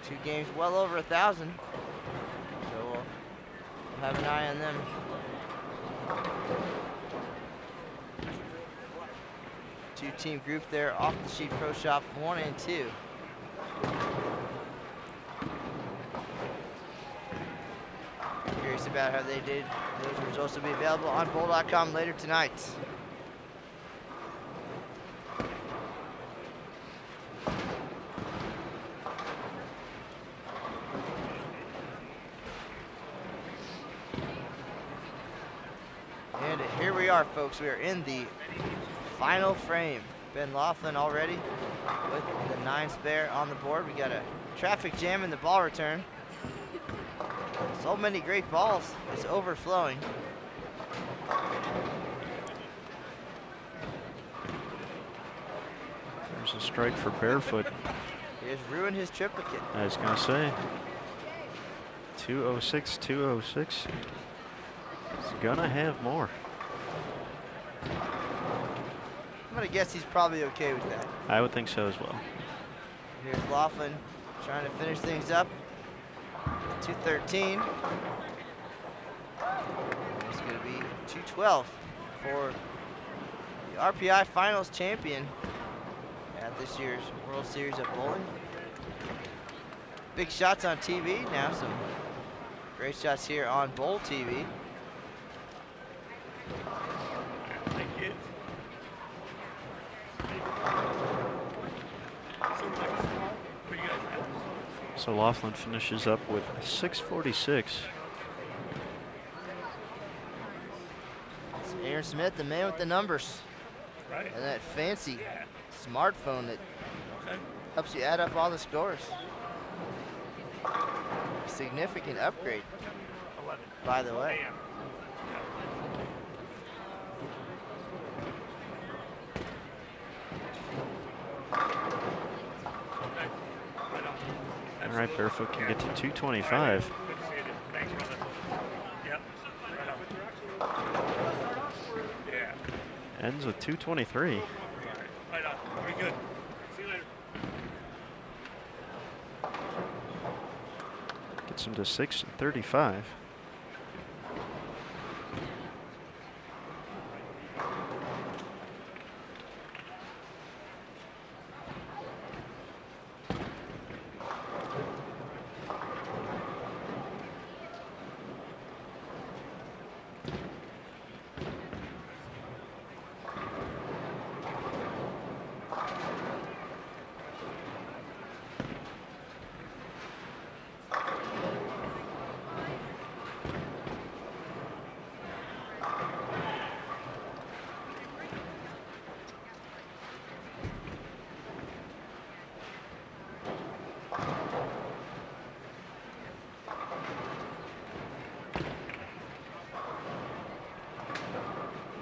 2 games well over 1,000. So we'll have an eye on them. Two-team group there, Off the Sheet Pro Shop 1 and 2. Curious about how they did. Those results will be available on bowl.com later tonight. And here we are, folks. We are in the final frame. Ben Laughlin already with the 9 spare on the board. We got a traffic jam in the ball return. So many great balls. It's overflowing. There's a strike for Barefoot. He has ruined his triplicate. I was going to say. 206, 206. He's going to have more. I'm going to guess he's probably okay with that. I would think so as well. Here's Laughlin trying to finish things up. 213. It's going to be 212 for the RPI Finals champion at this year's World Series of Bowling. Big shots on TV. Now some great shots here on Bowl TV. So Laughlin finishes up with 646. It's Aaron Smith, the man with the numbers. Right. And that fancy smartphone that helps you add up all the scores. Significant upgrade, 11. by the way. Bam. All right, Barefoot can get to 225. Good to see you. Thanks, brother. Yep. Right on. Yeah. Ends with 223. All right. Right on. Very good. See you later. Gets him to 635.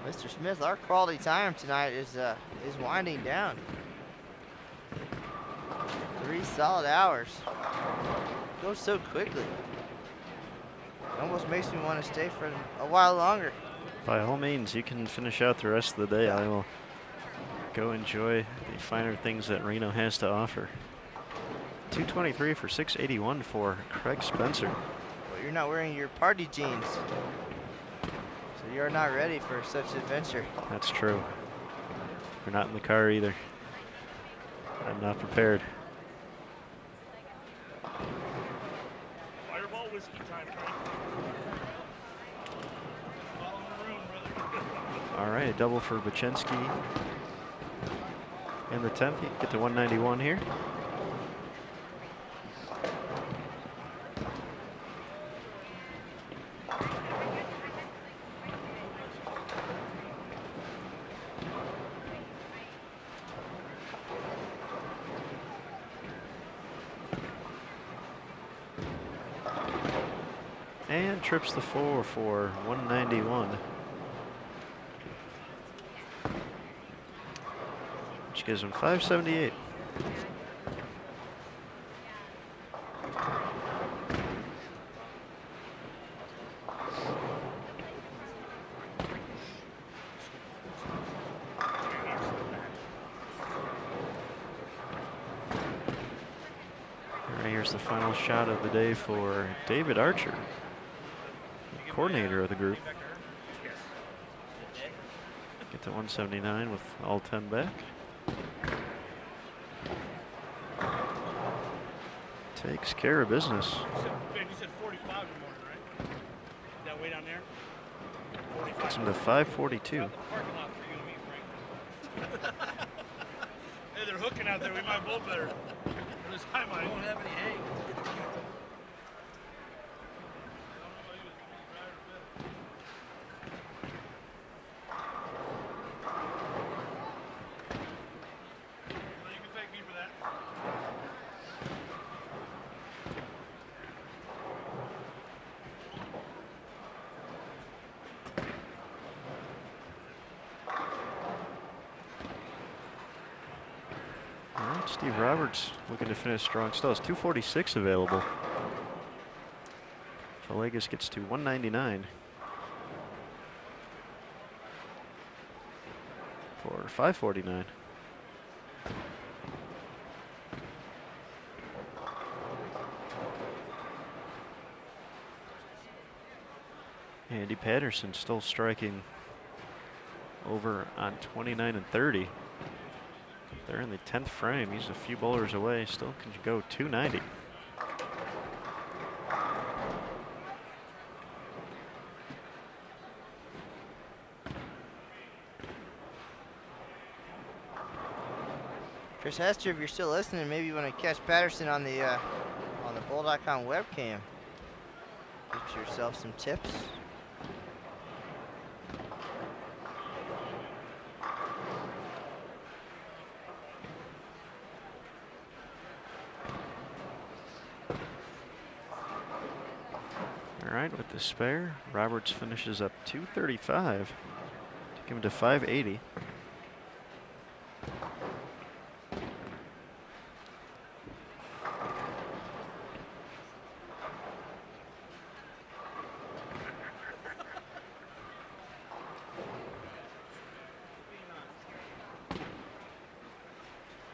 Mr. Smith, our quality time tonight is winding down. 3 solid hours. Goes so quickly. It almost makes me want to stay for a while longer. By all means, you can finish out the rest of the day. I will go enjoy the finer things that Reno has to offer. 223 for 681 for Craig Spencer. Well, you're not wearing your party jeans, so you're not ready for such adventure. That's true. We're not in the car either. I'm not prepared. Fireball whiskey time, Frank. Ball in the room, brother. All right, a double for Bachensky in the 10th. Get to 191 here. And trips the 4 for 191. Which gives him 578. All right, here's the final shot of the day for David Archer, coordinator of the group. Get to 179 with all 10 back. Takes care of business. Ben, you said 45 in the morning, right? That way down there? 45. Gets him to 542. Parking lot for you and me, Frank. Hey, they're hooking out there. We might both better. This time I won't have any eggs. You can thank me for that. All right, Steve Roberts looking to finish strong still. It's 246 available. Villegas gets to 199 for 549. Andy Patterson still striking over on 29 and 30. They're in the 10th frame. He's a few bowlers away. Still can go 290. Chris Hester, if you're still listening, maybe you want to catch Patterson on the Bowl.com webcam. Get yourself some tips. All right, with the spare, Roberts finishes up 235 to give him to 580.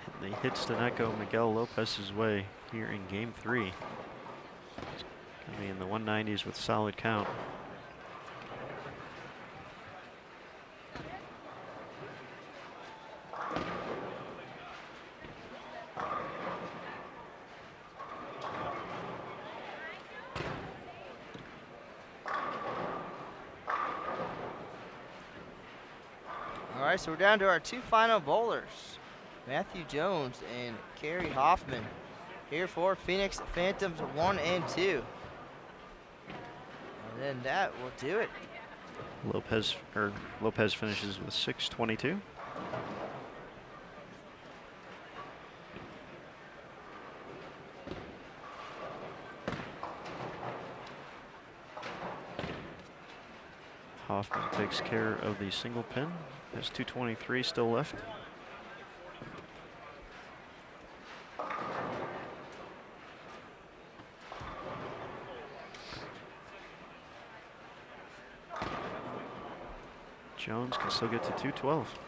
And the hits did not go Miguel Lopez's way here in game 3. Gonna be in the 190s with solid count. All right, so we're down to our 2 final bowlers, Matthew Jones and Kerry Hoffman, here for Phoenix Phantoms 1 and 2. And then that will do it. Lopez finishes with 622. Hoffman takes care of the single pin. There's 2:23 still left. Jones can still get to 212.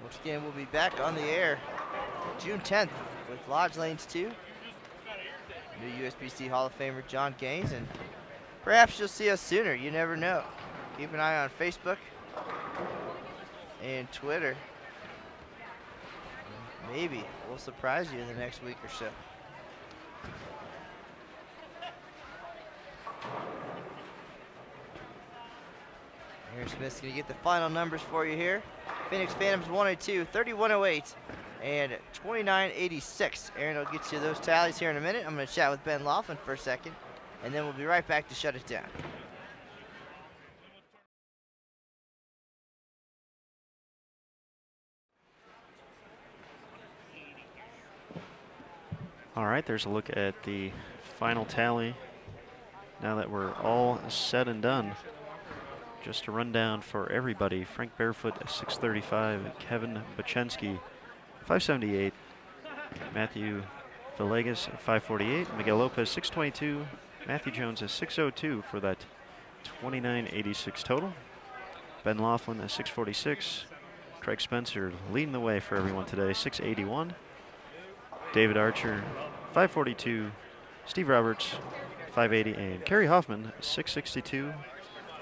Once again, we'll be back on the air June 10th with Lodge Lanes 2. New USBC Hall of Famer John Gaines, and perhaps you'll see us sooner. You never know. Keep an eye on Facebook and Twitter. Maybe we'll surprise you in the next week or so. Aaron Smith's going to get the final numbers for you here. Phoenix Phantoms 102, 3108, and 2986. Aaron will get you those tallies here in a minute. I'm going to chat with Ben Laughlin for a second, and then we'll be right back to shut it down. All right, there's a look at the final tally. Now that we're all said and done, just to run down for everybody: Frank Barefoot 635, Kevin Bachensky 578, Matthew Villegas 548, Miguel Lopez 622, Matthew Jones is 602 for that 2986 total. Ben Laughlin is 646, Craig Spencer leading the way for everyone today, 681. David Archer 542, Steve Roberts 580, and Kerry Hoffman 662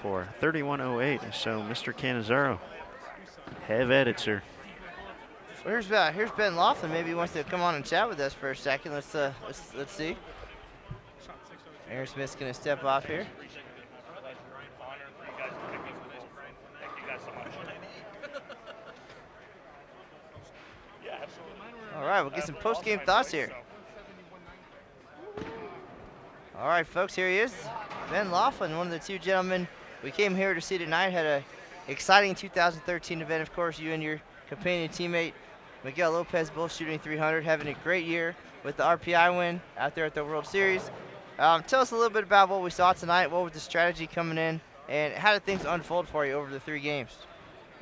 for 3108. So Mr. Cannizzaro, have at it, sir. Well, here's Ben Laughlin. Maybe he wants to come on and chat with us for a second. Let's see. Aaron Smith's gonna step off here. All right, we'll get some post-game thoughts here. All right, folks, here he is. Ben Laughlin, one of the two gentlemen we came here to see tonight. Had an exciting 2013 event, of course. You and your companion teammate, Miguel Lopez, both shooting 300, having a great year with the RPI win out there at the World Series. Tell us a little bit about what we saw tonight. What was the strategy coming in, and how did things unfold for you over the 3 games?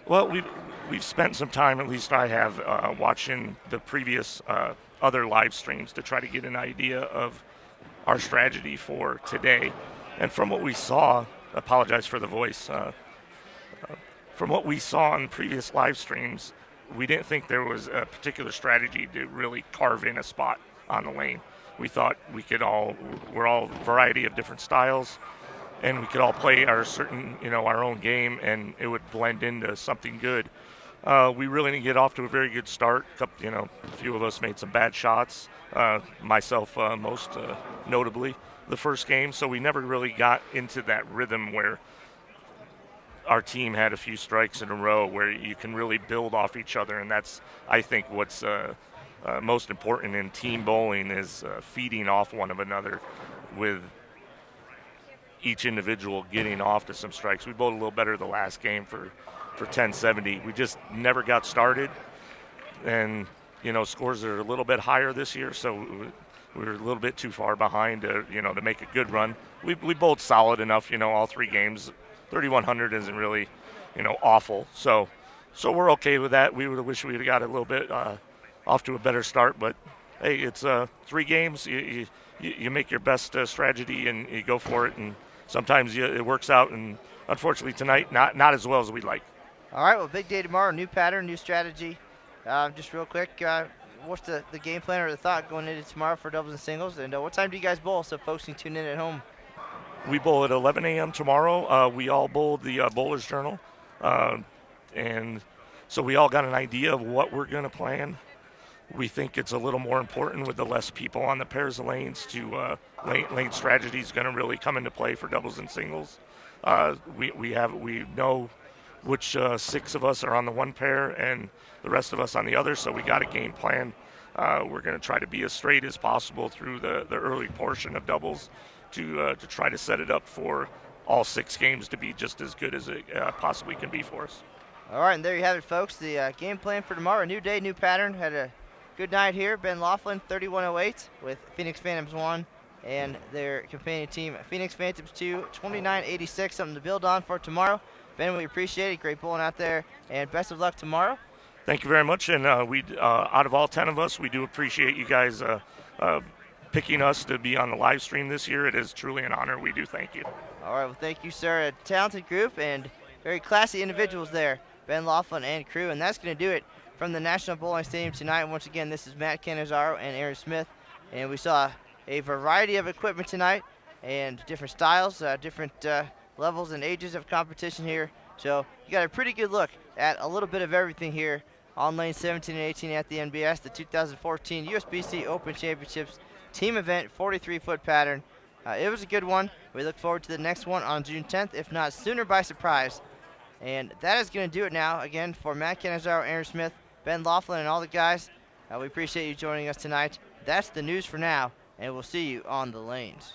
Well, we've spent some time, at least I have, watching the previous other live streams to try to get an idea of our strategy for today. And from what we saw, apologize for the voice, from what we saw in previous live streams, we didn't think there was a particular strategy to really carve in a spot on the lane. We thought we're all a variety of different styles, and we could all play our own game, and it would blend into something good. We really didn't get off to a very good start. A few of us made some bad shots, myself most notably the first game, so we never really got into that rhythm where our team had a few strikes in a row where you can really build off each other, and that's, I think, what's most important in team bowling is feeding off one of another, with each individual getting off to some strikes. We bowled a little better the last game for 1070. We just never got started, and scores are a little bit higher this year, so we were a little bit too far behind to make a good run. We bowled solid enough, all 3 games. 3100 isn't really awful, so we're okay with that. We would have wished we would have got a little bit off to a better start, but hey, it's 3 games. You make your best strategy and you go for it, and sometimes it works out, and unfortunately tonight not as well as we'd like. All right, well, big day tomorrow, new pattern, new strategy. Just real quick, what's the game plan or the thought going into tomorrow for doubles and singles, and what time do you guys bowl so folks can tune in at home? We bowl at 11 a.m. tomorrow. We all bowled the Bowler's Journal, and so we all got an idea of what we're going to plan. We think it's a little more important with the less people on the pairs of lanes to lane strategy is going to really come into play for doubles and singles. We know which 6 of us are on the one pair and the rest of us on the other, so we got a game plan We're going to try to be as straight as possible through the early portion of doubles to try to set it up for all 6 games to be just as good as it possibly can be for us. All right, and there you have it, folks. The game plan for tomorrow. New day, new pattern. Had a good night here. Ben Laughlin, 3108 with Phoenix Phantoms 1 and their companion team, Phoenix Phantoms 2, 2986. Something to build on for tomorrow. Ben, we appreciate it. Great bowling out there, and best of luck tomorrow. Thank you very much. And we, out of all 10 of us, we do appreciate you guys picking us to be on the live stream this year. It is truly an honor. We do thank you. All right, well, thank you, sir. A talented group and very classy individuals there, Ben Laughlin and crew. And that's going to do it from the National Bowling Stadium tonight. Once again, this is Matt Canizaro and Aaron Smith. And we saw a variety of equipment tonight and different styles, different levels and ages of competition here. So you got a pretty good look at a little bit of everything here on lane 17 and 18 at the NBS, the 2014 USBC Open Championships team event, 43-foot pattern. It was a good one. We look forward to the next one on June 10th, if not sooner by surprise. And that is going to do it now. Again, for Matt Canizaro, Aaron Smith, Ben Laughlin, and all the guys, we appreciate you joining us tonight. That's the news for now, and we'll see you on the lanes.